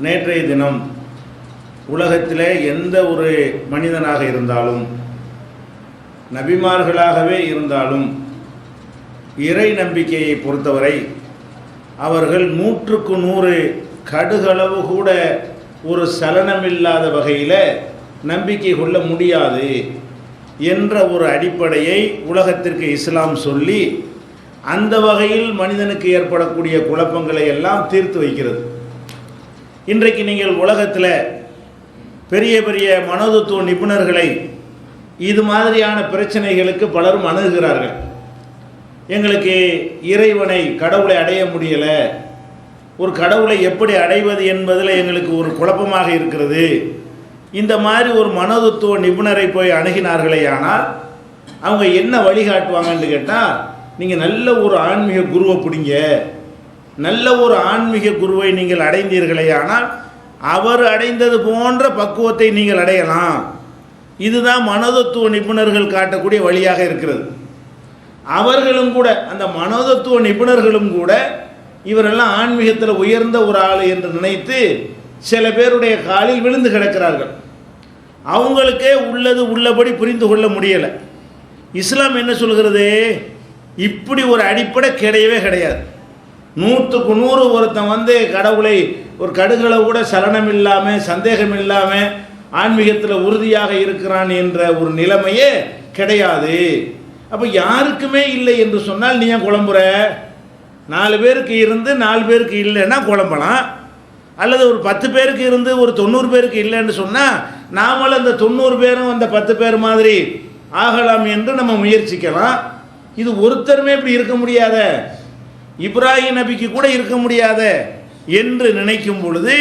நேற்றைய தினம் உலகத்திலே எந்த ஒரு மனிதனாக இருந்தாலும், நபிமார்களாகவே இருந்தாலும், இறை நம்பிக்கையை பொறுத்தவரை அவர்கள் 100க்கு 100 கடுகளவு கூட ஒரு சலனமில்லாத வகையில் நம்பிக்கை கொள்ள முடியாது என்ற ஒரு அடிப்படையை உலகத்திற்கு இஸ்லாம் சொல்லி அந்த வகையில் மனிதனுக்கு ஏற்படக்கூடிய குழப்பங்களை எல்லாம் தீர்த்து வைக்கிறது. இன்றைக்கு நீங்கள் உலகத்தில் பெரிய பெரிய மனோதத்துவ நிபுணர்களை இது மாதிரியான பிரச்சனைகளுக்கு பலரும் அணுகுகிறார்கள். எங்களுக்கு இறைவனை, கடவுளை அடைய முடியலை, ஒரு கடவுளை எப்படி அடைவது என்பதில் எங்களுக்கு ஒரு குழப்பமாக இருக்கிறது, இந்த மாதிரி ஒரு மனோதத்துவ நிபுணரை போய் அணுகினார்களே ஆனால் அவங்க என்ன வழிகாட்டுவாங்கன்னு கேட்டால், நீங்கள் நல்ல ஒரு ஆன்மீக குருவை பிடிங்க, நல்ல ஒரு ஆன்மீக குருவை நீங்கள் அடைந்தீர்களே ஆனால் அவர் அடைந்தது போன்ற பக்குவத்தை நீங்கள் அடையலாம். இதுதான் மனோதத்துவ நிபுணர்கள் காட்டக்கூடிய வழியாக இருக்கிறது. அவர்களும் கூட, அந்த மனோதத்துவ நிபுணர்களும் கூட இவரெல்லாம் ஆன்மீகத்தில் உயர்ந்த ஒரு ஆள் என்று நினைத்து சில பேருடைய காலில் விழுந்து கிடக்கிறார்கள். அவங்களுக்கே உள்ளது உள்ளபடி புரிந்து கொள்ள முடியலை. இஸ்லாம் என்ன சொல்கிறது? இப்படி ஒரு அடிப்படை கிடையவே கிடையாது. 100க்கு 100 ஒருத்தன் கடவுளை ஒரு கடுகளவு கூட சலனம் இல்லாமல், சந்தேகம் இல்லாமல் ஆன்மீகத்தில் உறுதியாக இருக்கிறான் என்ற ஒரு நிலைமையே கிடையாது. அப்போ யாருக்குமே இல்லை என்று சொன்னால் நீ ஏன் குழம்புற? 4 பேருக்கு இருந்து 4 பேருக்கு இல்லைன்னா குழம்பலாம், அல்லது ஒரு 10 பேருக்கு இருந்து ஒரு 90 பேருக்கு இல்லைன்னு சொன்னால் நாமளும் அந்த 90 பேரும் அந்த 10 பேர் மாதிரி ஆகலாம் என்று நம்ம முயற்சிக்கலாம். இது ஒருத்தருமே இப்படி இருக்க முடியாத, இப்ராஹிம் நபிக்கு கூட இருக்க முடியாத என்று நினைக்கும் பொழுது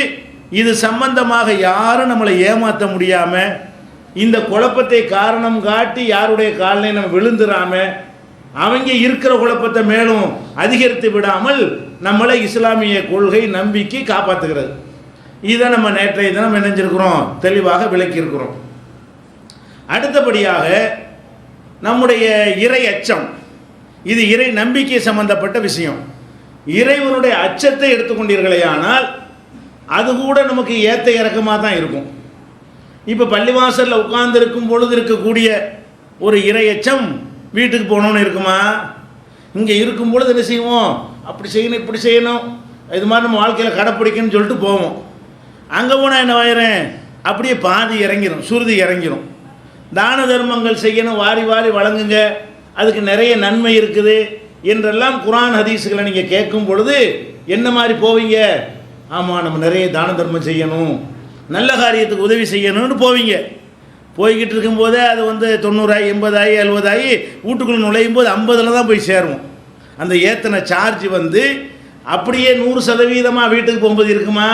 இது சம்பந்தமாக யாரும் நம்மளை ஏமாற்ற முடியாமல், இந்த குழப்பத்தை காரணம் காட்டி யாருடைய காலில் நம்ம விழுந்துடாம, அவங்க இருக்கிற குழப்பத்தை மேலும் அதிகரித்து விடாமல் நம்மளை இஸ்லாமிய கொள்கை, நம்பிக்கை காப்பாற்றுகிறது. இதை நம்ம நேற்றைய தினம் நினைஞ்சிருக்கிறோம், தெளிவாக விளக்கியிருக்கிறோம். அடுத்தபடியாக நம்முடைய இறை அச்சம், இது இறை நம்பிக்கை சம்பந்தப்பட்ட விஷயம். இறைவனுடைய அச்சத்தை எடுத்துக்கொண்டீர்களே ஆனால் அது கூட நமக்கு ஏற்ற இறக்கமாக தான் இருக்கும். இப்போ பள்ளிவாசலில் உட்கார்ந்து இருக்கும் பொழுது இருக்கக்கூடிய ஒரு இறையச்சம் வீட்டுக்கு போகணுன்னு இருக்குமா? இங்கே இருக்கும் பொழுது என்ன செய்வோம்? அப்படி செய்யணும், இப்படி செய்யணும், இது மாதிரி நம்ம வாழ்க்கையில் கடைப்பிடிக்கணும்னு சொல்லிட்டு போவோம். அங்கே போனால் என்ன ஆயிரும்? அப்படியே பாதி இறங்கிடும், சுருதி இறங்கிடும். தான தர்மங்கள் செய்யணும், வாரி வாரி வழங்குங்க, அதுக்கு நிறைய நன்மை இருக்குது என்றெல்லாம் குர்ஆன் ஹதீஸுகளை நீங்கள் கேட்கும் பொழுது என்ன மாதிரி போவீங்க? ஆமாம், நம்ம நிறைய தான தர்மம் செய்யணும், நல்ல காரியத்துக்கு உதவி செய்யணும்னு போவீங்க. போய்கிட்டு இருக்கும்போதே அது 90 ஆகி 80 ஆகி 70 ஆகி வீட்டுக்குள்ளே நுழையும் போது 50ல் தான் போய் சேருவோம். அந்த ஏற்றின சார்ஜ் அப்படியே 100% வீட்டுக்கு போகும்போது இருக்குமா?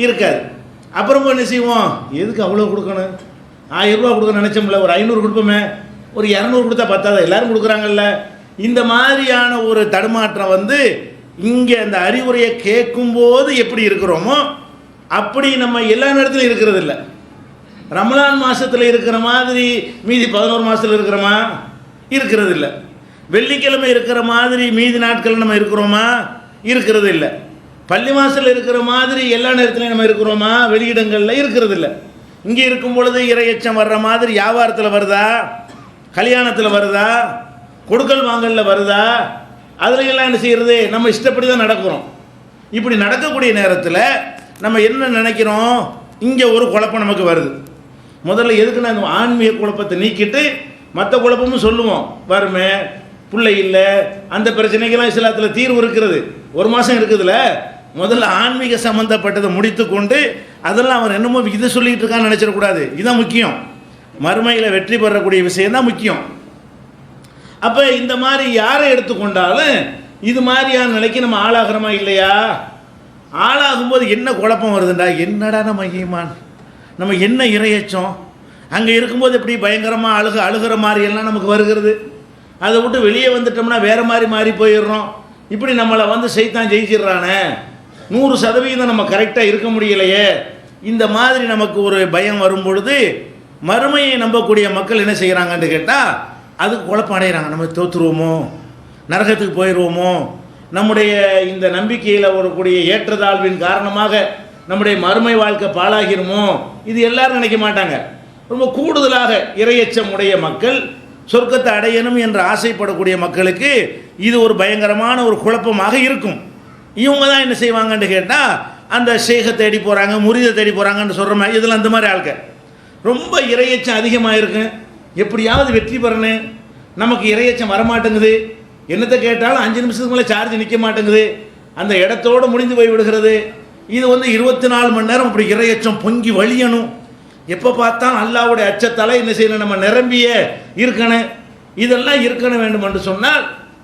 இருக்காது. அப்புறம் என்ன செய்வோம்? எதுக்கு அவ்வளோ கொடுக்கணும்? 1000 ரூபா கொடுக்க நினச்சோம்ல, ஒரு 500 கொடுப்போமே, ஒரு 200 கொடுத்தா பத்தாத, எல்லோரும் கொடுக்குறாங்கல்ல. இந்த மாதிரியான ஒரு தடுமாற்றம் இங்கே அந்த அறிவுரையை கேட்கும்போது எப்படி இருக்கிறோமோ அப்படி நம்ம எல்லா நேரத்திலும் இருக்கிறது இல்லை. ரமலான் மாதத்தில் இருக்கிற மாதிரி மீதி 11 மாதத்தில் இருக்கிறோமா? இருக்கிறது இல்லை. வெள்ளிக்கிழமை இருக்கிற மாதிரி மீதி நாட்கள் நம்ம இருக்கிறோமா? இருக்கிறது இல்லை. பள்ளி மாதத்தில் இருக்கிற மாதிரி எல்லா நேரத்திலையும் நம்ம இருக்கிறோமா? வெளியிடங்களில் இருக்கிறது இல்லை. இங்கே இருக்கும் பொழுது இறையச்சம் வர்ற மாதிரி வியாபாரத்தில் வருதா? கல்யாணத்தில் வருதா? கொடுக்கல் வாங்கலில் வருதா? அதில் எல்லாம் என்ன செய்கிறது? நம்ம இஷ்டப்படி தான் நடக்கிறோம். இப்படி நடக்கக்கூடிய நேரத்தில் நம்ம என்ன நினைக்கிறோம்? இங்கே ஒரு குழப்பம் நமக்கு வருது. முதல்ல எதுக்கு நான் ஆன்மீக குழப்பத்தை நீக்கிட்டு மற்ற குழப்பமும் சொல்லுவோம். வறுமை, பிள்ளை இல்லை, அந்த பிரச்சனைக்கெல்லாம் இஸ்லாத்தில் தீர்வு இருக்கிறது. 1 மாதம் இருக்குதுல்ல. முதல்ல ஆன்மீக சம்மந்தப்பட்டதை முடித்து கொண்டு அதெல்லாம் அவர் என்னமோ இதை சொல்லிகிட்டு இருக்கான்னு நினச்சிடக்கூடாது. இதுதான் முக்கியம். மறுமையில் வெற்றி பெறக்கூடிய விஷயம்தான் முக்கியம். அப்போ இந்த மாதிரி யாரை எடுத்துக்கொண்டாலும் இது மாதிரியான நிலைக்கு நம்ம ஆளாகிறோமா இல்லையா? ஆளாகும்போது என்ன குழப்பம் வருதுண்டா? என்னடா நம்ம ஈமான், நம்ம என்ன இறையச்சம், அங்கே இருக்கும்போது எப்படி பயங்கரமாக அழுகிற மாதிரி எல்லாம் நமக்கு வருகிறது. அதை விட்டு வெளியே வந்துட்டோம்னா வேறு மாதிரி மாறி போயிடுறோம். இப்படி நம்மளை சைத்தான் ஜெயிச்சிடுறானே, 100% நம்ம கரெக்டாக இருக்க முடியலையே, இந்த மாதிரி நமக்கு ஒரு பயம் வரும் பொழுது மறுமையை நம்பக்கூடிய மக்கள் என்ன செய்கிறாங்கன்னு கேட்டால் அதுக்கு குழப்பம் அடைகிறாங்க. நம்ம தோற்றுருவோமோ, நரகத்துக்கு போயிடுவோமோ, நம்முடைய இந்த நம்பிக்கையில் வரக்கூடிய ஏற்றத்தாழ்வின் காரணமாக நம்முடைய மறுமை வாழ்க்கை பாழாகிருமோ, இது எல்லாரும் நினைக்க மாட்டாங்க. ரொம்ப கூடுதலாக இரையச்சம் உடைய மக்கள், சொர்க்கத்தை அடையணும் என்று ஆசைப்படக்கூடிய மக்களுக்கு இது ஒரு பயங்கரமான ஒரு குழப்பமாக இருக்கும். இவங்க தான் என்ன செய்வாங்கன்னு கேட்டால், அந்த ஷேகை தேடி போகிறாங்க, முரீதை தேடி போகிறாங்கன்னு சொல்கிற மாதிரி இதில் அந்த மாதிரி ஆட்கள் ரொம்ப இரையச்சம் அதிகமாக இருக்கு. எப்படியாவது வெற்றி பெறணும், நமக்கு இரையச்சம் வரமாட்டேங்குது, என்னத்தை கேட்டாலும் 5 நிமிஷத்துக்கு மேலே சார்ஜ் நிற்க மாட்டேங்குது, அந்த இடத்தோடு முடிந்து போய் விடுகிறது. இது 24 மணி நேரம் அப்படி இரையச்சம் பொங்கி வழியணும். எப்போ பார்த்தாலும் அல்லாஹ்வுடைய அச்சத்தால் என்ன செய்யணும், நம்ம நிரம்பிய இருக்கணும். இதெல்லாம் இருக்கணும் வேண்டும் என்று சொன்னால்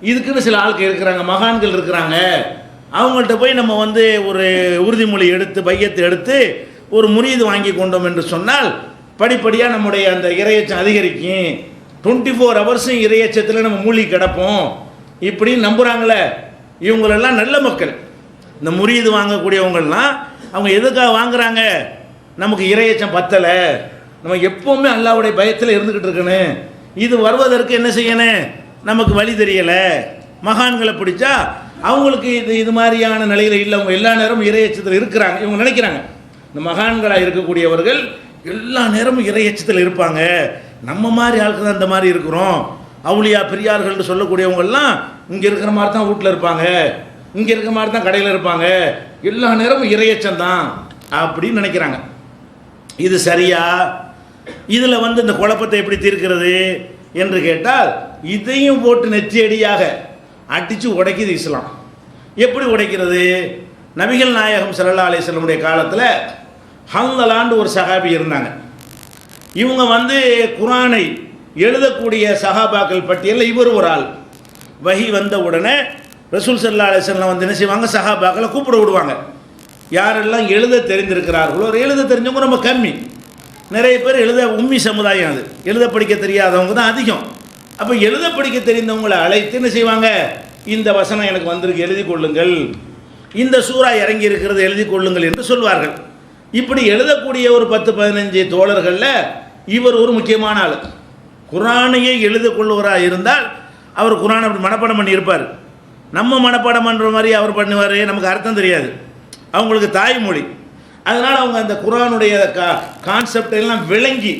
இதுக்குன்னு சில ஆட்கள் இருக்கிறாங்க, மகான்கள் இருக்கிறாங்க. அவங்கள்ட்ட போய் நம்ம ஒரு உறுதிமொழி எடுத்து பையத்தை எடுத்து ஒரு முரீது வாங்கி கொண்டோம் என்று சொன்னால் படிப்படியாக நம்முடைய அந்த இரையச்சம் அதிகரிக்கும். 24 ஹவர்ஸும் இரையச்சத்தில் நம்ம மூழ்கி கிடப்போம் இப்படி நம்புகிறாங்களே. இவங்களெல்லாம் நல்ல மக்கள். இந்த முரீது வாங்கக்கூடியவங்கள்லாம் அவங்க எதுக்காக வாங்குறாங்க, நமக்கு இரையச்சம் பத்தலை, நம்ம எப்போவுமே அல்லாஹ்வுடைய பயத்தில் இருந்துக்கிட்டு இருக்கணும், இது வருவதற்கு என்ன செய்யணும், நமக்கு வழி தெரியலை. மகான்களை பிடிச்சா அவங்களுக்கு இது மாதிரியான நிலையில் இல்லை, அவங்க எல்லா நேரமும் இரையச்சத்தில் இருக்கிறாங்க. இவங்க நினைக்கிறாங்க இந்த மகான்களாக இருக்கக்கூடியவர்கள் எல்லா நேரமும் இரையச்சத்தில் இருப்பாங்க, நம்ம மாதிரி ஆட்கள் தான் இந்த மாதிரி இருக்கிறோம். அவுளியா பெரியார்கள்னு சொல்லக்கூடியவங்கெல்லாம் இங்கே இருக்கிற மாதிரி தான் வீட்டில் இருப்பாங்க, இங்கே இருக்கிற மாதிரி தான் கடையில் இருப்பாங்க, எல்லா நேரமும் இரையச்சம் தான் அப்படின்னு நினைக்கிறாங்க. இது சரியா? இதில் இந்த குழப்பத்தை எப்படி தீர்க்கிறது என்று கேட்டால், இதையும் போட்டு நெற்றியடியாக அடித்து உடைக்குது இஸ்லாம். எப்படி உடைக்கிறது? நபிகள் நாயகம் ஸல்லல்லாஹு அலைஹி வஸல்லமுடைய காலத்தில் ஹன்ஸலான்னு ஒரு சஹாபி இருந்தாங்க. இவங்க குர்ஆனை எழுதக்கூடிய சஹாபாக்கள் பட்டியலில் இவர் ஒரு ஆள். வஹி வந்த உடனே ரசூல் ஸல்லல்லாஹு அலைஹி வஸல்லம் என்ன செய்வாங்க, சஹாபாக்களை கூப்பிட விடுவாங்க. யாரெல்லாம் எழுத தெரிந்திருக்கிறார்களோ, எழுத தெரிஞ்சவங்க ரொம்ப கம்மி, நிறைய பேர் எழுத உம்மி சமுதாயம், அது எழுத படிக்க தெரியாதவங்க தான் அதிகம். அப்போ எழுத படிக்க தெரிந்தவங்களை அழைத்து என்ன செய்வாங்க, இந்த வசனம் எனக்கு வந்திருக்கு எழுதி கொள்ளுங்கள், இந்த சூறா இறங்கி இருக்கிறது எழுதி கொள்ளுங்கள் என்று சொல்வார்கள். இப்படி எழுதக்கூடிய ஒரு 10-15 தோழர்களில் இவர் ஒரு முக்கியமான ஆள். குர்ஆனையே எழுத கொள்ளுவராக இருந்தால் அவர் குர்ஆனை அப்படி மனப்பாடம் பண்ணி இருப்பார். நம்ம மனப்பாடம் பண்ணுற மாதிரி அவர் பண்ணுவார், நமக்கு அர்த்தம் தெரியாது, அவங்களுக்கு தாய்மொழி. அதனால் அவங்க அந்த குர்ஆனுடைய கான்செப்டை எல்லாம் விளங்கி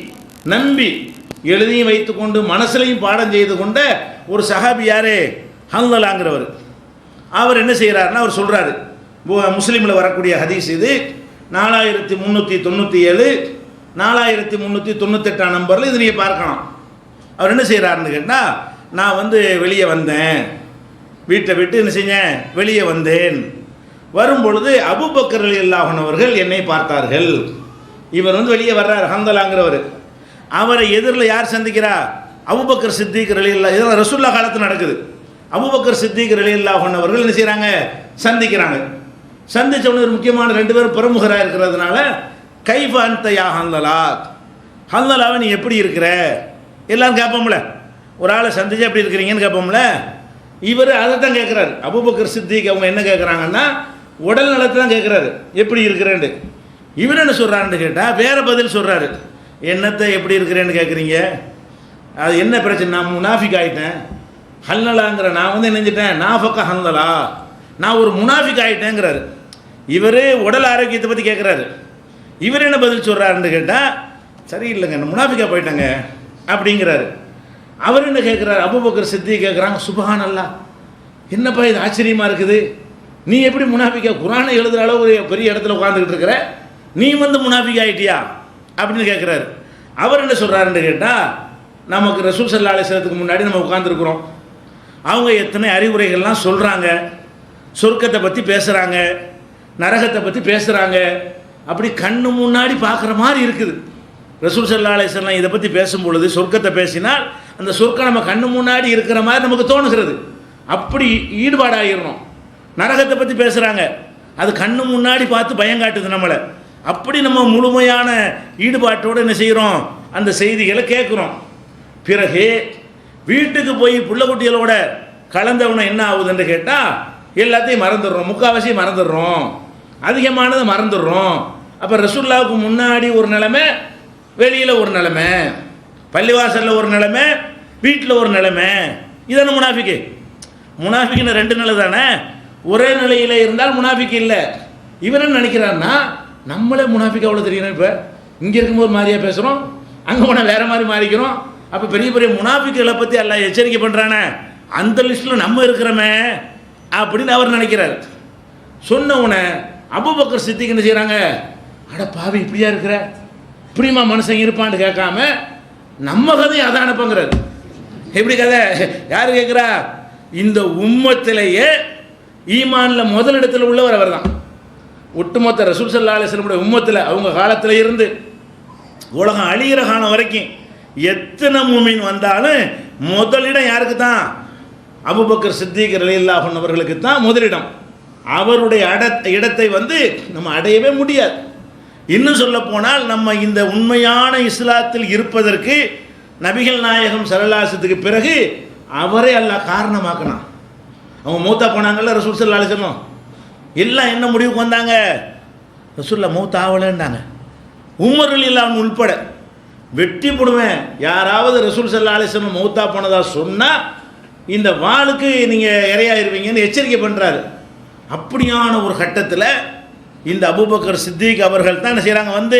நம்பி எழுதியும் வைத்து கொண்டு மனசுலையும் பாடம் செய்து கொண்ட ஒரு சஹாபி யாரே, ஹன்ஸலாங்கிறவர். அவர் என்ன செய்கிறாருன்னா, அவர் சொல்கிறாரு, முஸ்லீமில் வரக்கூடிய ஹதீஸ் இது, 4397 4398 நம்பரில் இது நீங்கள் பார்க்கலாம். அவர் என்ன செய்கிறாருன்னு கேட்டால், நான் வெளியே வந்தேன், வீட்டை விட்டு என்ன செஞ்சேன், வெளியே வந்தேன், வரும்பொழுது அபூபக்கர் ரலியல்லாஹு அன்ஹு அவர்கள் என்னை பார்த்தார்கள். இவர் வெளியே வர்றார், ஹன்ஸலாங்கிறவர். அவரை எதிரில் யார் சந்திக்கிறா, அபூபக்கர் சித்திக் ரலியல்லாஹு, இதெல்லாம் ரசூலுல்லாஹ் காலத்தில் நடக்குது. அபூபக்கர் சித்திக் ரலியல்லாஹு அன்ஹு அவர்கள் என்ன செய்கிறாங்க, சந்திக்கிறாங்க. சந்திச்ச உடனே ஒரு முக்கியமான 2 பேரும் பிரமுகராக இருக்கிறதுனால, கைஃப அன்த யா ஹன்ஸலா, ஹன்ஸலாவை நீ எப்படி இருக்கிற, எல்லாரும் கேட்போம்ல, ஒரு ஆளை சந்திச்சு எப்படி இருக்கிறீங்கன்னு கேட்போம்ல. இவர் அதை தான் கேட்குறாரு. அபூபக்கர் சித்திக் அவங்க என்ன கேட்குறாங்கன்னா, உடல் நலத்தை தான் கேட்குறாரு, எப்படி இருக்கிறேன்னு. இவர் என்ன சொல்கிறாருன்னு கேட்டால் வேறு பதில் சொல்கிறாரு. என்னத்தை எப்படி இருக்கிறேன்னு கேட்குறீங்க, அது என்ன பிரச்சனை, நான் முனாஃபிக் ஆகிட்டேன், ஹன்ஸலாங்கிற நான் நினைஞ்சிட்டேன், நாஃபக்க ஹன்ஸலா, நான் ஒரு முனாஃபிக் ஆகிட்டேங்கிறாரு. இவர் உடல் ஆரோக்கியத்தை பற்றி கேட்குறாரு. இவர் என்ன பதில் சொல்கிறாருன்னு கேட்டால், சரியில்லைங்க நான் முனாஃபிக்காக போயிட்டேங்க அப்படிங்கிறாரு. அவர் என்ன கேட்குறாரு, அபூபக்கர் சித்திக் கேட்குறாங்க, சுப்ஹானல்லாஹ், என்னப்பா இது ஆச்சரியமாக இருக்குது, நீ எப்படி முனாஃபிக்கா, குர்ஆனை எழுதுகிற அளவு ஒரு பெரிய இடத்துல உட்காந்துக்கிட்டு இருக்கிற, நீ முனாஃபிக் ஆகிட்டியா அப்படின்னு கேட்குறாரு. அவர் என்ன சொல்கிறாருன்னு கேட்டால், நமக்கு ரசூல் ஸல்லல்லாஹு அலைஹி வஸல்லத்துக்கு முன்னாடி நம்ம உட்காந்துருக்குறோம், அவங்க எத்தனை அறிவுரைகள்லாம் சொல்கிறாங்க, சொர்க்கத்தை பற்றி பேசுகிறாங்க, நரகத்தை பற்றி பேசுகிறாங்க, அப்படி கண்ணு முன்னாடி பார்க்குற மாதிரி இருக்குது. ரசூல் ஸல்லல்லாஹு அலைஹி வஸல்லம் இதை பற்றி பேசும்பொழுது, சொர்க்கத்தை பேசினால் அந்த சொர்க்கம் நம்ம கண்ணு முன்னாடி இருக்கிற மாதிரி நமக்கு தோணுகிறது, அப்படி ஈடுபாடாகிடணும். நரகத்தை பற்றி பேசுகிறாங்க, அது கண்ணு முன்னாடி பார்த்து பயங்காட்டுது நம்மளை, அப்படி நம்ம முழுமையான ஈடுபாட்டோடு என்ன செய்கிறோம், அந்த செய்திகளை கேட்குறோம். பிறகு வீட்டுக்கு போய் புள்ள குட்டிகளோட கலந்தவனை என்ன ஆகுதுன்னு கேட்டால், எல்லாத்தையும் மறந்துடுறோம், முக்கால்வாசி மறந்துடுறோம், அதிகமானதை மறந்துடுறோம். அப்போ ரசூலுல்லாஹ்வுக்கு முன்னாடி ஒரு நிலைமை, வெளியில் ஒரு நிலைமை, பள்ளிவாசலில் ஒரு நிலைமை, வீட்டில் ஒரு நிலைமை. இதான முனாஃபிக்கு. முனாஃபிக்குன்னு 2 நிலை தானே, ஒரே நிலையில் இருந்தால் முனாஃபிக்கு இல்லை. இவர் என்ன நினைக்கிறாருன்னா, நம்மளே முனாஃபிக் அவ்வளோ தெரியணும். இப்போ இங்கே இருக்கும்போது மாதிரியாக பேசுகிறோம், அங்கே போனால் வேறு மாதிரி மாறிக்கிறோம். அப்போ பெரிய பெரிய முனாஃபிக்களை பற்றி எல்லாம் எச்சரிக்கை பண்ணுறானே, அந்த லிஸ்ட்டில் நம்ம இருக்கிறோமே அப்படின்னு அவர் நினைக்கிறார். சொன்ன உடனே அபூபக்கர் சித்திக் என்ன செய்கிறாங்க, அட பாவி இப்படியா இருக்கிற, இப்படிமா மனுஷன் இருப்பான்னு கேட்காம நம்ம கதையை அதை அனுப்புங்கிறார். எப்படி கதை யார் கேட்குறா? இந்த உம்மத்திலேயே ஈமானில் முதலிடத்தில் உள்ளவர் அவர் தான். ஒட்டுமொத்த ரசூல் ஸல்லல்லாஹு அலைஹி வஸல்லம் உம்மத்தில் அவங்க காலத்தில் இருந்து உலகம் அழிகிற காலம் வரைக்கும் எத்தனை மூமின் வந்தாலும் முதலிடம் யாருக்கு தான்? அபூபக்கர் சித்திக் ரலியல்லாஹு அன்ஹு அவர்களுக்கு தான் முதலிடம். அவருடைய இடத்தை நம்ம அடையவே முடியாது. இன்னும் சொல்ல போனால் நம்ம இந்த உண்மையான இஸ்லாத்தில் இருப்பதற்கு நபிகள் நாயகம் ஸல்லல்லாஹு அலைஹி வஸல்லத்துக்கு பிறகு அவரே அல்லாஹ் காரணமாக்கினான். அவங்க மூத்தா போனாங்கல்ல ரசூல் ஸல்லல்லாஹு அலைஹி வஸல்லம், எல்லாம் என்ன முடிவுக்கு வந்தாங்க? ரசூலுல்லாஹ் மூத்தா ஆகலைன்னாங்க. உமர் ரலியல்லாஹு அன்ஹு உள்பட வெட்டி போடுவேன், யாராவது ரசூல் ஸல்லல்லாஹு அலைஹி வஸல்லம் மூத்தா போனதா சொன்னால் இந்த வாளுக்கு நீங்கள் இரையாயிருவீங்கன்னு எச்சரிக்கை பண்ணுறாரு. அப்படியான ஒரு கட்டத்தில் இந்த அபூபக்கர் சித்திக் அவர்கள் தான் என்ன செய்கிறாங்க,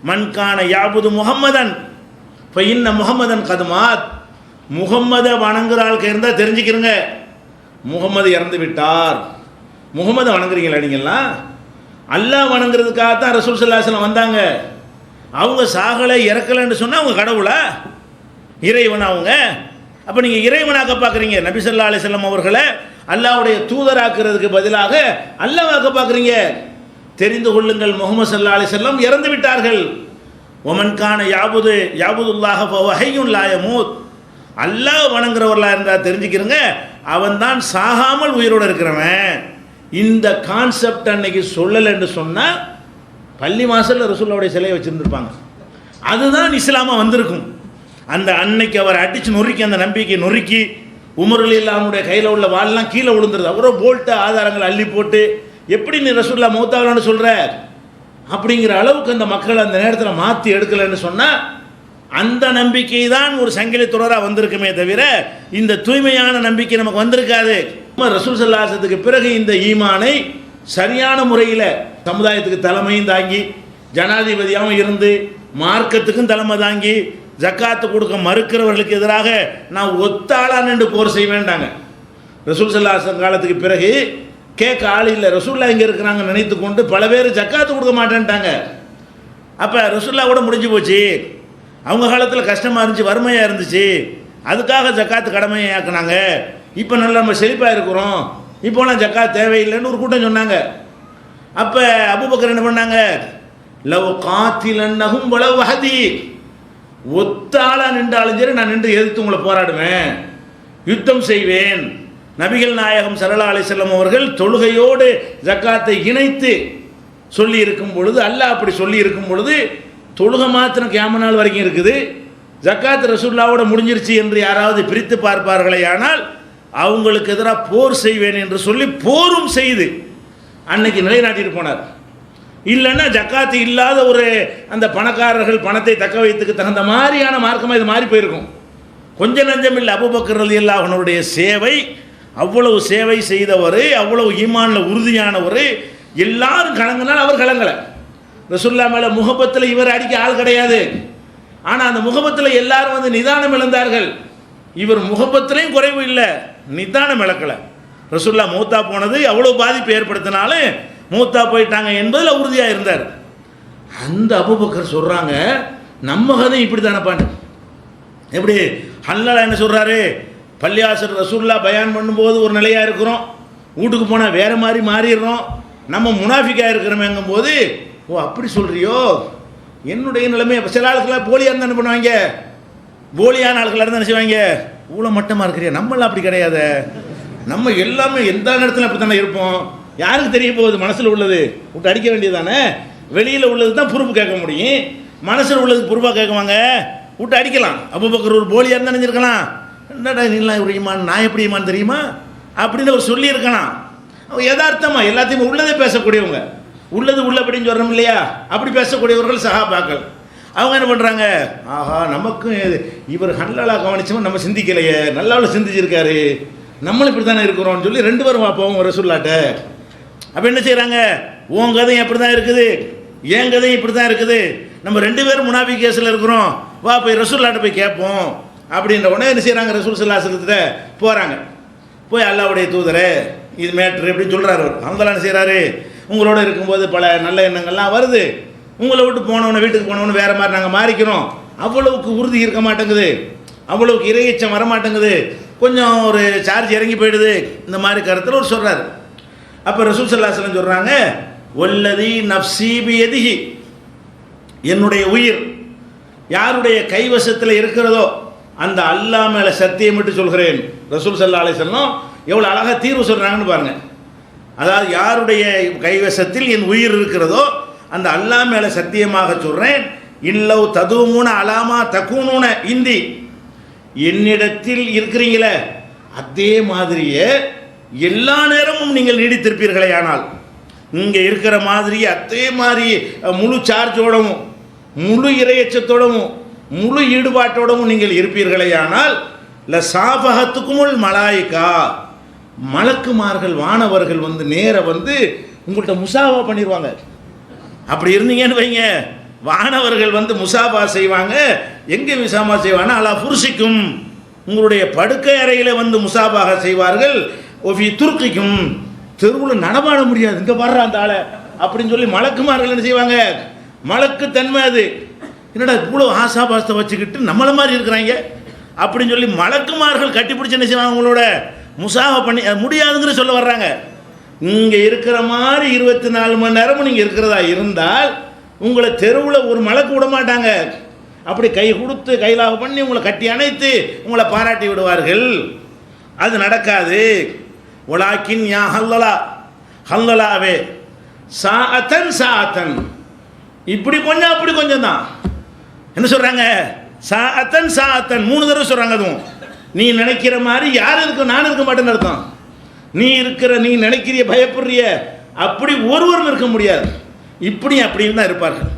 மன்கான யாபுது முஹம்மதன் இப்போ இன்ன முகம்மதன் கதுமாத், முகம்மதை வணங்குற ஆளுக்கு இருந்தால் தெரிஞ்சுக்கிறங்க, முகம்மது இறந்து விட்டார். முகம்மதை வணங்குறீங்களா நீங்கள்லாம்? அல்லாஹ் வணங்குறதுக்காகத்தான் ரசூல் ஸல்லல்லாஹு அலைஹி வஸல்லம் வந்தாங்க. அவங்க சாகலை இறக்கலைன்னு சொன்னால் அவங்க கடவுளா, இறைவன் அவங்க? அப்போ நீங்கள் இறைவனாக்க பார்க்குறீங்க நபி ஸல்லல்லாஹு அலைஹி வஸல்லம் அவர்களை அல்லாஹ்வுடைய தூதராக்குறதுக்கு பதிலாக அல்லாஹ்வாக்க பார்க்குறீங்க. தெரிந்து கொள்ளுங்கள், முஹம்மது ஸல்லல்லாஹு அலைஹி வஸல்லம் இறந்து விட்டார்கள். ஒமன்கான யாபுதுல்லாஹ ஃபஹுவ ஹய்யுன் லா யமூத், அல்லாஹ் வணங்குறவர்களாக இருந்தால் தெரிஞ்சுக்கிறங்க, அவன் தான் சாகாமல் உயிரோடு இருக்கிறவன். இந்த கான்செப்ட் அன்னைக்கு சொல்லலைன்னு சொன்னால் பள்ளி வாசலில் ரசூலுல்லாஹ்வுடைய சிலையை வச்சுருந்துருப்பாங்க. அதுதான் இஸ்லாமாக வந்திருக்கும். அந்த அன்னைக்கு அவர் அடித்து நொறுக்கி, அந்த நம்பிக்கை நொறுக்கி, உமர் ரலியல்லாஹு அன்ஹுடைய கையில் உள்ள வாள்லாம் கீழே விழுந்துருது. அவரோ போல்ட்டு ஆதாரங்கள் அள்ளி போட்டு எப்படி நீ ரசூலுல்லாஹ் மௌத்தாகலான்னு சொல்கிற அப்படிங்கிற அளவுக்கு அந்த மக்கள் அந்த நேரத்தில் மாற்றி எடுக்கலைன்னு சொன்னால் அந்த நம்பிக்கை தான் ஒரு சங்கிலி தொடராக வந்திருக்குமே தவிர இந்த தூய்மையான நம்பிக்கை நமக்கு வந்திருக்காது. ரசூல் ஸல்லல்லாஹு அலைஹி வஸல்லத்துக்கு பிறகு இந்த ஈமானை சரியான முறையில் சமுதாயத்துக்கு தலைமையும் தாங்கி, ஜனாதிபதியாகவும் இருந்து, மார்க்கத்துக்கும் தலைமை தாங்கி, ஜக்காத்து கொடுக்க மறுக்கிறவர்களுக்கு எதிராக நான் ஒத்தாளா நின்று போர் செய்ய வேண்டாங்க. ரசூல் ஸல்லல்லாஹு அலைஹி வஸல்லம் காலத்துக்கு பிறகு கேட்க ஆள் இல்லை, ரசூலுல்லாஹ் இங்கே இருக்கிறாங்க நினைத்து கொண்டு பல பேர் ஜக்காத்து கொடுக்க மாட்டேன்ட்டாங்க. அப்போ ரசூலுல்லாஹ் கூட முடிஞ்சு போச்சு. அவங்க காலத்தில் கஷ்டமாக இருந்துச்சு, வறுமையாக இருந்துச்சு, அதுக்காக ஜக்காத்து கடமையாக்குனாங்க. இப்போ நல்லா நம்ம செழிப்பாக இருக்கிறோம், இப்போலாம் ஜக்காத் தேவையில்லைன்னு ஒரு கூட்டம் சொன்னாங்க. அப்போ அபூபக்கர் என்ன பண்ணாங்க, லவ் காத்திலன்னஹும் வலவ் வஹதி, ஒத்தாளாக நின்றாலும் சரி நான் நின்று எதிர்த்து உங்களை போராடுவேன், யுத்தம் செய்வேன். நபிகள் நாயகம் ஸல்லல்லாஹு அலைஹி வஸல்லம் அவர்கள் தொழுகையோடு ஜக்காத்தை இணைத்து சொல்லி இருக்கும் பொழுது, அல்லாஹ் அப்படி சொல்லி இருக்கும் பொழுது, தொழுகை மாத்திரம் கியாமத் நாள் வரைக்கும் இருக்குது, ஜக்காத் ரசூலுல்லாஹ்வோட முடிஞ்சிருச்சு என்று யாராவது பிரித்து பார்ப்பார்களே ஆனால் அவங்களுக்கு எதிராக போர் செய்வேன் என்று சொல்லி போரும் செய்து அன்னைக்கு நிலைநாட்டிட்டு போனார். இல்லைன்னா ஜக்காத்து இல்லாத ஒரு அந்த பணக்காரர்கள் பணத்தை தக்க வைத்துக்கு தகுந்த மாதிரியான மார்க்கமாக இது மாறி போயிருக்கும். கொஞ்சம் நஞ்சம் இல்லை. அபூபக்கர் ரலியல்லாஹு அன்ஹுடைய சேவை, அவ்வளவு சேவை செய்தவர், அவ்வளவு ஈமானில் உறுதியானவர், எல்லாரும் கலங்கினால் அவர் கலங்கலை. ரசூலுல்லாஹ் மேலே முகபத்தில் இவர் அடிக்க ஆள் கிடையாது. ஆனால் அந்த முகபத்தில் எல்லாரும் நிதானம் இழந்தார்கள். இவர் முகபத்திலையும் குறைவு இல்லை, நிதானம் இழக்கலை. ரசூலுல்லாஹ் மூத்தா போனது அவ்வளோ பாதிப்பு ஏற்படுத்தினாலும் மூத்தா போயிட்டாங்க என்பதில் உறுதியாக இருந்தார். அந்த அபூபக்கர் சொல்கிறாங்க, நம்ம கதை இப்படி தானப்பான்னு. எப்படி ஹல்லா என்ன சொல்கிறாரு, பள்ளியாசர் ரசூலுல்லாஹ் பயான் பண்ணும்போது ஒரு நிலையாக இருக்கிறோம், வீட்டுக்கு போனால் வேறு மாதிரி மாறிடுறோம், நம்ம முனாஃபிக்காக இருக்கிறோமேங்கும் போது, ஓ அப்படி சொல்கிறியோ, என்னுடைய நிலைமை. சில ஆளுக்கெல்லாம் போலியாக இருந்தால் என்ன பண்ணுவாங்க, போலியான ஆளுக்களாக இருந்தால் என்ன செய்வாங்க, இவ்வளோ மட்டமாக இருக்கிறியா, நம்மளாம் அப்படி கிடையாது, நம்ம எல்லாமே எந்த நேரத்தில் அப்படி தானே இருப்போம், யாருக்கு தெரிய போகுது மனசில் உள்ளது, விட்டு அடிக்க வேண்டியது தானே. வெளியில் உள்ளது தான் பொறுப்பு கேட்க முடியும், மனசில் உள்ளது பொறுப்பாக கேட்குவாங்க, விட்டு அடிக்கலாம். அபூபக்கர் ஒரு போலியாக இருந்தால் நினைஞ்சிருக்கலாம், என்னடா நீலாம் ஒரு ஈமான், நான் எப்படி ஈமான் தெரியுமா அப்படின்னு அவர் சொல்லியிருக்கலாம். யதார்த்தமாக எல்லாத்தையும் உள்ளதே பேசக்கூடியவங்க, உள்ளது உள்ளபடின்னு சொல்கிறோம் இல்லையா, அப்படி பேசக்கூடியவர்கள் சஹாபாக்கள். அவங்க என்ன பண்ணுறாங்க, ஆஹா நமக்கும் இவர் ஹல்லாலா கவனிச்சோம், நம்ம சிந்திக்கலையே, நல்லாவில் சிந்திச்சிருக்காரு, நம்மளும் இப்படி தானே இருக்கிறோம்னு சொல்லி ரெண்டு பேரும் போவோம் ரசூலுல்லாஹ்ட்ட. அப்போ என்ன செய்கிறாங்க, உன் கதை அப்படி தான் இருக்குது, என் கதையும் இப்படி தான் இருக்குது, நம்ம 2 பேரும் முனாஃபிக் கேஸில் இருக்கிறோம், வா போய் ரசூல்லாட்ட போய் கேட்போம் அப்படின்ற உடனே என்ன செய்கிறாங்க, ரசூல் ஸல்லல்லாஹு அலைஹி வஸல்லம் போகிறாங்க. போய் அல்லாஹ்வுடைய தூதரே இது மேட்ரு எப்படின்னு சொல்கிறாரு. அவர் என்ன செய்கிறாரு, உங்களோட இருக்கும்போது பல நல்ல எண்ணங்கள்லாம் வருது, உங்களை விட்டு போனவனை வீட்டுக்கு போனவனு வேறு மாதிரி நாங்கள் மாறிக்கிறோம், அவ்வளவுக்கு உறுதி இருக்க மாட்டேங்குது, அவ்வளவுக்கு இறையச்சம் வர மாட்டேங்குது, கொஞ்சம் ஒரு சார்ஜ் இறங்கி போயிடுது, இந்த மாதிரி கருத்தில் ஒரு சொல்கிறார். அப்போ ரசூல் ஸல்லல்லாஹு அலைஹி வஸல்லம் சொல்கிறாங்க, வல்லதி நஃப்ஸி பியதிஹி, என்னுடைய உயிர் யாருடைய கைவசத்தில் இருக்கிறதோ அந்த அல்லாஹ் மேலே சத்தியமிட்டு சொல்கிறேன். ரசூல் ஸல்லல்லாஹு அலைஹி வஸல்லம் எவ்வளோ அழகாக தீர்வு சொல்கிறாங்கன்னு பாருங்கள். அதாவது யாருடைய கைவசத்தில் என் உயிர் இருக்கிறதோ அந்த அல்லாஹ் மேலே சத்தியமாக சொல்கிறேன், இல்லவ் ததுமூன அலாமா தக்கூனூன இந்தி, என்னிடத்தில் இருக்கிறீங்களே அதே மாதிரியே எல்லா நேரமும் நீங்கள் நீடித்திருப்பீர்களே, ஆனால் இங்கே இருக்கிற மாதிரியே அதே மாதிரி முழு சார்ஜோடவும் முழு இறையச்சத்தோடவும் முழு ஈடுபாட்டோடவும் நீங்கள் இருப்பீர்களே, ஆனால் லசாஃபஹத்துக்குமுல் மலாயிகா, மலக்குமார்கள் வானவர்கள் வந்து நேர வந்து உங்கள்கிட்ட முசாஃபா பண்ணிடுவாங்க. அப்படி இருந்தீங்கன்னு வைங்க, வானவர்கள் வந்து முசாஃபா செய்வாங்க. எங்கே முசாஃபா செய்வாங்க, அலா புருஷிக்கும், உங்களுடைய படுக்கை அறையில் வந்து முசாஃபாக செய்வார்கள். ஒஃபி துர்க்கிக்கும், தெருவில் நடமாட முடியாது, இங்கே வர்ற அந்த ஆளை அப்படின்னு சொல்லி மலக்குமார்கள் என்ன செய்வாங்க, மலக்கு தன்மை அது, என்னடா இவ்வளோ ஆசாபாசத்தை வச்சுக்கிட்டு நம்மளை மாதிரி இருக்கிறாங்க அப்படின்னு சொல்லி மலக்குமார்கள் கட்டிப்பிடிச்சு என்ன செய்வாங்க, உங்களோட முசாஃபா பண்ணி முடியாதுங்கிற சொல்ல வர்றாங்க. இங்கே இருக்கிற மாதிரி 24 மணி நேரமும் நீங்கள் இருக்கிறதா இருந்தால் உங்களை தெருவில் ஒரு மலக்கு விட மாட்டாங்க. அப்படி கை கொடுத்து கைலாக பண்ணி உங்களை கட்டி அணைத்து உங்களை பாராட்டி விடுவார்கள். அது நடக்காது. ஒலாக்கின் யா ஹல்லலா, ஹல்லலாவே சாஅத்தன் சாஅத்தன், இப்படி கொஞ்சம் அப்படி கொஞ்சம் தான். என்ன சொல்கிறாங்க, சாஅத்தன் சாஅத்தன் 3 தடவை சொல்கிறாங்க. அதுவும் நீ நினைக்கிற மாதிரி யார் இருக்க, நான் இருக்க மாட்டேன்னு அர்த்தம். நீ இருக்கிற, நீ நினைக்கிறிய, பயப்படுறிய, அப்படி ஒருவரும் இருக்க முடியாது. இப்படி அப்படின்னு தான் இருப்பார்கள்.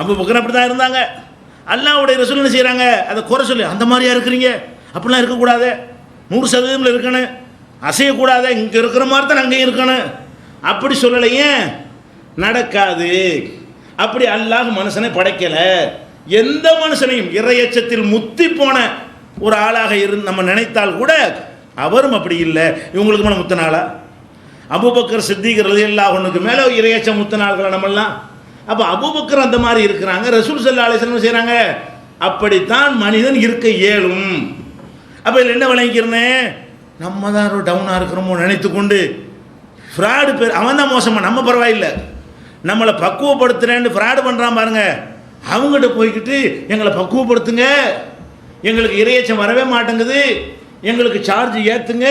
அபூபக்கர் அப்படி தான் இருந்தாங்க. அல்லாஹ்வுடைய ரசூல் என்ன செய்கிறாங்க, அதை குறை சொல்லி, அந்த மாதிரியா இருக்கிறீங்க, அப்படிலாம் இருக்கக்கூடாது, 100% இருக்கணும், அசையக்கூடாது, இங்கே இருக்கிற மாதிரி தான் அங்கேயும் இருக்கணும், அப்படி சொல்லலையே, நடக்காது. அப்படி அல்லாஹ் மனுஷனை படைக்கலை. எந்த மனுஷனையும் இறையச்சத்தில் முத்தி போன ஒரு ஆளாக இருந்து நம்ம நினைத்தால் கூட அவரும் அப்படி இல்லை. இவங்களுக்கு மேலே முத்தினாளா? அபூபக்கர் சித்திக் ரலியல்லாஹு அன்ஹுக்கு மேலே இறையச்சம் முத்தினாள்களா நம்மெல்லாம்? அப்போ அபூபக்கர் அந்த மாதிரி இருக்கிறாங்க. ரசூல் ஸல்லல்லாஹு அலைஹி வஸல்லம் செய்கிறாங்க. அப்படித்தான் மனிதன் இருக்க இயலும். அப்போ இதில் என்ன விளங்கிக்கிறனே, நம்ம தான் ஒரு டவுனாக இருக்கிறோமோ நினைத்து கொண்டு ஃப்ராடு பேர், அவன் தான் மோசமாக, நம்ம பரவாயில்லை, நம்மளை பக்குவப்படுத்துகிறேன்னு ஃப்ராடு பண்ணுறான் பாருங்க, அவங்ககிட்ட போய்கிட்டு எங்களை பக்குவப்படுத்துங்க, எங்களுக்கு இறையச்சம் வரவே மாட்டேங்குது, எங்களுக்கு சார்ஜ் ஏற்றுங்க,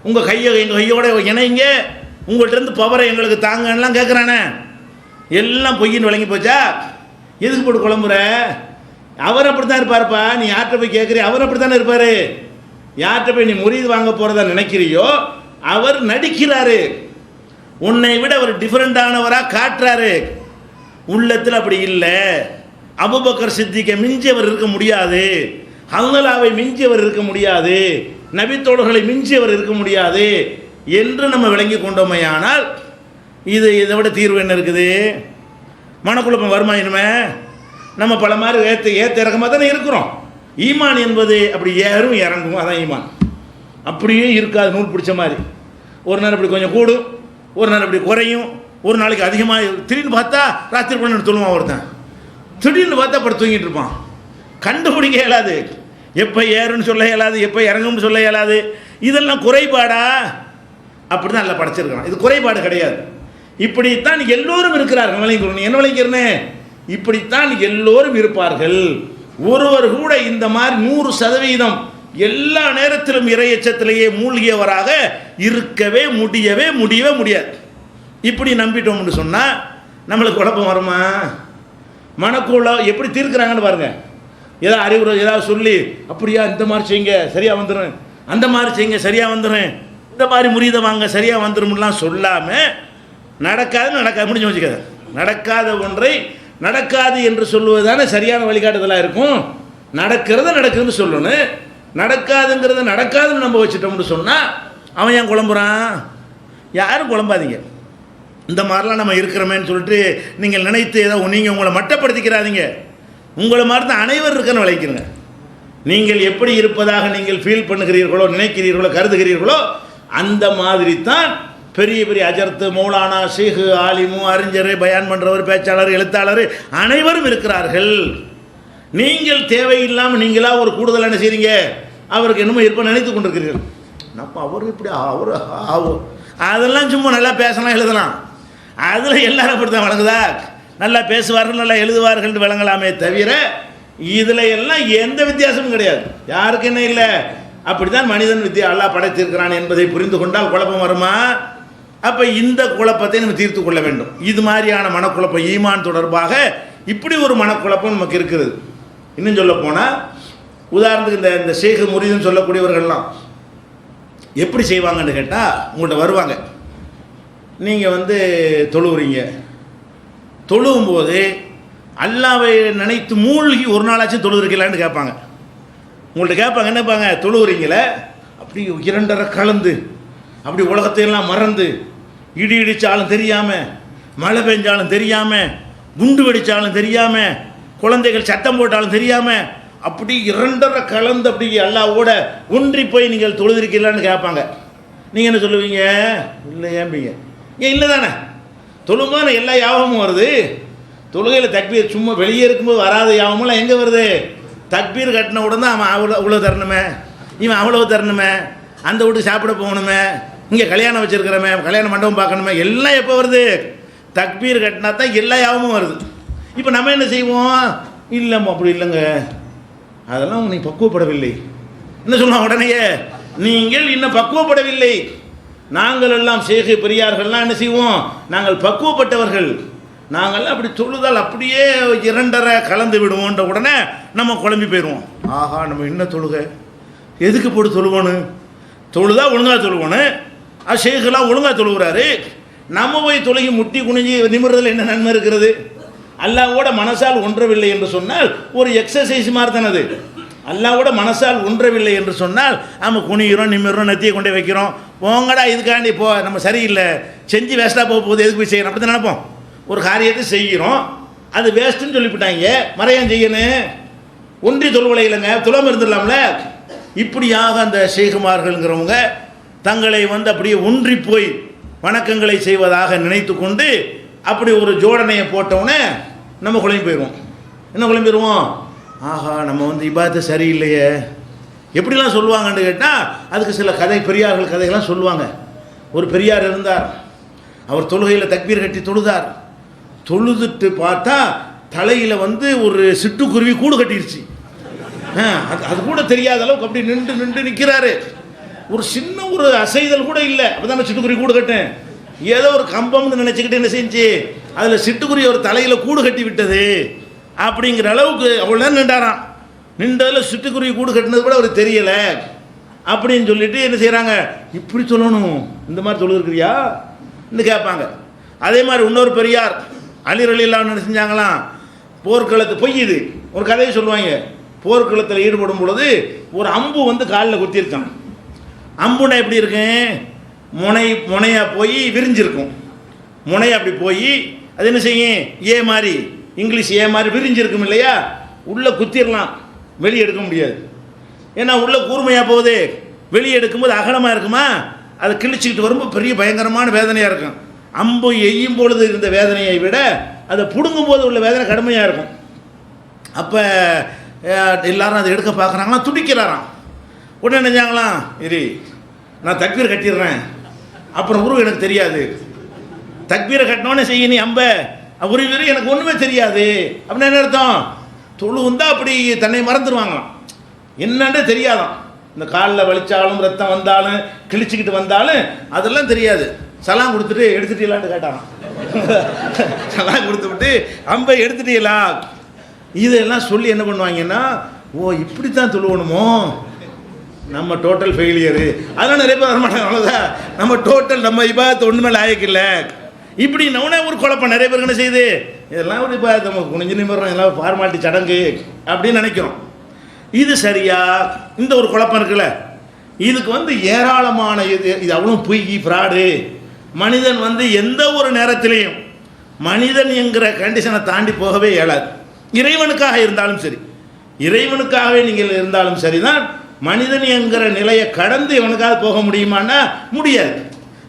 உங்கள் கையை எங்கள் கையோட இணைங்க, உங்கள்கிட்டருந்து பவரை எங்களுக்கு தாங்கலாம் கேட்குறானே, எல்லாம் பொய்யின்னு விளங்கி போச்சா? எதுக்கு போட்டு குழம்புற? அவர் அப்படி தான் இருப்பார்ப்பா. நீ யார்கிட்ட போய் கேட்குறிய, அவர் அப்படி தானே இருப்பார். யார்கிட்ட போய் நீ முரீது வாங்க போகிறதா நினைக்கிறியோ அவர் நடிக்கிறாரு, உன்னை விட அவர் டிஃப்ரெண்டானவராக காட்டுறாரு. உள்ளத்தில் அப்படி இல்லை. அபூபக்கர் சித்திக்கை மிஞ்சியவர் இருக்க முடியாது, ஹல்லலாவை மிஞ்சியவர் இருக்க முடியாது, நபித்தோழர்களை மிஞ்சியவர் இருக்க முடியாது என்று நம்ம விளங்கி கொண்டோமையானால் இதை விட தீர்வு என்ன இருக்குது? மனக்குழப்பம் வருமா? இனிமே நம்ம பல மாதிரி ஏற்ற இறக்கமாக தானே இருக்கிறோம். ஈமான் என்பது அப்படி ஏறும் இறங்கும், அதான் ஈமான். அப்படியே இருக்காது, நூல் பிடிச்ச மாதிரி. ஒரு நேரம் இப்படி கொஞ்சம் கூடும், ஒரு நேரம் இப்படி குறையும், ஒரு நாளைக்கு அதிகமாக. திடீர்னு பார்த்தா ராத்திரி பண்ணு சொல்லுவான் ஒருத்தன், திடீர்னு பார்த்தா அப்படி தூங்கிட்டு இருப்பான். கண்டுபிடிக்க இயலாது, எப்போ ஏறுன்னு சொல்ல இயலாது, எப்போ இறங்கும்னு சொல்ல இயலாது. இதெல்லாம் குறைபாடா? அப்படி தான் நல்லா படைச்சிருக்கான். இது குறைபாடு கிடையாது. இப்படித்தான் எல்லோரும் இருக்கிறார்கள். விளங்கிக்கிறோம், என்ன விளங்கிறனே, இப்படித்தான் எல்லோரும் இருப்பார்கள். ஒருவர் கூட இந்த மாதிரி 100% எல்லா நேரத்திலும் இறையச்சத்திலேயே மூழ்கியவராக இருக்கவே முடியவே முடியாது. இப்படி நம்பிட்டோம்னு சொன்னால் நம்மளுக்கு குழப்பம் வருமா? மனக்குள்ள எப்படி தீர்க்கிறாங்கன்னு பாருங்கள். ஏதாவது அறிவுரை ஏதாவது சொல்லி, அப்படியா இந்த மாதிரி செய்யுங்க சரியாக வந்துடும், அந்த மாதிரி செய்யுங்க சரியாக வந்துடும், இந்த மாதிரி முறியதை வாங்க சரியாக வந்துடும்லாம் சொல்லாமல் நடக்காது முடிஞ்சு வச்சுக்காது. நடக்காத ஒன்றை நடக்காது என்று சொல்லுவது தானே சரியான வழிகாட்டுதலாக இருக்கும். நடக்குதுன்னு சொல்லணும். நடக்காதுங்கிறத நடக்காதுன்னு நம்ம வச்சுட்டோம்னு சொன்னால் அவன் ஏன் குழம்புறான்? யாரும் குழம்பாதீங்க. இந்த மாதிரிலாம் நம்ம இருக்கிறோமேன்னு சொல்லிட்டு நீங்கள் நினைத்து ஏதோ நீங்கள் உங்களை மட்டப்படுத்திக்கிறாதீங்க. உங்களை மாதிரி தான் அனைவரும் இருக்கன்னு விளைக்கிறங்க. நீங்கள் எப்படி இருப்பதாக நீங்கள் ஃபீல் பண்ணுகிறீர்களோ, நினைக்கிறீர்களோ, கருதுகிறீர்களோ, அந்த மாதிரி தான் பெரிய பெரிய அஜர்த்து, மௌலானா, ஷேகு, ஆலிமு, அறிஞர், பயான் பண்ணுறவர், பேச்சாளர், எழுத்தாளர் அனைவரும் இருக்கிறார்கள். நீங்கள் தேவையில்லாமல் நீங்களாக ஒரு கூடுதல் என்ன செய்றீங்க, அவருக்கு என்னமோ இருப்ப நினைத்து கொண்டிருக்கிறீர்கள். நம்ம அவர் இப்படி அவர் அதெல்லாம் சும்மா நல்லா பேசலாம், எழுதலாம். அதில் எல்லாரும் அப்படி தான் வழங்குதா? நல்லா பேசுவார்கள், நல்லா எழுதுவார்கள் விளங்கலாமே தவிர இதில் எல்லாம் எந்த வித்தியாசமும் கிடையாது. யாருக்கு என்ன இல்லை. அப்படி தான் மனிதன் அல்லாஹ் படைத்திருக்கிறான் என்பதை புரிந்து கொண்டால் குழப்பம் வருமா? அப்போ இந்த குழப்பத்தை நம்ம தீர்த்து கொள்ள வேண்டும். இது மாதிரியான மனக்குழப்பம், ஈமான் தொடர்பாக இப்படி ஒரு மனக்குழப்பம் நமக்கு இருக்குது. இன்னும் சொல்ல போனால், உதாரணத்துக்கு இந்த ஷேக் முரீதுன்னு சொல்லக்கூடியவர்கள்லாம் எப்படி செய்வாங்கன்னு கேட்டால், உங்கள்கிட்ட வருவாங்க, நீங்கள் தொழுவுறீங்க, தொழுவும்போது அல்லாவை நினைத்து மூழ்கி ஒரு நாளாச்சும் தொழுதுருக்கலான்னு கேட்பாங்க. உங்கள்கிட்ட கேட்பாங்க, என்னப்பாங்க தொழுவுறீங்களே, அப்படி இரண்டரை கலந்து, அப்படி உலகத்தையெல்லாம் மறந்து, இடி இடித்தாலும் தெரியாமல், மழை பெஞ்சாலும் தெரியாமல், குண்டு வெடித்தாலும் தெரியாமல், குழந்தைகள் சத்தம் போட்டாலும் தெரியாமல், அப்படி இரண்டரை கலந்து அப்படி அல்லாவோட ஒன்றி போய் நீங்கள் தொழுதிருக்கலான்னு கேட்பாங்க. நீங்கள் என்ன சொல்லுவீங்க? இல்லை. ஏன்பீங்க? ஏன் இல்லை தானே, தொழும்போது எல்லா யாபமும் வருது. தொழுகையில் தக்பீர் சும்மா வெளியே இருக்கும்போது வராத யாபமெல்லாம் எங்கே வருது? தக்பீர் கட்டின உடனே அவன் அவ்வளோ தரணுமே, இவன் அவ்வளோ தரணுமே, அந்த வீட்டுக்கு சாப்பிட போகணுமே, இங்கே கல்யாணம் வச்சுருக்கிறோமே, கல்யாண மண்டபம் பார்க்கணுமே, எல்லாம் எப்போ வருது? தக்பீர் கட்டினா தான் எல்லா யாபமும் வருது. இப்போ நம்ம என்ன செய்வோம்? இல்லைம்மா அப்படி இல்லைங்க, அதெல்லாம் நீ பக்குவப்படவில்லை. என்ன சொல்லலாம் உடனேயே? நீங்கள் இன்னும் பக்குவப்படவில்லை. நாங்கள் எல்லாம் ஷேக் பெரியார்கள்லாம் என்ன செய்வோம்? நாங்கள் பக்குவப்பட்டவர்கள். நாங்கள்லாம் அப்படி தொழுதால் அப்படியே இரண்டரை கலந்து விடுவோன்ற உடனே நம்ம குழம்பி போயிடுவோம். ஆஹா, நம்ம என்ன தொழுகை, எதுக்கு போட்டு தொழுவோன்னு? தொழுதா ஒழுங்காக தொழுவோன்னு. ஷேக்கெல்லாம் ஒழுங்காக தொழுகிறாரு, நம்ம போய் தொழுகி முட்டி குனிஞ்சி நிமிர்றதில் என்ன நன்மை இருக்கிறது? அல்லாவோட மனசால் ஒன்றவில்லை என்று சொன்னால் ஒரு எக்ஸசைஸ் மாதிரி தானே அது. அல்லாவோட மனசால் ஒன்றவில்லை என்று சொன்னால் நம்ம குனிகிறோம், நிமிர்றோம், நெத்தியை கொண்டே வைக்கிறோம். போங்கடா இதுக்காண்டி போ, நம்ம சரியில்லை, செஞ்சு வேஸ்ட்டாக போக போகுது, எதுக்கு போய் செய்யணும் அப்படி தான் நினைப்போம். ஒரு காரியத்தை செய்கிறோம், அது வேஸ்ட்டுன்னு சொல்லிவிட்டாங்க, மறையான் செய்யணும், ஒன்றி தொழுவலை இல்லைங்க, தொழாமல் இருந்துடலாம்ல. இப்படியாக அந்த ஷேகுமார்கள்ங்கிறவங்க தங்களை அப்படியே ஒன்றி போய் வணக்கங்களை செய்வதாக நினைத்து கொண்டு அப்படி ஒரு ஜோடனையை போட்டவுடனே நம்ம குழம்பி போயிடுவோம். என்ன குழம்பி போயிடுவோம்? ஆஹா, நம்ம இபாதத்து சரியில்லையே. எப்படிலாம் சொல்லுவாங்கன்னு கேட்டால், அதுக்கு சில பெரியார்கள் கதைகள்லாம் சொல்லுவாங்க. ஒரு பெரியார் இருந்தார், அவர் தொழுகையில் தக்பீர் கட்டி தொழுதார். தொழுதுட்டு பார்த்தா தலையில் ஒரு சிட்டுக்குருவி கூடு கட்டிடுச்சு. அது கூட தெரியாத அளவுக்கு அப்படி நின்று நிற்கிறாரு. ஒரு சின்ன ஒரு அசைதல் கூட இல்லை. அப்போ தான் சிட்டுக்குருவி கூடு கட்டேன், ஏதோ ஒரு கம்பம்னு நினச்சிக்கிட்டு என்ன செஞ்சு அதில் சிட்டுக்குருவி ஒரு தலையில் கூடு கட்டி விட்டது அப்படிங்கிற அளவுக்கு அவ்வளோ நேரம் நின்றாராம். நின்றதில் சிட்டுக்குருவி கூடு கட்டினது கூட அவருக்கு தெரியலை அப்படின்னு சொல்லிட்டு என்ன செய்கிறாங்க, இப்படி சொல்லணும், இந்த மாதிரி தொழுதுருக்கிறியா இன்னும் கேட்பாங்க. அதே மாதிரி இன்னொரு பெரியார் அலி ரலியல்லாஹு அன்ஹு என்ன செஞ்சாங்களாம், போர்க்களத்து பொய்யுது ஒரு கதையை சொல்லுவாங்க. போர்க்களத்தில் ஈடுபடும் பொழுது ஒரு அம்பு காலில் குத்திருக்கான். அம்புனா எப்படி இருக்கு? முனையாக போய் விரிஞ்சிருக்கும். முனை அப்படி போய் அது என்ன செய்யும், ஏ மாதிரி, இங்கிலீஷ் ஏ மாதிரி விரிஞ்சிருக்கும் இல்லையா, உள்ளே குத்திடலாம், வெளியே எடுக்க முடியாது. ஏன்னா உள்ளே கூர்மையாக போகுது, வெளியே எடுக்கும்போது அகலமாக இருக்குமா, அதை கிழிச்சிக்கிட்டு வரும்போது பெரிய பயங்கரமான வேதனையாக இருக்கும். அம்பு எய்யும் பொழுது இருந்த வேதனையை விட அதை பிடுங்கும் போது உள்ள வேதனை கடுமையாக இருக்கும். அப்போ எல்லாரும் அதை எடுக்க பார்க்குறாங்களாம், துடிக்கிறாராம். உடனே நினைஞ்சாங்களாம், இரு நான் தக்பீர் கட்டிடுறேன், அப்புறம் உருவம் எனக்கு தெரியாது, தக்பீரை கட்டினோன்னே செய்ய நீ அம்ப உருவிரு எனக்கு ஒன்றுமே தெரியாது அப்படின்னு என்ன அர்த்தம்? தொழுவுந்தா அப்படி தன்னை மறந்துடுவாங்களாம், என்னன்னு தெரியாதான். இந்த காலில் வலிச்சாலும் ரத்தம் வந்தாலும் கிழிச்சிக்கிட்டு வந்தாலும் அதெல்லாம் தெரியாது. சலாம் கொடுத்துட்டு எடுத்துட்டீங்களான்னு கேட்டாராம். சலாம் கொடுத்து விட்டு அம்பை எடுத்துட்டீங்களா இதெல்லாம் சொல்லி என்ன பண்ணுவாங்கன்னா, ஓ இப்படித்தான் தொழுவணுமோ, நம்ம டோட்டல் ஃபெயிலியரு, அதெல்லாம் நிறைய பேர் வரமாட்டாங்க. அவ்வளோதான், நம்ம டோட்டல் நம்ம இபாதத்து ஒன்றுமே லாயக்கில்லை இப்படி நவனே ஒரு குழப்பம் நிறைய பேருக்கு என்ன செய்யுது, இதெல்லாம் ஒரு இபாதத்து நம்ம குனிஞ்சு நிமிர்றோம், எல்லாம் ஃபார்மாலிட்டி சடங்கு அப்படின்னு நினைக்கிறோம். இது சரியா? இந்த ஒரு குழப்பம் இருக்குல்ல, இதுக்கு ஏராளமான இது அவ்வளோ பொய் ஃப்ராடு மனிதன் வந்து எந்த ஒரு நேரத்திலையும் மனிதன் என்கிற கண்டிஷனை தாண்டி போகவே இயலாது. இறைவனுக்காக இருந்தாலும் சரி, இறைவனுக்காகவே நீங்கள் இருந்தாலும் சரிதான், மனிதன் என்கிற நிலையை கடந்து இவனுக்காக போக முடியுமான்னா முடியாது.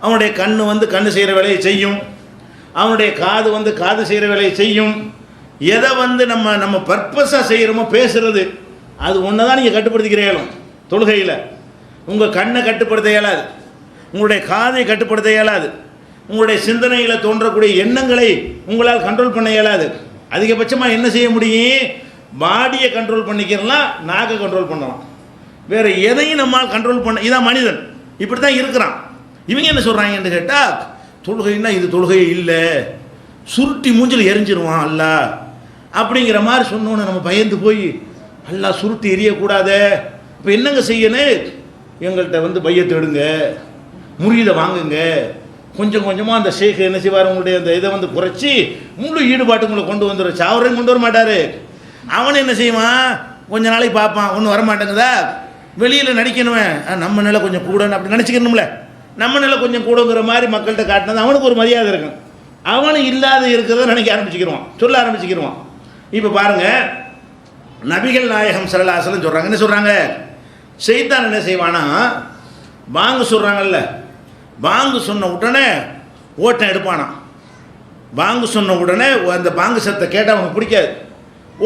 அவனுடைய கண்ணு வந்து கண்ணு செய்கிற வேலையை செய்யும், அவனுடைய காது வந்து காது செய்கிற வேலையை செய்யும். எதை வந்து நம்ம பர்பஸாக செய்கிறோமோ பேசுகிறது, அது ஒன்று தான் நீங்கள் கட்டுப்படுத்திக்கிறீங்களும். தொழுகையில் உங்கள் கண்ணை கட்டுப்படுத்த இயலாது, உங்களுடைய காதை கட்டுப்படுத்த இயலாது, உங்களுடைய சிந்தனையில் தோன்றக்கூடிய எண்ணங்களை உங்களால் கண்ட்ரோல் பண்ண இயலாது. அதிகபட்சமாக என்ன செய்ய முடியும்? பாடியை கண்ட்ரோல் பண்ணிக்கிறலாம், நாக்கை கண்ட்ரோல் பண்ணலாம். வேறு எதையும் நம்மால் கண்ட்ரோல் பண்ண, இதான் மனிதன், இப்படி தான் இருக்கிறான். இவங்க என்ன சொல்கிறாங்கன்னு கேட்டால், தொழுகைன்னா இது தொழுகை இல்லை, சுருட்டி மூஞ்சில் எரிஞ்சிருவான் அல்ல அப்படிங்கிற மாதிரி சொன்னோன்னு நம்ம பயந்து போய் அல்லா சுருட்டி எரியக்கூடாது. இப்போ என்னங்க செய்யணும்? எங்கள்கிட்ட வந்து பையத்தை எடுங்க, முறியதை வாங்குங்க, கொஞ்சம் கொஞ்சமாக அந்த ஷேக் என்ன செய்வார், உங்களுடைய அந்த இதை வந்து குறைச்சி முழு ஈடுபாட்டு உங்களை கொண்டு வந்துடும். சாவரையும் கொண்டு வர மாட்டார். அவன் என்ன செய்வான், கொஞ்ச நாளைக்கு பார்ப்பான், ஒன்றும் வரமாட்டேங்குதா, வெளியில் நடிக்கணுவேன், நம்ம நிலை கொஞ்சம் கூடன்னு அப்படி நினச்சிக்கணும்ல, நம்ம நிலை கொஞ்சம் கூடங்கிற மாதிரி மக்கள்கிட்ட காட்டினது அவனுக்கு ஒரு மரியாதை இருக்கும். அவனு இல்லாத இருக்கிறத நினைக்க ஆரம்பிச்சுக்கிடுவான், சொல்ல ஆரம்பிச்சுக்கிடுவான். இப்போ பாருங்கள், நபிகள் நாயகம் ஸல்லல்லாஹு அலைஹி வஸல்லம் சொல்கிறாங்க, என்ன சொல்கிறாங்க, ஷைத்தான் என்ன செய்வானா, பாங்கு சொல்கிறாங்கல்ல, பாங்கு சொன்ன உடனே ஓட்டம் எடுப்பானா. பாங்கு சொன்ன உடனே அந்த பாங்கு சத்தை கேட்டால் அவனுக்கு பிடிக்காது,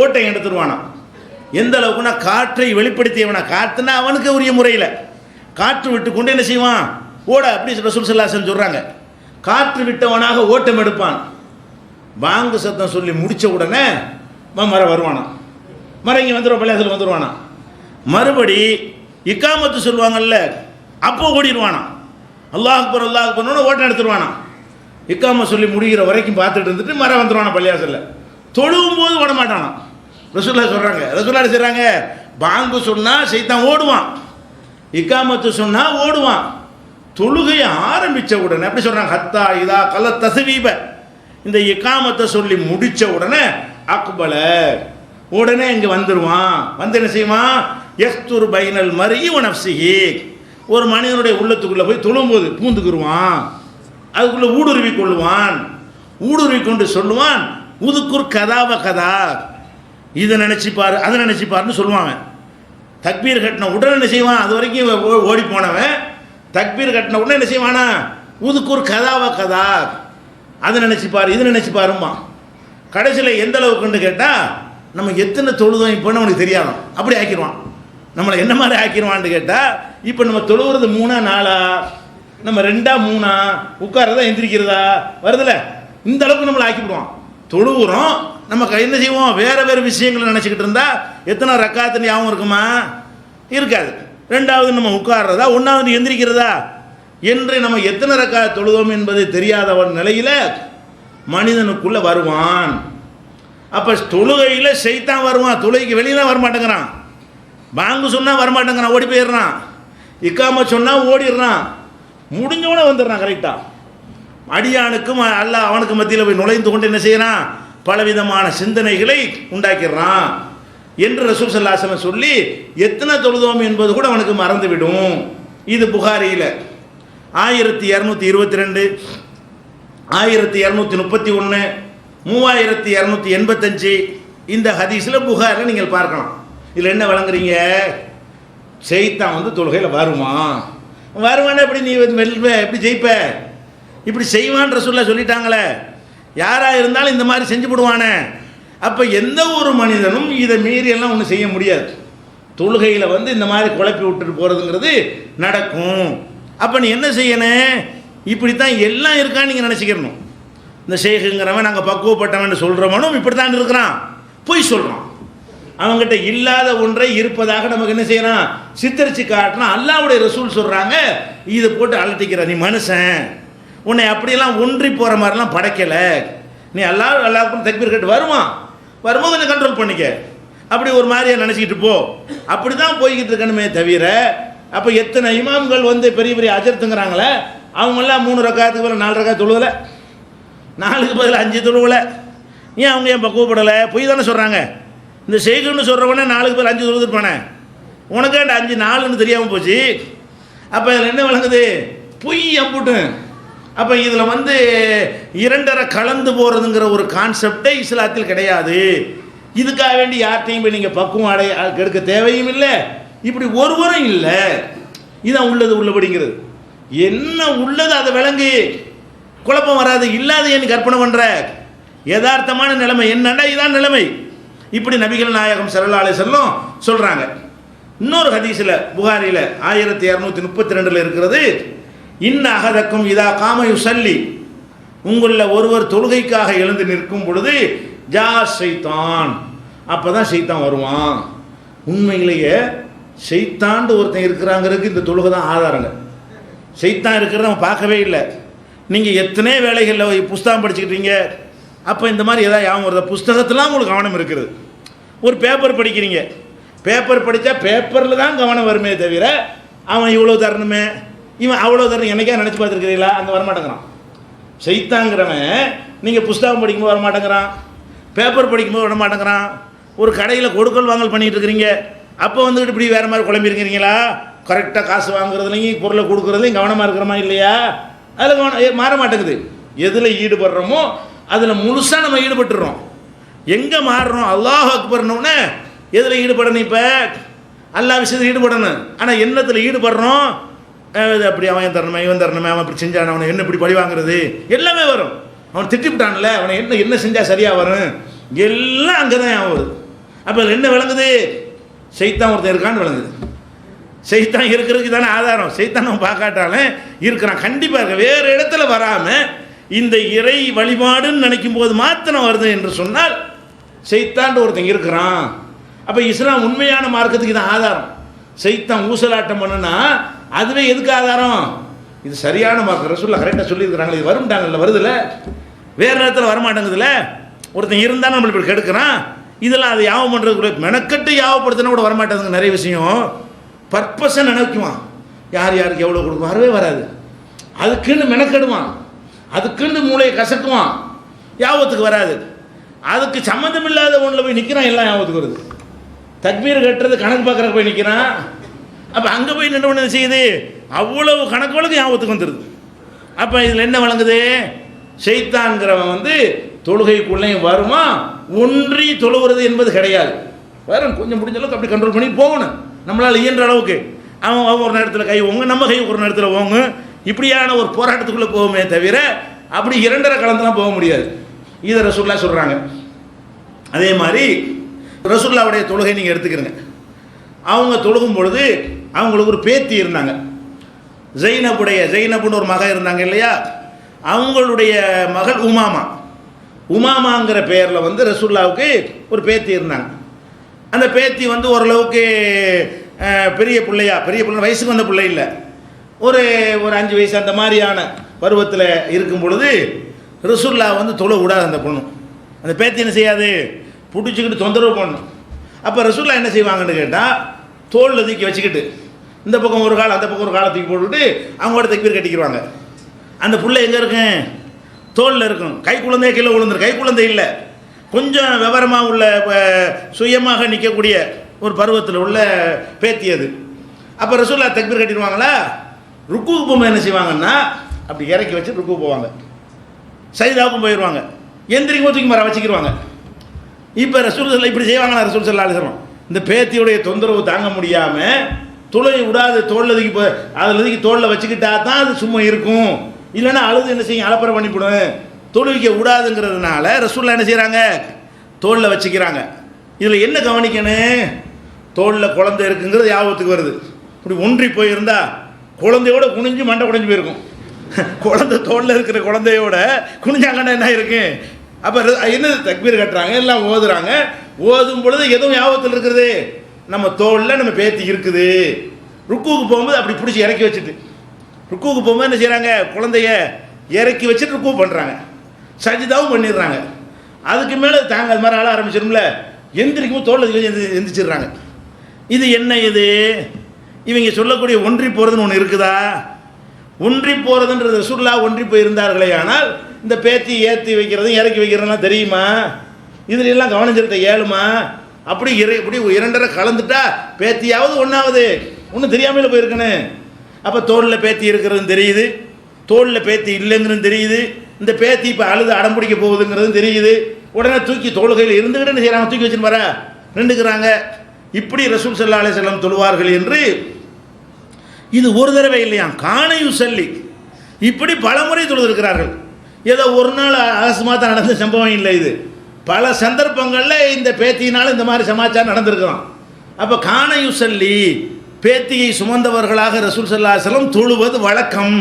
ஓட்டம் எடுத்துருவானா. எந்த அளவுக்குன்னா காற்றை வெளிப்படுத்தியவனா, காற்றுனா அவனுக்கு உரிய முறையில் காற்று விட்டு கொண்டு என்ன செய்வான், ஓட. அப்படி ரசூல் ஸல்லல்லாஹு அலைஹி வஸல்லம் சொல்கிறாங்க, காற்று விட்டவனாக ஓட்டம் எடுப்பான். பாங்கு சத்தம் சொல்லி முடித்த உடனே மரம் வருவானா, மரம் இங்கே வந்துடுவான், பள்ளியாசல் வந்துடுவானா. மறுபடி இக்காமத்து சொல்லுவாங்கல்ல, அப்போ ஓடிடுவானா. அல்லாஹ் அக்பர் அல்லாஹ் அக்பர்னு ஓட்டம் எடுத்துருவானா. இக்காம சொல்லி முடிகிற வரைக்கும் பார்த்துட்டு இருந்துட்டு மரம் வந்துடுவானா பள்ளியாசல்ல. தொழுவும் போது ஓட மாட்டானா. ரசூலுல்லாஹ் சொல்கிறாங்க, ரசூலுல்லாஹ் செய்கிறாங்க, பாங்கு சொன்னால் ஷைத்தான் ஓடுவான், இக்காமத்து சொன்னால் ஓடுவான். தொழுகையை ஆரம்பித்த உடனே அப்படி சொல்கிறாங்க, ஹத்தா இதா கல தஸ்வீப, இந்த இக்காமத்தை சொல்லி முடித்த உடனே அக்பல, உடனே இங்கே வந்துடுவான். வந்து என்ன செய்வான், யஸ்துர் பைனல் மர்இ வ நஃப்ஸிஹி, ஒரு மனிதனுடைய உள்ளத்துக்குள்ளே போய் தொழும்போது பூந்துக்குருவான், அதுக்குள்ளே ஊடுருவி கொள்ளுவான். ஊடுருவி கொண்டு சொல்லுவான், உதுக்குர் கதாவ கதா, இதை நினச்சிப்பார் அதை நினச்சிப்பார்னு சொல்லுவாங்க. தக்பீர் கட்டின உடனே என்ன செய்வான், அது வரைக்கும் ஓடி போனவன் தக்பீர் கட்டின உடனே என்ன செய்வானா, உதுக்குர் கதாவ கதா, அதை நினச்சிப்பார் இதை நினச்சிப்பாருமா. கடைசியில் எந்த அளவுக்குன்னு கேட்டால், நம்ம எத்தனை தொழுதோம் இப்போன்னு அவனுக்கு தெரியாதான், அப்படி ஆக்கிடுவான். நம்மளை என்ன மாதிரி ஆக்கிடுவான்னு கேட்டால், இப்போ நம்ம தொழுகிறது 3ஆ 4ஆ, நம்ம 2ஆ 3ஆ, உட்காரதா எந்திரிக்கிறதா வருதுல்ல, இந்த அளவுக்கு நம்மளை ஆக்கிவிடுவான். தொழுகிறோம், நம்ம என்ன செய்வோம், வேறு வேறு விஷயங்களை நினச்சிக்கிட்டு இருந்தால் எத்தனை ரக்காத்துன்னு ஞாபகம் இருக்குமா, இருக்காது. 2வது நம்ம உட்கார்றதா, 1வது எந்திரிக்கிறதா என்று நம்ம எத்தனை ரக்கா தொழுதோம் என்பது தெரியாதவன் நிலையில் மனிதனுக்குள்ளே வருவான். அப்போ தொழுகையில் ஷைத்தான் வருவான், தொழுகைக்கு வெளியெலாம் வரமாட்டேங்கிறான். பாங்கு சொன்னால் வரமாட்டேங்கிறான், ஓடி போயிடுறான். இக்காம சொன்னால் ஓடிடுறான், முடிஞ்சவனே வந்துடுறான் கரெக்டாக. அடியானுக்கும் அல்லாஹ் அவனுக்கு மத்தியில் போய் நுழைந்து கொண்டு என்ன செய்யறான், பலவிதமான சிந்தனைகளை உண்டாக்கிடுறான் என்று ரசூல் ஸல்லல்லாஹு அலைஹி வஸல்லம் சொல்லி எத்தனை தொழுதோம் என்பது கூட அவனுக்கு மறந்துவிடும். இது புகாரியில் 1222, 1231, 3285 இந்த ஹதீஸில் புகாரில் நீங்கள் பார்க்கலாம். இதில் என்ன வழங்குறீங்க, ஷைத்தான் வந்து தொழுகையில் வருவானே, எப்படி நீ வெல்வ, எப்படி ஜெயிப்ப, இப்படி செய்வான் ரசூலுல்லாஹ் சொல்லிட்டாங்களே, யாராக இருந்தாலும் இந்த மாதிரி செஞ்சு போடுவானே. அப்போ எந்த ஒரு மனிதனும் இதை மீறியெல்லாம் ஒன்றும் செய்ய முடியாது. தொழுகையில் வந்து இந்த மாதிரி குழப்பி விட்டுட்டு போகிறதுங்கிறது நடக்கும். அப்போ நீ என்ன செய்யணும், இப்படித்தான் எல்லாம் இருக்கான்னு நீங்கள் நினச்சிக்கிறணும். இந்த ஷேக்குங்கிறவன் நாங்கள் பக்குவப்பட்டவன் சொல்கிறவனும் இப்படி தான் இருக்கிறான், பொய் சொல்கிறான். அவங்ககிட்ட இல்லாத ஒன்றை இருப்பதாக நமக்கு என்ன செய்யறான், சித்தரித்து காட்டுறான். அல்லாஹ்வுடைய ரசூல் சொல்கிறாங்க, இதை போட்டு அலட்டிக்கிற நீ மனுஷன், உன்னை அப்படியெல்லாம் ஒன்றி போகிற மாதிரிலாம் படைக்கலை. நீ அல்லாஹ்வுக்கு தக்பீர் கட்டு வரும்போது கொஞ்சம் கண்ட்ரோல் பண்ணிக்க, அப்படி ஒரு மாதிரியாக நினச்சிக்கிட்டு போ, அப்படி தான் போய்கிட்டு இருக்கணுமே தவிர. அப்போ எத்தனை இமாம்கள் வந்து பெரிய பெரிய அஜர்த்துங்கிறாங்களே, அவங்கெல்லாம் 3 ரக்காத்துக்கு பதில் 4 ரக்காத் தொழுவலை, 4க்கு பதில் 5 தொழுவலை. ஏன் அவங்க ஏன் பக்குவப்படலை, பொய் தானே சொல்கிறாங்க. இந்த ஷேக்குன்னு சொல்கிறவனே 4க்கு பதில் 5 தொழுதுருப்பானே, உனக்கே அந்த 5 4ன்னு தெரியாமல் போச்சு. அப்போ இதில் என்ன விளங்குது, பொய் அம்புட்டு அப்போ இதில் வந்து இரண்டரை கலந்து போகிறதுங்கிற ஒரு கான்செப்டே இஸ்லாத்தில் கிடையாது. இதுக்காக வேண்டி யார்கிட்டையும் போய் நீங்கள் பக்குவம் எடுக்க தேவையும் இல்லை, இப்படி ஒருவரும் இல்லை. இதான் உள்ளது உள்ளபடிங்கிறது. என்ன உள்ளது அதை விளங்கு, குழப்பம் வராது. இல்லாத ஏன் கற்பனை பண்ணுற? யதார்த்தமான நிலைமை என்னன்னா இதான் நிலைமை. இப்படி நபிகள் நாயகம் ஸல்லல்லாஹு அலைஹி வஸல்லம் சொல்கிறாங்க. இன்னொரு ஹதீஸில் புகாரியில் 1232 இருக்கிறது, இன்ன அஹதக்கும் இதா காம யுஸல்லி, உங்களில் ஒருவர் தொழுகைக்காக எழுந்து நிற்கும் பொழுது ஜா ஷைத்தான், அப்போ தான் ஷைத்தான் வருவான். உண்மையிலேயே ஷைத்தாண்டு ஒருத்தன் இருக்கிறாங்கிறதுக்கு இந்த தொழுகை தான் ஆதாரங்க. ஷைத்தான் இருக்கிறத நம்ம பார்க்கவே இல்லை. நீங்கள் எத்தனை வேலைகளில் புஸ்தகம் படிச்சுக்கிட்டீங்க, அப்போ இந்த மாதிரி எதாவது ஞாபகம் வருதா? புஸ்தகத்திலாம் உங்களுக்கு கவனம் இருக்கிறது. ஒரு பேப்பர் படிக்கிறீங்க, பேப்பர் படித்தா பேப்பரில் தான் கவனம் வருமே தவிர அவன் இவ்வளோ தரணுமே இவன் அவ்வளோ தரணும் என்னைக்கா நினச்சி பார்த்துருக்கிறீங்களா? அங்கே வரமாட்டேங்கிறான். ஷைத்தாங்கிறவன் நீங்கள் புஸ்தகம் படிக்கும்போது வரமாட்டேங்கிறான், பேப்பர் படிக்கும்போது வரமாட்டேங்கிறான். ஒரு கடையில் கொடுக்கல் வாங்கல் பண்ணிகிட்டு இருக்கிறீங்க, அப்போ வந்துட்டு இப்படி வேறு மாதிரி குழம்பிருக்கிறீங்களா? கரெக்டாக காசு வாங்குறதுலையும் பொருளை கொடுக்குறதுலையும் கவனமாக இருக்கிறோமா இல்லையா? அதில் கவனம் மாற மாட்டேங்குது. எதில் ஈடுபடுறோமோ அதில் முழுசாக நம்ம ஈடுபட்டுறோம். எங்கே மாறுறோம்? அல்லாஹ் அக்பர்னோடனே எதில் ஈடுபடணும்? இப்போ அல்லா விஷயத்தில் ஈடுபடணும். ஆனால் என்னத்தில் ஈடுபடுறோம்? அப்படி அவன் தரணுமே இவன் தரணுமே, அவன் இப்படி செஞ்சான், அவனை என்ன இப்படி பழி வாங்குறது எல்லாமே வரும். அவன் திட்டிவிட்டான்ல, அவனை என்ன செஞ்சால் சரியாக வரும், எல்லாம் அங்கே தான் ஆகுது. அப்போ என்ன விளங்குது? ஷைத்தான் ஒருத்தன் இருக்கான்னு விளங்குது. ஷைத்தான் இருக்கிறதுக்கு தானே ஆதாரம். ஷைத்தான் நம்ம பார்க்காட்டாலும் இருக்கிறான், கண்டிப்பாக இருக்க. வேறு இடத்துல வராமல் இந்த இறை வழிபாடுன்னு நினைக்கும் போது மாத்திரம் வருது என்று சொன்னால் ஷைத்தான் ஒருத்தன் இருக்கிறான். அப்போ இஸ்லாம் உண்மையான மார்க்கத்துக்கு தான் ஆதாரம். ஷைத்தான் ஊசலாட்டம் பண்ணுனா அதுவே எதுக்கு ஆதாரம்? இது சரியான மார்க்கம். ரசூலுல்லாஹ் கரெக்டாக சொல்லியிருக்கிறாங்க. இது வரும்ட்டாங்கல்ல, வருதுல்ல, வேறு நேரத்தில் வரமாட்டேங்குதுல்ல. ஒருத்தன் இருந்தால் நம்மளுக்கு இப்படி கெடுக்கிறான். இதெல்லாம் அதை யாபம் பண்ணுறதுக்குள்ள மெனக்கட்டு யாபப்படுத்தினா கூட வரமாட்டேங்குது. நிறைய விஷயம் பர்பஸாக நினைக்குவான், யார் யாருக்கு எவ்வளோ கொடுக்கும், வரவே வராது. அதுக்குன்னு மெனக்கெடுவான், அதுக்குன்னு மூளையை கசக்குவான், யாபத்துக்கு வராது. அதுக்கு சம்மந்தம் இல்லாத ஒன்றில் போய் நிற்கிறான், எல்லாம் யாபத்துக்கு வருது. தக்பீர் கட்டுறது கணக்கு பார்க்குறக்கு போய் நிற்கிறான். அப்போ அங்கே போய் நின்று என்ன செய்யுது? அவ்வளவு கணக்கு வழக்கு ஞாபகத்துக்கு வந்துடுது. அப்போ இதில் என்ன வழங்குது? ஷைத்தான்கிறவன் வந்து தொழுகைக்குள்ளேயும் வருமா, ஒன்றி தொழுகிறது என்பது கிடையாது. வேறு கொஞ்சம் முடிஞ்ச அளவுக்கு அப்படி கண்ட்ரோல் பண்ணி போகணும் நம்மளால் இயன்ற அளவுக்கு. அவன் ஒரு நேரத்தில் கை ஓங்கு, நம்ம கை ஒரு நேரத்தில் ஓங்கு, இப்படியான ஒரு போராட்டத்துக்குள்ளே போகுமே தவிர அப்படி இரண்டரை கலந்துலாம் போக முடியாது. இதை ரசூலுல்லாஹ் சொல்கிறாங்க. அதே மாதிரி ரசூலுல்லாஹ்வுடைய தொழுகை நீங்கள் எடுத்துக்கிறங்க. அவங்க தொழுகும் பொழுது அவங்களுக்கு ஒரு பேத்தி இருந்தாங்க, ஜெய்னபுன்னு ஒரு மகள் இருந்தாங்க இல்லையா? அவங்களுடைய மகள் உமாமாங்கிற பெயரில் வந்து ரசூலுல்லாஹ்வுக்கு ஒரு பேத்தி இருந்தாங்க. அந்த பேத்தி வந்து ஓரளவுக்கு பெரிய பிள்ளை வயசுக்கு வந்த பிள்ளை இல்லை, ஒரு 5 வயசு அந்த மாதிரியான பருவத்தில் இருக்கும் பொழுது ரசூலுல்லாஹ் வந்து தொழ விடாது. அந்த பொண்ணு, அந்த பேத்தி என்ன செய்யாது, பிடிச்சிக்கிட்டு தொந்தரவு பண்ணணும். அப்போ ரசூலுல்லாஹ் என்ன செய்வாங்கன்னு கேட்டால், தோளில் தூக்கி வச்சுக்கிட்டு இந்த பக்கம் ஒரு கால் அந்த பக்கம் ஒரு காலை தூக்கி போட்டுவிட்டு அவங்களோட தக்பீர் கட்டிக்கிடுவாங்க. அந்த பிள்ளை எங்கே இருக்கும்? தோளில் இருக்கும். கை குழந்தைய கீழே விழுந்துரும். கை குழந்தை இல்லை, கொஞ்சம் விவரமாக உள்ள சுயமாக நிற்கக்கூடிய ஒரு பருவத்தில் உள்ள பேத்தி அது. அப்போ ரசூலுல்லாஹ் தக்பீர் கட்டிடுவாங்களா? ருக்குவுக்கு போகும்போது என்ன செய்வாங்கன்னா அப்படி இறக்கி வச்சு ருக்கு போவாங்க, சஜிதாவுக்கும் போயிடுவாங்க, எந்திரிக்கும் போது தூக்கி மர வச்சுக்கிடுவாங்க. இப்போ ரசூலுல்லாஹ் இப்படி செய்வாங்களா? ரசூல் ஸல்லல்லாஹு அலைஹி வஸல்லம் இந்த பேத்தியுடைய தொந்தரவு தாங்க முடியாமல் தொழுகை விடாது, தோளில் தூக்கி அதில் தூக்கி தோளில் வச்சுக்கிட்டா தான் அது சும்மா இருக்கும், இல்லைன்னா அழுது என்ன செய்யும், அலப்பறை பண்ணிவிடும். தொழுவிக்க விடாதுங்கிறதுனால ரசூலுல்லாஹ் என்ன செய்கிறாங்க, தோளில் வச்சுக்கிறாங்க. இதில் என்ன கவனிக்கணும்? தோளில் குழந்தை இருக்குங்கிறது ஞாபகத்துக்கு வருது. இப்படி ஒன்றி போயிருந்தா குழந்தையோட குனிஞ்சு மண்டை குடைஞ்சு போயிருக்கும். குழந்தை தோளில் இருக்கிற குழந்தையோட குனிஞ்சாங்கன்னா என்ன இருக்கு? அப்போ என்ன தக்பீர் கட்டுறாங்க, எல்லாம் ஓதுறாங்க. ஓதும் பொழுது எதுவும் ஞாபகத்தில் இருக்கிறது, நம்ம தோளில் நம்ம பேத்தி இருக்குது. ருக்குவுக்கு போகும்போது அப்படி பிடிச்சி இறக்கி வச்சுட்டு, ருக்குவுக்கு போகும்போது என்ன செய்கிறாங்க, குழந்தைய இறக்கி வச்சுட்டு ருக்கு பண்ணுறாங்க, சஜிதாவும் பண்ணிடுறாங்க. அதுக்கு மேலே தாங்க அது மாதிரி ஆள ஆரம்பிச்சிடும்ல, எந்திரிக்கும் தோளில் எந்திரிச்சிடுறாங்க. இது என்ன? இது இவங்க சொல்லக்கூடிய ஒன்றி போகிறதுன்னு ஒன்று இருக்குதா? ஒன்றி போகிறதுன்றது ரசூலுல்லாஹ் ஒன்றி போயிருந்தார்களே ஆனால் இந்த பேத்தி ஏற்றி வைக்கிறதும் இறக்கி வைக்கிறதுலாம் தெரியுமா? இதில் எல்லாம் கவனம் செலுத்த ஏழுமா? அப்படி இப்படி இரண்டரை கலந்துட்டா பேத்தியாவது ஒன்றாவது ஒன்றும் தெரியாமல் போயிருக்கணும். அப்போ தோளில் பேத்தி இருக்கிறதுன்னு தெரியுது, தோளில் பேத்தி இல்லைங்கிறது தெரியுது, இந்த பேத்தி இப்போ அழுது அடம்பிடிக்க போகுதுங்கிறது தெரியுது. உடனே தூக்கி தொழுகையில் இருந்துக்கிட்டு என்ன செய்கிறாங்க, தூக்கி வச்சுன்னு வர நின்றுக்கிறாங்க. இப்படி ரசூல் ஸல்லல்லாஹு அலைஹி வஸல்லம் தொழுவார்கள் என்று இது ஒரு தடவை இல்லையா, காணையு சொல்லி இப்படி பல முறை தொழுதிருக்கிறார்கள். ஏதோ ஒரு நாள் அகசமாக தான் நடந்த சம்பவம் இல்லை, இது பல சந்தர்ப்பங்களில் இந்த பேத்தியினால் இந்த மாதிரி சமாச்சாரம் நடந்திருக்கலாம். அப்போ காணையு சொல்லி பேத்தியை சுமந்தவர்களாக ரசூல் ஸல்லல்லாஹு அலைஹி வஸல்லம் தொழுவது வழக்கம்.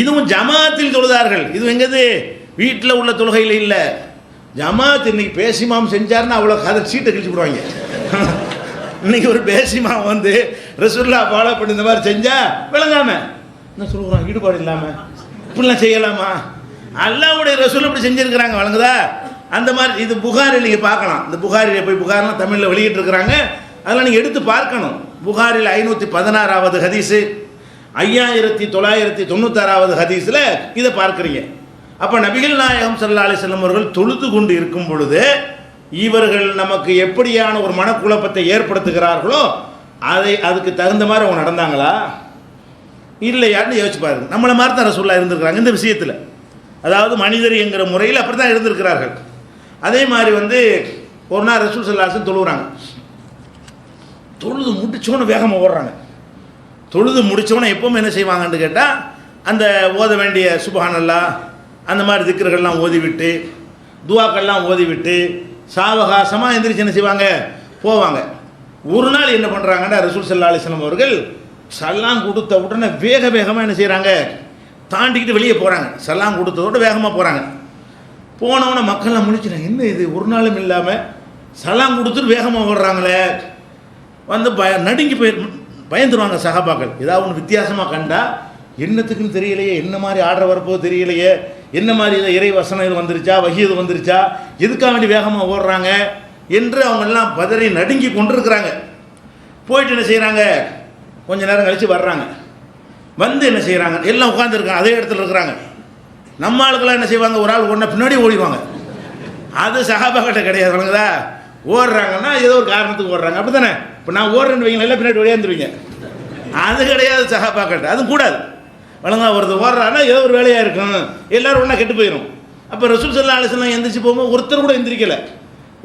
இதுவும் ஜமாத்தில் தொழுதார்கள். இது எங்கது, வீட்டில் உள்ள தொழுகையில் இல்லை, ஜமாத். இன்னைக்கு பேசிமாம் செஞ்சாருன்னா அவ்வளோ அதை சீட்டை கிழிச்சு விடுவாங்க. இன்னைக்கு ஒரு பேசிமாம் வந்து ரசூல்லா ஃபாலோ பண்ணி இந்த மாதிரி செஞ்சா விளங்காம என்ன சொல்லுறான், ஈடுபாடு இல்லாமல் இப்படிலாம் செய்யலாமா? அல்லாஹ்வுடைய ரசூல் இப்படி செஞ்சுருக்கிறாங்க, வழங்குதா? அந்த மாதிரி இது புகாரில் நீங்கள் பார்க்கலாம். இந்த புகாரில் போய் புகார்லாம் தமிழில் வெளியிட்டிருக்கிறாங்க, அதெல்லாம் நீங்கள் எடுத்து பார்க்கணும். புகாரில் 516வது ஹதீஸு, 5996வது ஹதீஸில் இதை பார்க்குறீங்க. அப்போ நபிகள் நாயகம் ஸல்லல்லாஹு அலைஹி வஸல்லம் அவர்கள் தொழுது கொண்டு இருக்கும் பொழுது இவர்கள் நமக்கு எப்படியான ஒரு மனக்குழப்பத்தை ஏற்படுத்துகிறார்களோ அதுக்கு தகுந்த மாதிரி அவங்க நடந்தாங்களா இல்லையான்னு யோசிச்சு பாருங்க. நம்மளை மாதிரி தான் ரசூலுல்லாஹ் இருந்திருக்கிறாங்க இந்த விஷயத்தில். அதாவது மனிதர் என்கிற முறையில் அப்படி தான் இருந்திருக்கிறார்கள். அதே மாதிரி வந்து ஒரு நாள் ரசூல் ஸல்லல்லாஹு அலைஹி வஸல்லம் தொழுகிறாங்க. தொழுது முடிச்சோன்னு வேகமாக ஓடுறாங்க. தொழுது முடித்தவொன்னே எப்போவுமே என்ன செய்வாங்கன்னு கேட்டால், அந்த ஓத வேண்டிய சுப்ஹானல்லாஹ் அந்த மாதிரி திக்ருகள்லாம் ஓதிவிட்டு, துவாக்கள்லாம் ஓதிவிட்டு சாவகாசமாக எந்திரிச்சு என்ன செய்வாங்க, போவாங்க. ஒரு நாள் என்ன பண்ணுறாங்கன்னா ரசூல் ஸல்லல்லாஹு அலைஹி வஸல்லம் அவர்கள் சலாம் கொடுத்த உடனே வேகமாக என்ன செய்கிறாங்க, தாண்டிக்கிட்டு வெளியே போகிறாங்க. சலாம் கொடுத்ததோட வேகமாக போகிறாங்க. போனவுடனே மக்கள்லாம் முழிச்சுறாங்க, என்ன இது ஒரு நாளும் இல்லாமல் சலாம் கொடுத்துட்டு வேகமாக ஓடுறாங்களே. வந்து நடுங்கி பயந்துருவாங்க சஹாபாக்கள். ஏதாவது ஒன்று வித்தியாசமாக கண்டா என்னத்துக்குன்னு தெரியலையே, என்ன மாதிரி ஆர்டர் வரப்போ தெரியலையே, என்ன மாதிரி இதை இறை வசனம் இது வந்துருச்சா, வஹீது வந்துருச்சா, எதுக்காக வேண்டி வேகமாக ஓடுறாங்க என்று அவங்கெல்லாம் பதறி நடுங்கி கொண்டிருக்கிறாங்க. போயிட்டு என்ன செய்கிறாங்க, கொஞ்ச நேரம் கழித்து வர்றாங்க. வந்து என்ன செய்கிறாங்க, எல்லாம் உட்காந்துருக்காங்க, அதே இடத்துல இருக்கிறாங்க. நம்ம ஆளுக்கெல்லாம் என்ன செய்வாங்க, ஒரு ஆள் ஒன்றா பின்னாடி ஓடிடுவாங்க. அது சஹாபாக்கிட்ட கிடையாது, வழங்குதா? ஓடுறாங்கன்னா ஏதோ ஒரு காரணத்துக்கு ஓடுறாங்க, அப்படி தானே? இப்போ நான் ஓடுறேன்னு வைங்க, எல்லாம் பின்னாடி ஓடியாந்துருவீங்க. அது கிடையாது சஹாபாக்கிட்ட, அதுவும் கூடாது. வழங்கா ஒருத்தர் ஓடுறான்னா ஏதோ ஒரு வேலையாக இருக்கும், எல்லோரும் ஒன்றா கெட்டு போயிடும். அப்போ ரசூல் ஸல்லல்லாஹு அலைஹி வஸல்லம் எந்திரிச்சு போகும்போது ஒருத்தர் கூட எந்திரிக்கலை.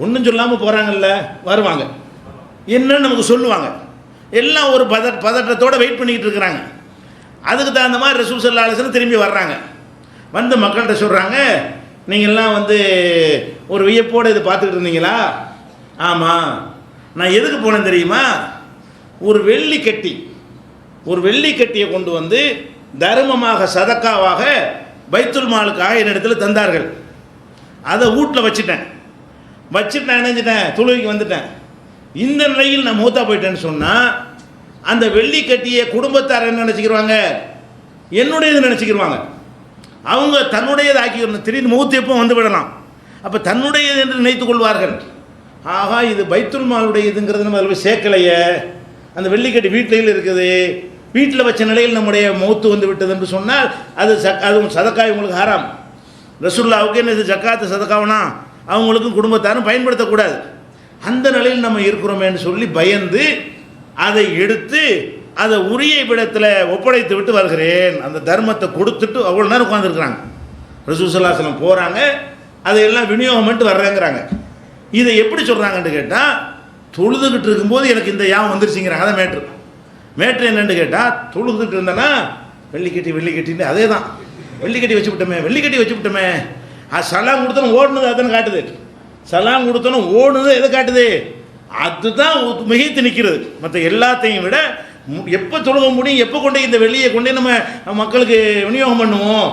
ஒன்றும் சொல்லாமல் போகிறாங்கல்ல, வருவாங்க, என்னன்னு நமக்கு சொல்லுவாங்க. எல்லாம் ஒரு பதட்டத்தோடு வெயிட் பண்ணிக்கிட்டு இருக்கிறாங்க. அதுக்கு தகுந்த மாதிரி ரசூல் ஸல்லல்லாஹு அலைஹி வஸல்லம் திரும்பி வர்றாங்க. வந்து மக்கள்கிட்ட சொல்கிறாங்க, நீங்கள்லாம் வந்து ஒரு வியப்போடு இது பார்த்துக்கிட்டு இருந்தீங்களா? ஆமாம். நான் எதுக்கு போனேன் தெரியுமா? ஒரு வெள்ளி கட்டியை கொண்டு வந்து தர்மமாக சதக்காவாக பைத்துல் மாலுக்காக என்னிடத்தில் தந்தார்கள். அதை வீட்டில் வச்சுட்டேன் நினைச்சிட்டேன், தொழுகைக்கு வந்துட்டேன். இந்த நிலையில் நான் மூத்தா போயிட்டேன்னு சொன்னால் அந்த வெள்ளி கட்டியை குடும்பத்தார் என்ன நினச்சிக்கிடுவாங்க, என்னுடையது நினச்சிக்கிடுவாங்க. அவங்க தன்னுடையது ஆக்கிக்கணும். திடீர்னு மூத்து எப்போ வந்து விடலாம். அப்போ தன்னுடையது என்று நினைத்துக் கொள்வார்கள். ஆகா, இது பைத்துல் மாலுடையதுங்கிறது நம்ம அதில் போய் சேர்க்கலையே, அந்த வெள்ளிக்கட்டி வீட்டில் இருக்குது, வீட்டில் வச்ச நிலையில் நம்முடைய மௌத்து வந்து விட்டது என்று சொன்னால் அதுவும் சதக்காய் உங்களுக்கு ஹராம். ரசூலுல்லாஹ்வுக்கு என்ன இது ஜக்காத்து சதக்காவனா, அவங்களுக்கும் குடும்பத்தாரும் பயன்படுத்தக்கூடாது. அந்த நிலையில் நம்ம இருக்கிறோமேன்னு சொல்லி பயந்து அதை எடுத்து அதை உரிய விடத்தில் ஒப்படைத்து விட்டு வருகிறேன். அந்த தர்மத்தை கொடுத்துட்டு அவ்வளோ நேரம் உட்காந்துருக்குறாங்க. ரசூல் ஸல்லல்லாஹு அலைஹி வஸல்லம் போகிறாங்க, அதையெல்லாம் விநியோகம் பண்ணிட்டு வர்றேங்கிறாங்க. இதை எப்படி சொல்கிறாங்கன்னு கேட்டால், தொழுதுகிட்டு இருக்கும்போது எனக்கு இந்த யாம் வந்துருச்சுங்கிறாங்க. அதான் மேட்ரு என்னென்னு கேட்டால், தொழுதுகிட்டு இருந்தேன்னா வெள்ளிக்கட்டின்னு அதே தான், வெள்ளிக்கட்டி வச்சு விட்டோமே. சலாம் கொடுத்தோன்னு ஓடுனது அதுன்னு காட்டுது. சலாம் கொடுத்தோன்னு ஓடுனது எதை காட்டுது? அதுதான் மிகைத்து நிற்கிறது. மற்ற எல்லாத்தையும் விட எப்போ தொழுக முடியும், எப்போ கொண்டு இந்த வெள்ளியை கொண்டு நம்ம மக்களுக்கு விநியோகம் பண்ணுவோம்,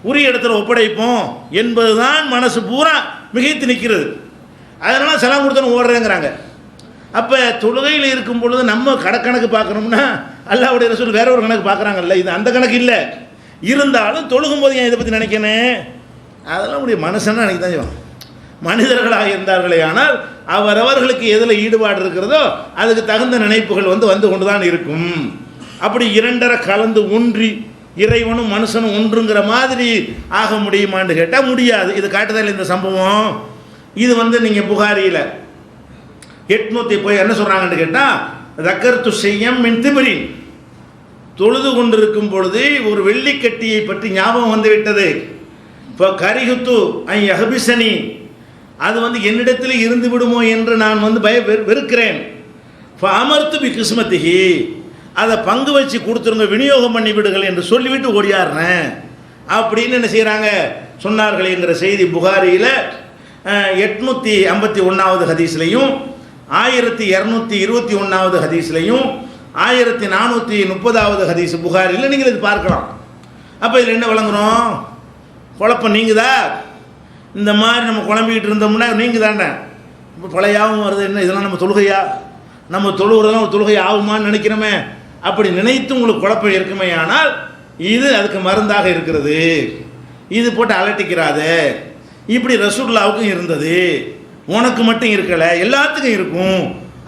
உரிய இடத்துல ஒப்படைப்போம் என்பது தான் மனசு பூரா மிகைத்து நிற்கிறது. அதனால சலாம் கொடுத்தோன்னு ஓடுறேங்கிறாங்க. அப்போ தொழுகையில் இருக்கும் பொழுது நம்ம கணக்கு பார்க்கணும்னா அல்லாஹ்வுடைய ரசூல் வேற ஒரு கணக்கு பார்க்குறாங்கல்ல, இது அந்த கணக்கு இல்லை. இருந்தாலும் தொழுகும் போது ஏன் இதை பற்றி நினைக்கணும்? அதெல்லாம் உடைய மனுஷன்னா நினைக்க தான் செய்வாங்க. மனிதர்களாக இருந்தார்களே ஆனால் அவரவர்களுக்கு எதில் ஈடுபாடு இருக்கிறதோ அதுக்கு தகுந்த நினைப்புகள் வந்து கொண்டு தான் இருக்கும். அப்படி இரண்டரை கலந்து ஒன்றி இறைவனும் மனுஷனும் ஒன்றுங்கிற மாதிரி ஆக முடியுமான்னு கேட்டால் முடியாது. இது காட்டுதல் இந்த சம்பவம். இது நீங்கள் புகாரியில் 800 போய் என்ன சொல்கிறாங்கன்னு கேட்டால், தக்கர்த்து செய்யம் மின் திமிரின், தொழுது கொண்டிருக்கும் பொழுது ஒரு வெள்ளிக்கட்டியை பற்றி ஞாபகம் வந்துவிட்டது. இப்போ கரிகுத்து ஐ அஹபிசனி, அது என்னிடத்தில் இருந்து விடுமோ என்று நான் வெறுக்கிறேன். இப்போ அமர்த்து பி கிஸ்மத்திகி, அதை பங்கு வச்சு கொடுத்துருங்க, விநியோகம் பண்ணி விடுங்கள் என்று சொல்லிவிட்டு ஓடியாடுறேன் அப்படின்னு என்ன செய்கிறாங்க சொன்னார்கள் என்கிற செய்தி புகாரியில் 851வது ஹதீஸ்லையும் 1221வது ஹதீஸ்லையும் 1430வது ஹதீஸ் புகாரியில் நீங்கள் இது பார்க்கலாம். அப்போ இதில் என்ன விளங்குறோம்? குழப்பம் நீங்குதா? இந்த மாதிரி நம்ம குழம்பிக்கிட்டு இருந்தோம்னா நீங்கள் தாண்டே இப்போ பழையாவும் வருது. என்ன இதெல்லாம் நம்ம தொழுகையா? நம்ம தொழுகிறதெல்லாம் ஒரு தொழுகை ஆகுமான்னு நினைக்கிறோமே. அப்படி நினைத்து உங்களுக்கு குழப்பம் இருக்குமே, ஆனால் இது அதுக்கு மருந்தாக இருக்கிறது. இது போட்டு அலட்டிக்கிறாத. இப்படி ரசூலுல்லாவுக்கும் இருந்தது, உனக்கு மட்டும் இருக்கலை, எல்லாத்துக்கும் இருக்கும்.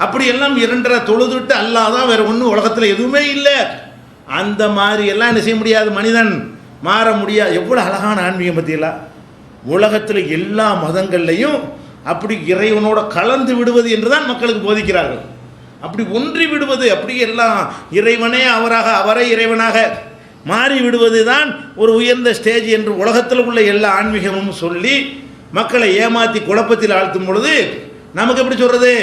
அப்படி எல்லாம் 2.5 தொழுதுட்டு அல்லாதான் வேறு ஒன்றும் உலகத்தில் எதுவுமே இல்லை. அந்த மாதிரி எல்லாம் என்ன செய்ய முடியாது, மனிதன் மாற முடியாது. எவ்வளோ அழகான ஆன்மீகம் பற்றியெல்லாம். உலகத்தில் எல்லா மதங்கள்லையும் அப்படி இறைவனோட கலந்து விடுவது என்று தான் மக்களுக்கு போதிக்கிறார்கள். அப்படி ஒன்றி விடுவது, அப்படி எல்லாம் இறைவனே அவரை இறைவனாக மாறி விடுவது தான் ஒரு உயர்ந்த ஸ்டேஜ் என்று உலகத்தில் உள்ள எல்லா ஆன்மீகமும் சொல்லி மக்களை ஏமாற்றி குழப்பத்தில் ஆழ்த்தும் பொழுது நமக்கு எப்படி சொல்கிறது?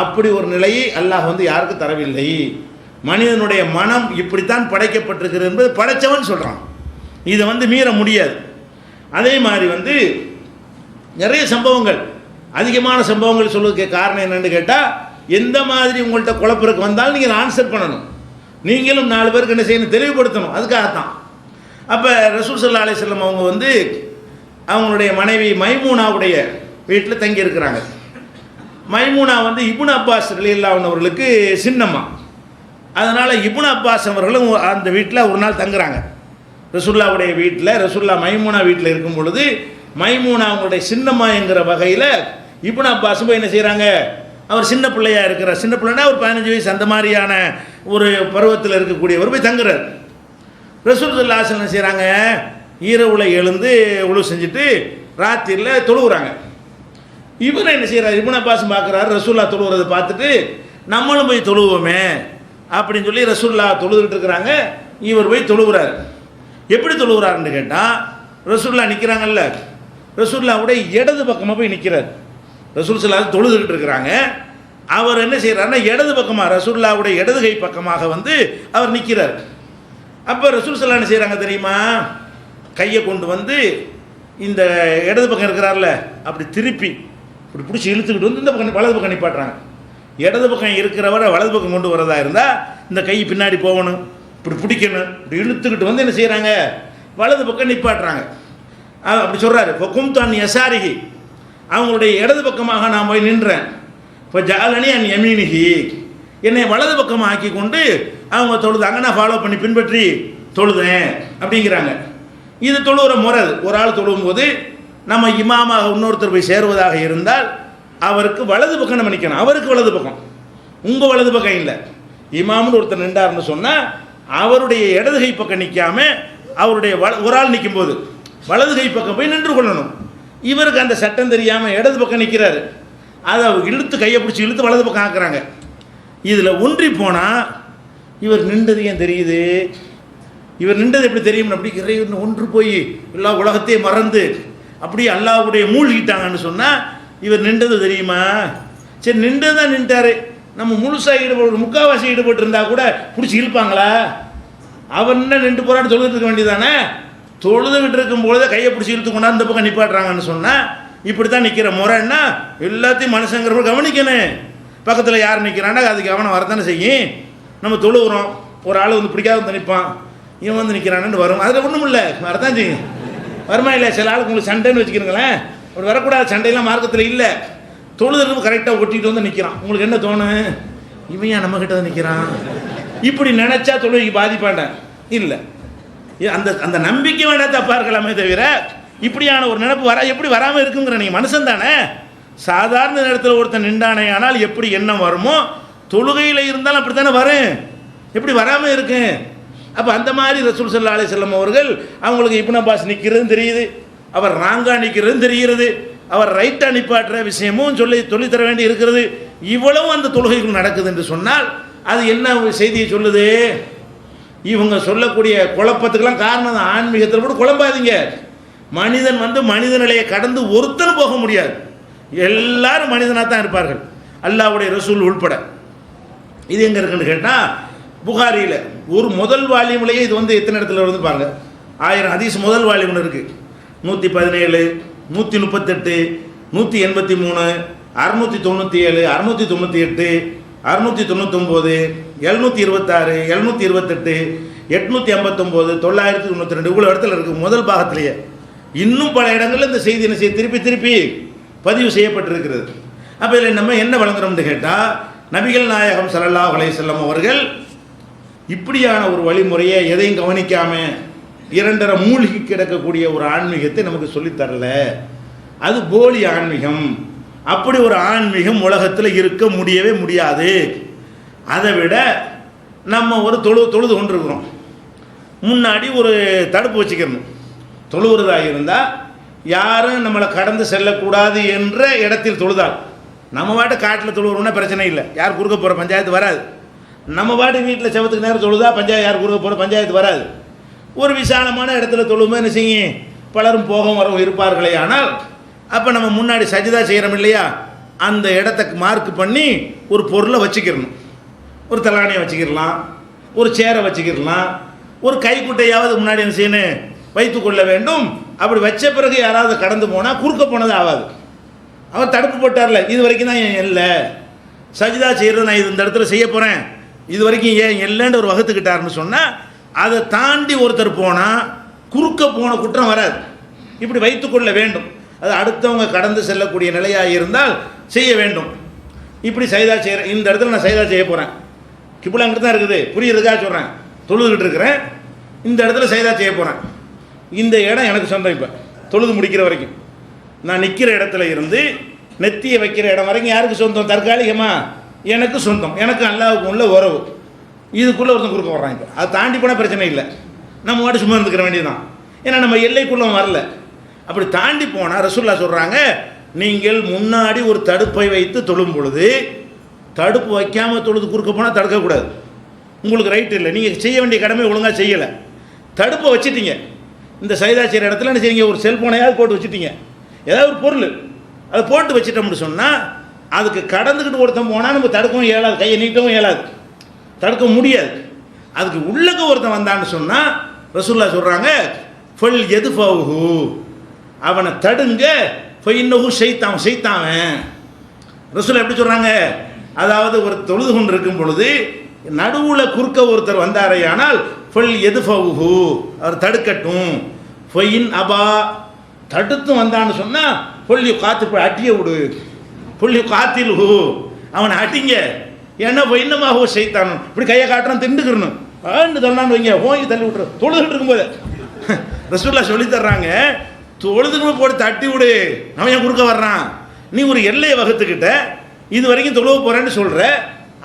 அப்படி ஒரு நிலையை அல்லாஹ் யாருக்கு தரவில்லை. மனிதனுடைய மனம் இப்படித்தான் படைக்கப்பட்டிருக்கிறது என்பது படைச்சவன் சொல்கிறான். இதை மீற முடியாது. அதே மாதிரி நிறைய சம்பவங்கள், அதிகமான சம்பவங்கள் சொல்வதற்கு காரணம் என்னென்னு கேட்டால், எந்த மாதிரி உங்கள்கிட்ட குழப்பருக்கு வந்தாலும் நீங்கள் ஆன்சர் பண்ணணும், நீங்களும் 4 பேருக்கு என்ன செய்யணும், தெளிவுபடுத்தணும். அதுக்காகத்தான். அப்போ ரசூல் ஸல்லல்லாஹு அலைஹி வஸல்லம் அவங்க அவங்களுடைய மனைவி மைமூனாவுடைய வீட்டில் தங்கி இருக்கிறாங்க. மைமூனா இப்னு அப்பாஸ் ரலியல்லாஹு அன்ஹு அவர்களுக்கு சின்னம்மா. அதனால் இப்னு அப்பாஸ் அவர்களும் அந்த வீட்டில் ஒரு நாள் தங்குறாங்க. ரசூலுல்லாவுடைய வீட்டில், ரசூலுல்லா மைமூனா வீட்டில் இருக்கும் பொழுது மைமூனா அவங்களுடைய சின்னம்மா என்கிற வகையில் இப்னு அப்பாஸ் போய் என்ன செய்கிறாங்க, அவர் சின்ன பிள்ளையாக இருக்கிறார். சின்ன பிள்ளைனா ஒரு 15 வயசு அந்த மாதிரியான ஒரு பருவத்தில் இருக்கக்கூடியவர் போய் தங்குறார். ரசூல் ஸல்லல்லாஹு அலைஹி வஸல்லம் என்ன செய்கிறாங்க, இரவுல எழுந்து உழு செஞ்சுட்டு ராத்திரியில் தொழுகிறாங்க. இவர் என்ன செய்கிறார், இப்னு அப்பாஸ் பார்க்குறாரு ரசூல்லா தொழுகிறத பார்த்துட்டு நம்மளும் போய் தொழுவோமே அப்படின்னு சொல்லி ரசூல்லா தொழுதுகிட்டு இருக்கிறாங்க. இவர் போய் தொழுகிறார். எப்படி தொழுகிறாருன்னு கேட்டால், ரசூல்லா நிற்கிறாங்கல்ல, ரசூல்லாவுடைய இடது பக்கமாக போய் நிற்கிறார். ரசூல் ஸல்லல்லாஹு அலைஹி தொழுதுகிட்டு இருக்கிறாங்க. அவர் என்ன செய்கிறாருன்னா இடது பக்கமாக, ரசூலுல்லாவுடைய இடது கை பக்கமாக அவர் நிற்கிறார். அப்போ ரசூல் ஸல்லல்லாஹு அலைஹி என்ன செய்கிறாங்க தெரியுமா, கையை கொண்டு இந்த இடது பக்கம் இருக்கிறார்ல அப்படி திருப்பி இப்படி பிடிச்சி இழுத்துக்கிட்டு இந்த பக்கம் வலது பக்கம் நிப்பாட்டுறாங்க. இடது பக்கம் இருக்கிறவரை வலது பக்கம் கொண்டு வரதா இருந்தால் இந்த கை பின்னாடி போகணும், இப்படி பிடிக்கணும், இப்படி இழுத்துக்கிட்டு என்ன செய்கிறாங்க, வலது பக்கம் நிப்பாட்டுறாங்க. அப்படி சொல்கிறாரு, இப்போ கும்தான் யசாரிகி, அவங்களுடைய இடது பக்கமாக நான் போய் நின்றேன். இப்போ ஜாலனி அன் யமீனிகி, என்னை வலது பக்கமாக ஆக்கி கொண்டு அவங்க தொழுதாங்க, நான் ஃபாலோ பண்ணி பின்பற்றி தொழுதேன் அப்படிங்கிறாங்க. இது தொழுகிற முறை. ஒரு ஆள் தொழும்போது நம்ம இமாமாக இன்னொருத்தர் போய் சேருவதாக இருந்தால் அவருக்கு வலது பக்கம் நம்ம நிற்கணும். அவருக்கு வலது பக்கம், உங்கள் வலது பக்கம் இல்லை. இமாம்னு ஒருத்தர் நின்றார்னு சொன்னால் அவருடைய இடது கை பக்கம் நிற்காம அவருடைய ஒரு ஆள் நிற்கும்போது வலது கை பக்கம் போய் நின்று கொள்ளணும். இவருக்கு அந்த சட்டம் தெரியாமல் இடது பக்கம் நிற்கிறாரு. அதை இழுத்து கையை பிடிச்சி இழுத்து வலது பக்கம் ஆக்குறாங்க. இதில் ஒன்றி போனால் இவர் நின்றது ஏன் தெரியுது, இவர் நின்றது எப்படி தெரியும், அப்படி இறைவன் ஒன்று போய் எல்லா உலகத்தையும் மறந்து அப்படியே அல்லாஹ்வுடைய மூழ்கிட்டாங்கன்னு சொன்னால் இவர் நின்றது தெரியுமா? சரி, நின்றது தான் நின்றாரு. நம்ம முழுசாக ஈடுபட்டு முக்கால்வாசி ஈடுபட்டு இருந்தால் கூட பிடிச்சி இழுப்பாங்களா? அவர் என்ன நின்று போராட்டு தொழுதுட்டு இருக்க வேண்டியதானே? தொழுதுகிட்டு இருக்கும்போது கையை பிடிச்சி இழுத்து கொண்டாந்து இந்த பக்கம் நிப்பாட்டுறாங்கன்னு சொன்னால் இப்படி தான் நிற்கிற முறைன்னா எல்லாத்தையும் மனுஷங்கிறப்ப கவனிக்கணும். பக்கத்தில் யார் நிற்கிறான்னா அது கவனம் வரத்தானே செய்யும். நம்ம தொழுகிறோம், ஒரு ஆள் பிடிக்காத நிற்பான், இவன் நிற்கிறான்னு வரும். அதில் ஒன்றும் இல்லை, வரதான் செய்யும். வருமா இல்லை? சில ஆளுக்கு உங்களுக்கு சண்டைன்னு வச்சுக்கிறீங்களேன், அப்படி வரக்கூடாது. சண்டையெல்லாம் மார்க்கத்தில் இல்லை. தொழுதுக்கு கரெக்டாக ஒட்டிகிட்டு நிற்கிறான். உங்களுக்கு என்ன தோணும், இவன் ஏன் நம்மக்கிட்ட தான் நிற்கிறான், இப்படி நினச்சா தொழுகைக்கு பாதிப்பாண்டேன் இல்லை. அந்த அந்த நம்பிக்கை வேண்டாம், தப்பாக இருக்கலாமே தவிர இப்படியான ஒரு நினைப்பு எப்படி வராமல் இருக்குங்கிற நீங்கள் மனுஷன் தானே. சாதாரண நேரத்தில் ஒருத்தன் நின்றானே ஆனால் எப்படி எண்ணம் வருமோ தொழுகையில் இருந்தாலும் அப்படி தானே வரும், எப்படி வராமல் இருக்கு. அப்போ அந்த மாதிரி ரசூல் ஸல்லல்லாஹு அலைஹி வஸல்லம் அவர்கள் அவங்களுக்கு இப்னு அப்பாஸ் நிற்கிறதும் தெரியுது, அவர் ராங்கா நிற்கிறதும் தெரிகிறது, அவர் ரைட்டாக நிப்பாட்டுற விஷயமும் சொல்லித்தர வேண்டி இருக்கிறது. இவ்வளவும் அந்த தொழுகைகள் நடக்குது என்று சொன்னால் அது என்ன செய்தியை சொல்லுது? இவங்க சொல்லக்கூடிய குழப்பத்துக்கெல்லாம் காரணம் தான். ஆன்மீகத்தில் கூட குழம்பாதீங்க. மனிதன் மனித நிலையை கடந்து ஒருத்தர் போக முடியாது. எல்லாரும் மனிதனாக தான் இருப்பார்கள், அல்லாஹ்வுடைய ரசூல் உள்பட. இது எங்கே இருக்குன்னு கேட்டால் புகாரியில் ஒரு முதல் வால்யூம்லேயே இது எத்தனை இடத்துல வந்து பாருங்க, 1000 ஹதீஸ் முதல் வால்யூம்னு இருக்குது. 117, 138, 183, 697, 698, 699, 726, 728, 859, 992 இவ்வளோ இடத்துல இருக்குது முதல் பாகத்திலேயே. இன்னும் பல இடங்களில் இந்த செய்தி என்ன செய்ய திருப்பி திருப்பி பதிவு செய்யப்பட்டிருக்கிறது. அப்போ இதில் நம்ம என்ன வழங்குறோம்னு கேட்டால், நபிகள் நாயகம் ஸல்லல்லாஹு அலைஹி வஸல்லம் அவர்கள் இப்படியான ஒரு வழிமுறையை எதையும் கவனிக்காமல் 2.5 மூழ்கி கிடக்கக்கூடிய ஒரு ஆன்மீகத்தை நமக்கு சொல்லித்தரல. அது போலி ஆன்மீகம். அப்படி ஒரு ஆன்மீகம் உலகத்தில் இருக்க முடியவே முடியாது. அதை விட நம்ம ஒரு தொழுது கொண்டிருக்கிறோம், முன்னாடி ஒரு தடுப்பு வச்சுக்கணும். தொழுகிறதாக இருந்தால் யாரும் நம்மளை கடந்து செல்லக்கூடாது என்ற இடத்தில் தொழுதால், நம்ம பாட்டு காட்டில் தொழுகிறோம்னா பிரச்சனை இல்லை, யார் குறுக்க போகிற பஞ்சாயத்து வராது. நம்ம பாட்டு வீட்டில் செவத்துக்கு நேரம் தொழுதா யார் குறுக்க போகிற பஞ்சாயத்து வராது. ஒரு விசாலமான இடத்துல தொழுமே என்ன செய்யும், பலரும் போகவும் வரவும் இருப்பார்களே. ஆனால் அப்போ நம்ம முன்னாடி சஜிதா செய்கிறோம் இல்லையா, அந்த இடத்த மார்க் பண்ணி ஒரு பொருளை வச்சுக்கிடணும். ஒரு தலானியை வச்சுக்கிடலாம், ஒரு சேரை வச்சுக்கிடலாம், ஒரு கைக்குட்டையாவது முன்னாடி என்ன செய்யணும் வைத்து கொள்ள வேண்டும். அப்படி வச்ச பிறகு யாராவது கடந்து போனால் குறுக்க போனது ஆகாது. அவர் தடுப்பு போட்டார்ல, இது வரைக்கும் தான் என் இல்லை, சஜிதா செய்கிறது நான் இது இந்த இடத்துல செய்ய போகிறேன், இது வரைக்கும் ஏன் இல்லைன்னு ஒரு வகுத்துக்கிட்டாருன்னு சொன்னால், அதை தாண்டி ஒருத்தர் போனால் குறுக்க போன குற்றம் வராது. இப்படி வைத்துக்கொள்ள வேண்டும். அது அடுத்தவங்க கடந்து செல்லக்கூடிய நிலையாக இருந்தால் செய்ய வேண்டும். இப்படி சைதா செய்கிற இந்த இடத்துல நான் சைதா செய்ய போகிறேன், கிபிலா அங்கிட்டு தான் இருக்குது, புரியுறதுக்காக சொல்கிறேன், தொழுதுகிட்டு இருக்கிறேன், இந்த இடத்துல சைதா செய்ய போகிறேன். இந்த இடம் எனக்கு சொந்தம். இப்போ தொழுது முடிக்கிற வரைக்கும் நான் நிற்கிற இடத்துல இருந்து நெத்தியை வைக்கிற இடம் வரைக்கும் யாருக்கு சொந்தம்? தற்காலிகமாக எனக்கு சொந்தம், எனக்கு அல்லாஹ்வுக்கு உள்ள உறவு. இதுக்குள்ளே ஒருத்தன் குறுக்க வர்றான். இப்போ அதை தாண்டி போனால் பிரச்சனை இல்லை, நம்ம மட்டும் சும்மா இருந்துக்கிற வேண்டியதுதான். ஏன்னா நம்ம எல்லைக்குள்ளே வரல. அப்படி தாண்டி போனால் ரசூலுல்லாஹ் சொல்கிறாங்க, நீங்கள் முன்னாடி ஒரு தடுப்பை வைத்து தொழும் பொழுது, தடுப்பு வைக்காமல் தொழுது குறுக்க போனால் தடுக்கக்கூடாது, உங்களுக்கு ரைட் இல்லை, நீங்கள் செய்ய வேண்டிய கடமை ஒழுங்காக செய்யலை. தடுப்பை வச்சுட்டீங்க, இந்த சைதா செய்கிற இடத்துல என்ன செய்யுங்க, ஒரு செல்ஃபோனையாவது போட்டு வச்சுட்டீங்க, ஏதாவது ஒரு பொருள் அதை போட்டு வச்சுட்டோம்னு சொன்னால், அதுக்கு கடந்துக்கிட்டு ஒருத்தன் போனால் நம்ம தடுக்கவும் இயலாது, கையை நீட்டவும் இயலாது, தடுக்க முடியாது. அதுக்கு உள்ளக்க ஒருத்தன் வந்தான்னு சொன்னால் ரசூலுல்லாஹ் சொல்கிறாங்க, ஃபல் எதுஃபஹு, அவனை தடுங்க, ஃபைன்னஹு ஷைத்தான், ஷைத்தாவன். ரசூலுல்லாஹ் எப்படி சொல்கிறாங்க, அதாவது ஒரு தொழுது கொண்டு இருக்கும் பொழுது நடுவில் குறுக்க ஒருத்தர் வந்தாரையானால் ஃபல் எதுஃபஹு, அவர் தடுக்கட்டும். ஃபைன் அபா, தடுத்து வந்தான்னு சொன்னால் பொல்லி காத்து போய் அட்டிய விடு, பொல்லி காத்தில் ஹூ, அவனை அட்டிங்க. ஏன்னா இன்னமாக செய்தான் இப்படி கையை காட்டுறான், திண்டுக்கிறணும் ஆண்டு தள்ளான்னு வைங்க, ஓங்கி தள்ளி விட்டுரு. தொழுதுகிட்டு இருக்கும்போது ரசூலுல்லாஹ் சொல்லி தர்றாங்க, தொழுதுக்கு போட்டு தட்டி விடு, அவன் ஏன் குறுக்க வர்றான்? நீ ஒரு எல்லையை வகுத்துக்கிட்ட, இது வரைக்கும் தொழுவ போகிறேன்னு சொல்கிற,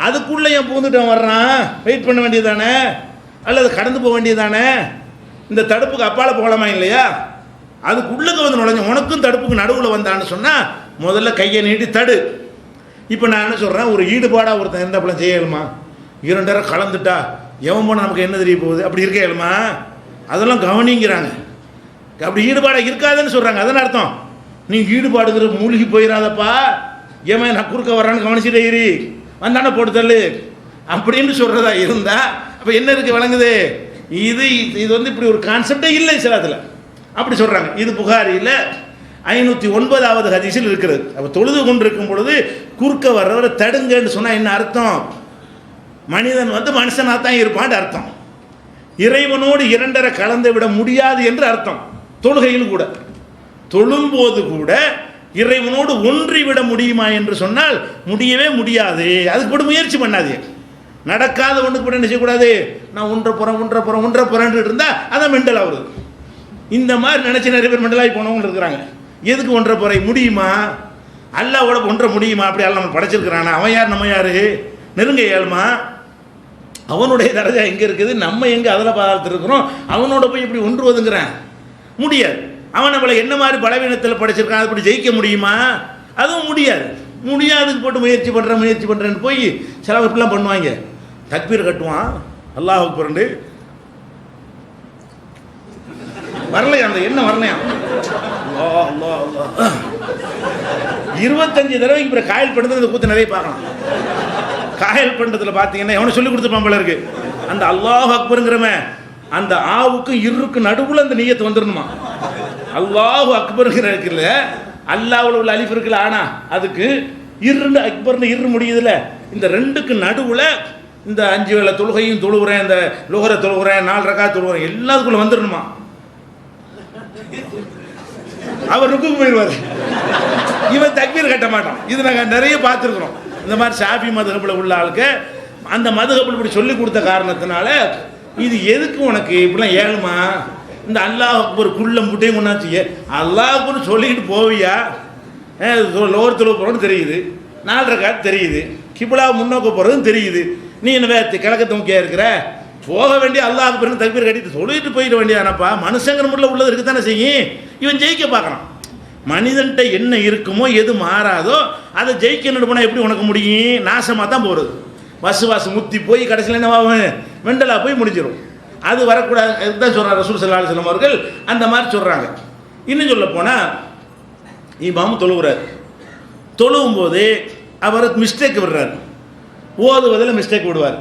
அதுக்குள்ளே ஏன் பூந்துட்டு வர்றான்? வெயிட் பண்ண வேண்டியதானே, அல்லது கடந்து போக வேண்டியதானே? இந்த தடுப்புக்கு அப்பால் போகலாமா இல்லையா? அதுக்குள்ளே வந்து நுழைஞ்ச உனக்கும் தடுப்புக்கு நடுவில் வந்தான்னு சொன்னால் முதல்ல கையை நீட்டி தடு. இப்போ நான் என்ன சொல்கிறேன், ஒரு ஈடுபாடாக ஒருத்தன் எந்த பழம் செய்யலுமா? 2 நேரம் கலந்துட்டா எவன் போனால் நமக்கு என்ன தெரிய போகுது, அப்படி இருக்க இயலுமா? அதெல்லாம் கவனிங்கிறாங்க. அப்படி ஈடுபாடாக இருக்காதுன்னு சொல்கிறாங்க. அதன் அர்த்தம் நீ ஈடுபாடுங்கிற மூழ்கி போயிடாதப்பா, ஏமா நான் குறுக்க வர்றான்னு கவனிச்சுட்டே இரு, வந்தானே போட்டு தள்ளு அப்படின்னு சொல்கிறதா இருந்தால் அப்போ என்ன இருக்குது விளங்குது? இது இப்படி ஒரு கான்செப்டே இல்லை இஸ்லாத்தில். அப்படி சொல்கிறாங்க. இது புகாரியில் 509வது ஹதீஸில் இருக்கிறது. அப்போ தொழுது கொண்டு இருக்கும் பொழுது குறுக்க வர்றவரை தடுங்கன்னு சொன்னால் என்ன அர்த்தம்? மனிதன் மனுஷனாக தான் இருப்பான்னு அர்த்தம். இறைவனோடு 2.5 கலந்து விட முடியாது என்று அர்த்தம். தொழுகையில் கூட தொழும்போது கூட இறைவனோடு ஒன்றி விட முடியுமா என்று சொன்னால் முடியவே முடியாது. அதுக்கு கூட முயற்சி பண்ணாதே. நடக்காத ஒன்றுக்கு கூட என்ன செய்யக்கூடாது, நான் ஒன்றை போகிறேன் இருந்தால் அதான் மெண்டல் ஆகுது. இந்த மாதிரி நினச்சி நிறைய பேர் மெண்டலாகி போனவங்க இருக்கிறாங்க. எதுக்கு ஒன்றை போகிற முடியுமா? அல்லாஹ்வோட ஒன்றை முடியுமா? அப்படி அல்ல நம்ம படைச்சிருக்கிறானா? அவன் யார் நம்ம யார்? நெருங்க இயலுமா? அவனுடைய தரஜா எங்கே இருக்குது, நம்ம எங்கே அதில் பார்த்துருக்குறோம், அவனோட போய் இப்படி ஒன்றுவதுங்கிறேன் முடியாது. அவன் நம்மளை என்ன மாதிரி பலவீனத்தில் படைச்சிருக்கான், அது இப்படி ஜெயிக்க முடியுமா? அதுவும் முடியாது. முடியாதுக்கு போட்டு முயற்சி பண்ணுறேன்னு போய் சில இப்படிலாம் பண்ணுவாங்க. தக்பீர் கட்டுவான், அல்லாஹ் அக்பர்ண்டு வரலையா, அந்த எண்ணம் வரலையா. 25 தடவைக்கு பிறகு காயல் பண்ணுறது கூத்து நிறைய பார்க்கலாம். காயல் பண்ணுறதுல பார்த்தீங்கன்னா எவனை சொல்லி கொடுத்துருப்பான் போல இருக்கு. அந்த அல்லாஹ் அக்பருங்கிறவன் அந்த ஆவுக்கும் இருக்கும் நடுவில் அந்த நியத்து வந்துடணுமா. அல்லாஹ் அக்பருங்கிற இருக்குல்ல, அல்லாஹ்வுல உள்ள அலிஃப் இருக்குல்ல, ஆனா அதுக்கு இரு அக்பர்னு இரு முடியுதுல, இந்த ரெண்டுக்கு நடுவில் இந்த 5 வேளை தொழுகையும் தொழுகிறேன், இந்த லுஹரை தொழுகிறேன், 4 ரக்காத் தொழுகிறேன், எல்லாத்துக்குள்ள வந்துடணுமா. அவர் ருக்குக்கு போயிடுவார், இவன் தக்பீர் கட்ட மாட்டான். இது நாங்கள் நிறைய பார்த்துருக்குறோம். இந்த மாதிரி ஷாஃபி மதுஹபில் உள்ள ஆளுக்கு அந்த மதுஹபில் இப்படி சொல்லி கொடுத்த காரணத்தினால இது எதுக்கு உனக்கு இப்படிலாம் ஏழுமா, இந்த அல்லாஹ் அக்பர் குள்ள முட்டையும் கொண்டாச்சு, அல்லாஹ் அக்பர் சொல்லிக்கிட்டு போவியா, லோர் தொழுவ போகிறோன்னு தெரியுது, 4 ரக்காத் தெரியுது, கிபிலா முன்னோக்க போகிறதும் தெரியுது, நீ என்ன கிழக்கத்தை முக்கியம் இருக்கிற, போக வேண்டிய அல்லாஹ் அக்பர்னு தக்பீர் கட்டிட்டு சொல்லிட்டு போயிட வேண்டியதானப்பா. மனுஷங்கிற முறையில் உள்ளது இருக்கு தானே செய்யும். இவன் ஜெயிக்க பார்க்குறான். மனிதன்கிட்ட என்ன இருக்குமோ எது மாறாதோ அதை ஜெயிக்கணும்னு போனால் எப்படி உனக்கு முடியும், நாசமாக தான் போகிறது. வாசு முத்தி போய் கடைசியில் என்ன மெண்டலாக போய் முடிஞ்சிடும். அது வரக்கூடாது. இதுதான் சொல்கிறார் ரசூல் ஸல்லல்லாஹு அலைஹி வஸல்லம் அவர்கள். அந்த மாதிரி சொல்கிறாங்க. இன்னும் சொல்ல போனால் இமாம் தொழுகிறார், தொழுவும் போது அவர் மிஸ்டேக் விடுறார், ஓதுவதில் மிஸ்டேக் விடுவார்.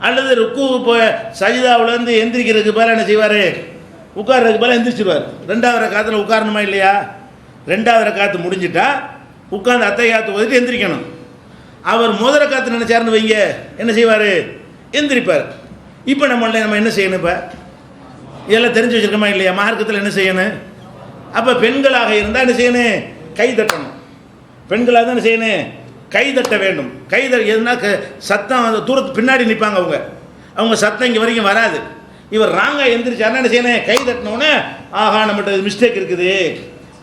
அல்லது ருக்கு இப்போ சஜிதாவிலேருந்து எந்திரிக்கிறதுக்கு மேலே என்ன செய்வார், உட்கார்றதுக்கு மேலே எந்திரிச்சிடுவார். 2வது ரக்காத்தில் உட்காரணுமா இல்லையா, 2வது ரக்காத்து முடிஞ்சிட்டா உட்காந்து அத்தையாத்து ஓதிட்டு எந்திரிக்கணும். அவர் முதல் ரக்காத்து நினைச்சாருன்னு வைங்க, என்ன செய்வார், எந்திரிப்பார். இப்போ நம்ம என்ன செய்யணும், இப்போ இதெல்லாம் தெரிஞ்சு வச்சுருக்கோமா இல்லையா, மார்க்கத்தில் என்ன செய்யணும். அப்போ பெண்களாக இருந்தால் என்ன செய்யணும், கை தட்டணும். பெண்களாக தான் என்ன செய்யணும், கை தட்ட வேண்டும். கை எதுனா சத்தம் அந்த தூரத்து பின்னாடி நிற்பாங்க, அவங்க சத்தம் இங்கே வரைக்கும் வராது. இவர் ராங்காக எந்திரிச்சாருன்னா என்ன செய்யணும், கை தட்டினோன்னே ஆஹா நம்மகிட்ட மிஸ்டேக் இருக்குது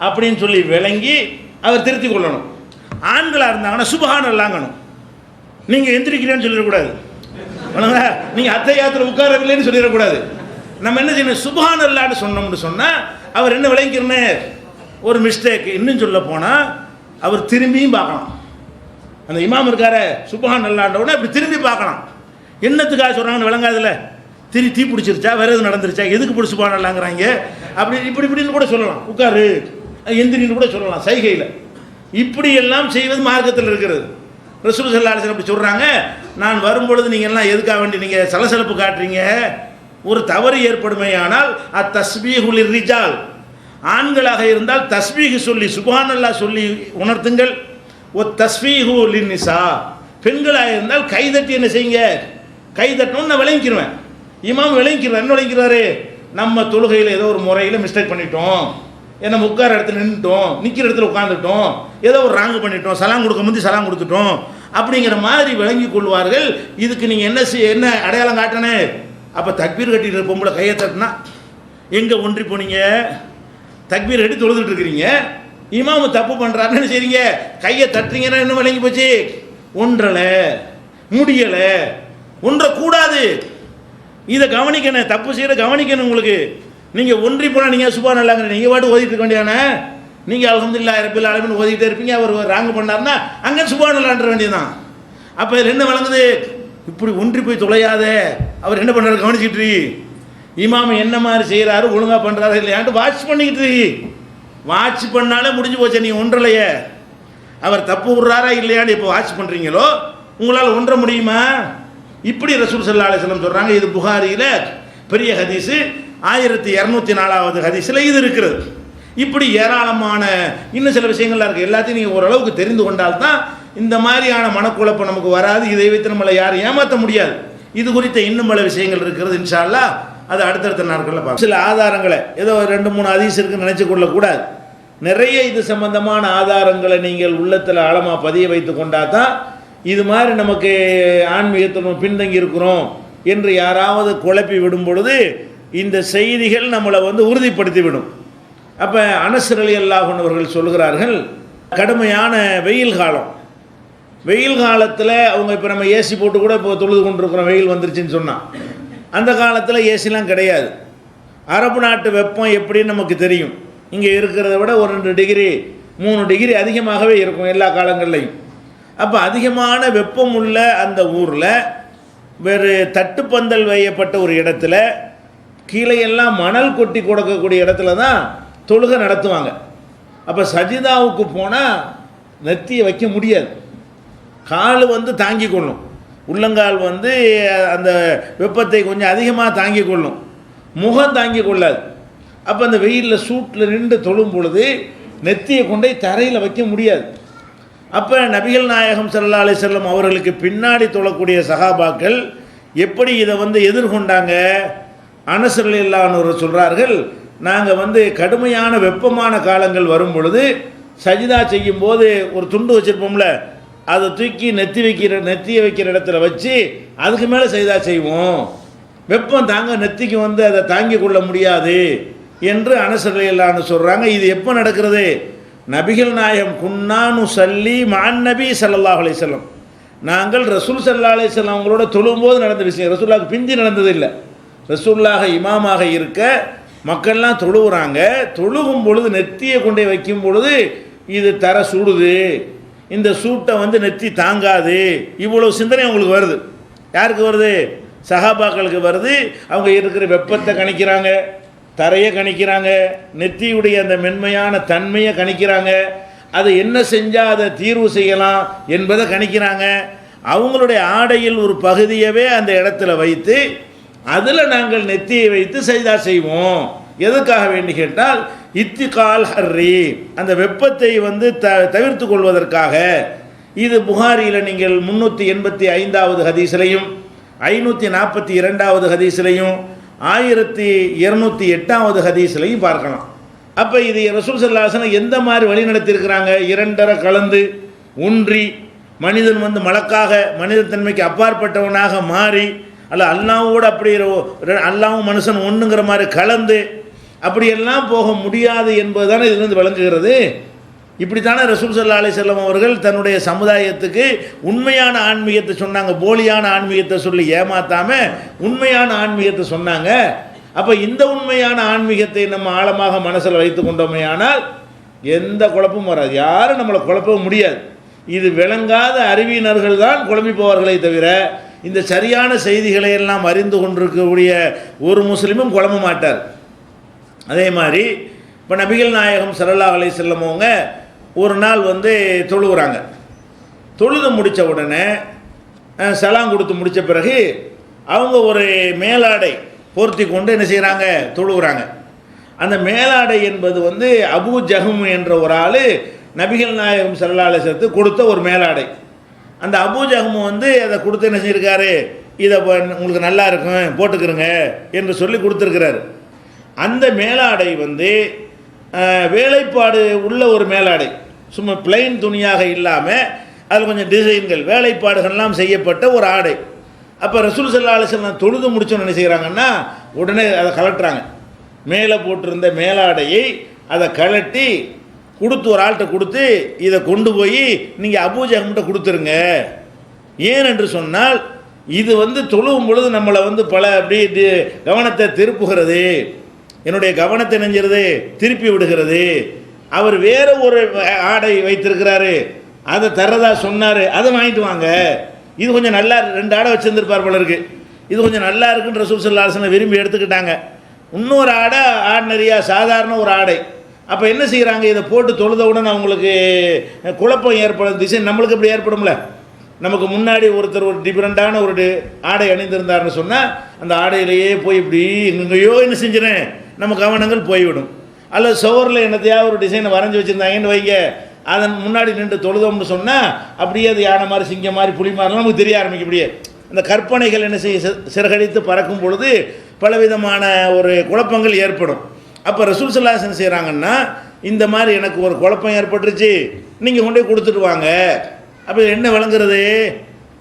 அப்படின்னு சொல்லி விளங்கி அவர் திருத்தி கொள்ளணும். ஆண்களாக இருந்தாங்கன்னா சுபஹானல்லாங்கணும். நீங்கள் எந்திரிக்கிறேன்னு சொல்லிடக்கூடாது, நீங்கள் அத்தையாத்தில் உட்காரவில்லைன்னு சொல்லிடக்கூடாது. நம்ம என்ன செய்யணும், சுபஹானல்லான்னு சொன்னோம்னு சொன்னால் அவர் என்ன விளங்கிக்கிறனே ஒரு மிஸ்டேக். இன்னும் சொல்ல போனால் அவர் திரும்பியும் பார்க்கலாம். அந்த இமாம் இருக்கார சுபஹானல்லான்றவுடனே அப்படி திரும்பி பார்க்கலாம். என்னத்துக்காக சொல்கிறாங்கன்னு விளங்காதுல்ல, தீ பிடிச்சிருச்சா, வேறு எதுவும் நடந்துருச்சா, எதுக்கு பிடிச்சி சுபஹானல்லாங்கிறாங்க அப்படி இப்படின்னு கூட சொல்லலாம். உட்காரு எந்திரின்னு கூட சொல்லலாம் சைகையில். இப்படி எல்லாம் செய்வது மார்க்கத்தில் இருக்கிறது. ரசூல் ஸல்லல்லாஹு அலைஹி வஸல்லம் அப்படி சொல்கிறாங்க. நான் வரும்பொழுது நீங்கள் எல்லாம் எதுக்காக வேண்டி நீங்கள் சலசலப்பு காட்டுறீங்க, ஒரு தவறு ஏற்படுமையானால் அத்தஸ்பீஹு லிர்ரிஜால், ஆண்களாக இருந்தால் தஸ்பீஹ் சொல்லி சுப்ஹானல்லாஹ் சொல்லி உணர்த்துங்கள். ஒ தஸ்பீஹு லின்னிசா, பெண்களாக இருந்தால் கைதட்டி என்ன செய்யுங்க, கைதட்டணும்னு நான் விளங்கிக்கிறேன். இமாம் விளங்கிக்கிறார். என்ன விளங்கிறாரு, நம்ம தொழுகையில் ஏதோ ஒரு முறையில் மிஸ்டேக் பண்ணிட்டோம், ஏன்னா உட்கார இடத்துல நின்றுட்டோம், நிற்கிற இடத்துல உட்காந்துட்டோம், ஏதோ ஒரு ராங்கு பண்ணிட்டோம், சலாம் கொடுக்க முந்தி சலாம் கொடுத்துட்டோம் அப்படிங்கிற மாதிரி விளங்கி கொள்வார்கள். இதுக்கு நீங்கள் என்ன அடையாளம் காட்டணே. அப்போ தக்பீர் கட்டிட்டு பொம்பளை கையை தட்டினா எங்கே ஒன்றி போனீங்க, தக்பீர் கட்டி தொழுதுட்டு இருக்கிறீங்க, இமாமு தப்பு பண்ணுறாருன்னு என்ன செய்றீங்க, கையை தட்டுறீங்கன்னா என்ன விளங்கி போச்சு, ஒன்றலை முடியலை, ஒன்றக்கூடாது. இதை கவனிக்கணும், தப்பு செய்கிற கவனிக்கணும். உங்களுக்கு நீங்கள் ஒன்றி போனால் நீங்கள் சுப்ஹானல்லாஹ் நீங்கள் பாட்டு ஓதிட்டு இருக்க வேண்டியதானே. நீங்கள் அல்ஹம்துலில்லாஹி ரப்பில் ஆலமீன் ஓதிக்கிட்டே இருப்பீங்க, அவர் ராங்கு பண்ணார்னா அங்கே சுப்ஹானல்லாஹ்ன்ற வேண்டியதுதான். அப்போ இதில் என்ன விளங்குது, இப்படி ஒன்றி போய் தொலையாத, அவர் என்ன பண்ணுறாரு கவனிச்சிட்டு, இமாம் என்ன மாதிரி செய்கிறாரு ஒழுங்காக பண்ணுறாரு இல்லையான்ட்டு வாட்ச் பண்ணிக்கிட்டு, வாட்ச் பண்ணாலே முடிஞ்சு போச்சு. நீங்கள் ஒன்றலையே, அவர் தப்பு விட்றாரா இல்லையான்னு இப்போ வாட்ச் பண்ணுறீங்களோ உங்களால் ஒன்ற முடியுமா. இப்படி ரசூல் ஸல்லல்லாஹு அலைஹி வஸல்லம் சொல்கிறாங்க. இது புகாரியில் பெரிய ஹதீஸு 1204வது ஹதீஸில் இது இருக்கிறது. இப்படி ஏராளமான இன்னும் சில விஷயங்கள்லாம் இருக்குது. எல்லாத்தையும் நீங்கள் ஓரளவுக்கு தெரிந்து கொண்டால்தான் இந்த மாதிரியான மனக்குழப்பம் நமக்கு வராது. இதை வைத்து நம்மளை யாரும் ஏமாற்ற முடியாது. இது குறித்த இன்னும் பல விஷயங்கள் இருக்கிறது. இன்ஷா அல்லாஹ் அது அடுத்தடுத்த நாட்களில் பார்க்கலாம். சில ஆதாரங்களை ஏதோ 2-3 ஹதீஸ் இருக்குன்னு நினச்சி கொள்ளக்கூடாது. நிறைய இது சம்பந்தமான ஆதாரங்களை நீங்கள் உள்ளத்தில் ஆழமாக பதிய வைத்து கொண்டால் தான் இது மாதிரி நமக்கு ஆன்மீகத்தில் நம்ம பின்தங்கி இருக்கிறோம் என்று யாராவது குழப்பி விடும் பொழுது இந்த செய்திகள் நம்மளை உறுதிப்படுத்தி விடும். அப்போ அனஸ் ரலியல்லாஹு அன்ஹு அவர்கள் சொல்கிறார்கள், கடுமையான வெயில் காலம், வெயில் காலத்தில் அவங்க இப்போ நம்ம ஏசி போட்டு கூட இப்போ தொழுது கொண்டிருக்கிறோம், வெயில் வந்துருச்சுன்னு சொன்னால். அந்த காலத்தில் ஏசிலாம் கிடையாது. அரபு நாட்டு வெப்பம் எப்படின்னு நமக்கு தெரியும். இங்கே இருக்கிறத விட 1-2 டிகிரி 3 டிகிரி அதிகமாகவே இருக்கும் எல்லா காலங்கள்லையும். அப்போ அதிகமான வெப்பம் உள்ள அந்த ஊரில் வேறு தட்டுப்பந்தல் வையப்பட்ட ஒரு இடத்துல கீழே எல்லாம் மணல் கொட்டி கொடுக்கக்கூடிய இடத்துல தான் தொழுகை நடத்துவாங்க. அப்போ சஜிதாவுக்கு போனால் நெத்தியை வைக்க முடியாது. கால் வந்து தாங்கி கொள்ளும், உள்ளங்கால் வந்து அந்த வெப்பத்தை கொஞ்சம் அதிகமாக தாங்கி கொள்ளும், முகம் தாங்கி கொள்ளாது. அப்போ அந்த வெயிலில் சூட்டில் நின்று தொழும் பொழுது நெத்தியை கொண்டே தரையில் வைக்க முடியாது. அப்போ நபிகள் நாயகம் ஸல்லல்லாஹு அலைஹி வஸல்லம் அவர்களுக்கு பின்னாடி தொழக்கூடிய சஹாபாக்கள் எப்படி இதை வந்து எதிர்கொண்டாங்க? அனஸ் ரலியல்லாஹு அன்ஹு சொல்கிறார்கள், நாங்கள் வந்து கடுமையான வெப்பமான காலங்கள் வரும் பொழுது சஜிதா செய்யும் போது ஒரு துண்டு வச்சுருப்போம்ல, அதை தூக்கி நெத்தியை வைக்கிற இடத்துல வச்சு அதுக்கு மேலே சஜிதா செய்வோம். வெப்பம் தாங்க நெத்திக்கு வந்து அதை தாங்கி கொள்ள முடியாது என்று அனஸ் ரலியல்லாஹு அன்ஹு சொல்கிறாங்க. இது எப்போ நடக்கிறது? நபிகள் நாயகம் குன்னானு சல்லி மான் நபி ஸல்லல்லாஹு அலைஹி வஸல்லம், நாங்கள் ரசூல் ஸல்லல்லாஹு அலைஹி வஸல்லம் அவங்களோட தொழும்போது நடந்த விஷயம். ரசூலுல்லாஹ்க்கு பிந்தி நடந்தது இல்லை. ரசூலுல்லாஹ் இமாமாக இருக்க மக்கள்லாம் தொழுகிறாங்க. தொழுகும் பொழுது நெத்தியை கொண்டே வைக்கும் பொழுது இது தர சூடுது, இந்த சூட்டை வந்து நெத்தி தாங்காது, இவ்வளோ சிந்தனை அவங்களுக்கு வருது. யாருக்கு வருது? சஹாபாக்களுக்கு வருது. அவங்க இருக்கிற வெப்பத்தை கணிக்கிறாங்க, தரையை கணிக்கிறாங்க, நெத்தியுடைய அந்த மென்மையான தன்மையை கணிக்கிறாங்க, அதை என்ன செஞ்சால் அதை தீர்வு செய்யலாம் என்பதை கணிக்கிறாங்க. அவங்களுடைய ஆடையில் ஒரு பகுதியவே அந்த இடத்துல வைத்து அதில் நாங்கள் நெத்தியை வைத்து சஜிதா செய்வோம். எதுக்காக வேண்டி கேட்டால் இத்திகால் ஹர்ரி, அந்த வெப்பத்தை வந்து தவிர்த்து கொள்வதற்காக. இது புகாரியில் நீங்கள் 385வது ஹதீஸ்லையும் 542வது ஹதீஸ்லையும் 1208வது ஹதீஸ்லையும் பார்க்கலாம். அப்போ இது ரசூல் ஸல்லல்லாஹு அலைஹி வஸல்லம் எந்த மாதிரி வழி நடத்தியிருக்கிறாங்க? இரண்டரை கலந்து ஒன்றி மனிதன் வந்து மலக்காக மனிதத்தன்மைக்கு அப்பாற்பட்டவனாக மாறி, அல்ல அல்லாவோடு அப்படி அல்லாவும் மனுஷன் ஒன்றுங்கிற மாதிரி கலந்து அப்படியெல்லாம் போக முடியாது என்பது தானே இதிலிருந்து விளங்குகிறது. இப்படித்தானே ரசூல் ஸல்லல்லாஹு அலைஹி வஸல்லம் அவர்கள் தன்னுடைய சமுதாயத்துக்கு உண்மையான ஆன்மீகத்தை சொன்னாங்க. போலியான ஆன்மீகத்தை சொல்லி ஏமாத்தாம உண்மையான ஆன்மீகத்தை சொன்னாங்க. அப்போ இந்த உண்மையான ஆன்மீகத்தை நம்ம ஆழமாக மனசில் வைத்து கொண்டோமே ஆனால் எந்த குழப்பமும் வராது, யாரும் நம்மளை குழப்பவும் முடியாது. இது விளங்காத அறிவியினர்கள் தான் குழம்பி போவார்களே தவிர இந்த சரியான செய்திகளை எல்லாம் அறிந்து கொண்டிருக்கக்கூடிய ஒரு முஸ்லீமும் குழம்ப மாட்டார். அதே மாதிரி இப்போ நபிகள் நாயகம் ஸல்லல்லாஹு அலைஹி வஸல்லம் அவங்க ஒரு நாள் வந்து தொழுகிறாங்க. தொழுது முடித்த உடனே சலாம் கொடுத்து முடித்த பிறகு அவங்க ஒரு மேலாடை போர்த்தி கொண்டு என்ன செய்கிறாங்க? தொழுகிறாங்க. அந்த மேலாடை என்பது வந்து அபூ ஜஹம் என்ற ஒரு ஆள் நபிகள் நாயகம் ஸல்லல்லாஹு அலைஹி வஸல்லம் கொடுத்த ஒரு மேலாடை. அந்த அபூ ஜஹம் வந்து அதை கொடுத்து என்ன செஞ்சிருக்காரு? இதை உங்களுக்கு நல்லா இருக்கும் போட்டுக்கிறங்க என்று சொல்லி கொடுத்துருக்கிறாரு. அந்த மேலாடை வந்து வேலைப்பாடு உள்ள ஒரு மேலாடை, சும்மா பிளைன் துணியாக இல்லாமல் அதில் கொஞ்சம் டிசைன்கள் வேலைப்பாடுகள்லாம் செய்யப்பட்ட ஒரு ஆடை. அப்போ ரசூல் ஸல்லல்லாஹு அலைஹி வஸல்லம் தொழுது முடிச்சோன்னு என்ன செய்கிறாங்கன்னா உடனே அதை கலட்டுறாங்க. மேலே போட்டிருந்த மேலாடையை அதை கலட்டி கொடுத்து ஒரு ஆள்கிட்ட கொடுத்து இதை கொண்டு போய் நீங்கள் அபூ ஜஹம்கிட்ட கொடுத்துருங்க. ஏன் என்று சொன்னால் இது வந்து தொழுவும் பொழுது நம்மளை வந்து பல அப்படி கவனத்தை திருப்புகிறது, என்னுடைய கவனத்தை நெஞ்சிறது திருப்பி விடுகிறது. அவர் வேற ஒரு ஆடை வைத்திருக்கிறாரு, அதை தர்றதா சொன்னார், அதை வாங்கிட்டு வாங்க. இது கொஞ்சம் நல்லா 2 ஆடை வச்சுருந்துருப்பார் போல இருக்கு, இது கொஞ்சம் நல்லா இருக்குன்னு ரசூல் ஸல்லல்லாஹு அலைஹி வஸல்லம் விரும்பி எடுத்துக்கிட்டாங்க. இன்னொரு ஆடை ஆர்டினரியாக சாதாரண ஒரு ஆடை. அப்போ என்ன செய்கிறாங்க? இதை போட்டு தொழுதவுடன் அவங்களுக்கு குழப்பம் ஏற்படும். திசை நம்மளுக்கு அப்படி ஏற்படும்ல. நமக்கு முன்னாடி ஒருத்தர் ஒரு டிஃப்ரெண்ட்டான ஒரு ஆடை அணிந்திருந்தார்னு சொன்னால் அந்த ஆடையிலேயே போய் இப்படி எங்கேயோ என்ன செஞ்சிடறேன் நம்ம கவனங்கள் போய்விடும். அல்லது சுவரில் என்னத்தையாவது ஒரு டிசைனை வரைஞ்சி வச்சுருந்தாங்கன்னு வைங்க, அதன் முன்னாடி நின்று தொழுதோம்னு சொன்னால் அப்படியே அது யானை மாதிரி சிங்கம் மாதிரி புலி மாதிரிலாம் நமக்கு தெரிய ஆரம்பிக்கும். இப்படியே அந்த கற்பனைகள் என்ன செய்ய சிறகடித்து பறக்கும் பொழுது பலவிதமான ஒரு குழப்பங்கள் ஏற்படும். அப்போ ரசூல் ஸல்லல்லாஹு அலைஹி வஸல்லம் செய்கிறாங்கன்னா இந்த மாதிரி எனக்கு ஒரு குழப்பம் ஏற்பட்டுருச்சு, நீங்கள் கொண்டு போய் கொடுத்துட்டு வாங்க. அப்போ என்ன விளங்குறது?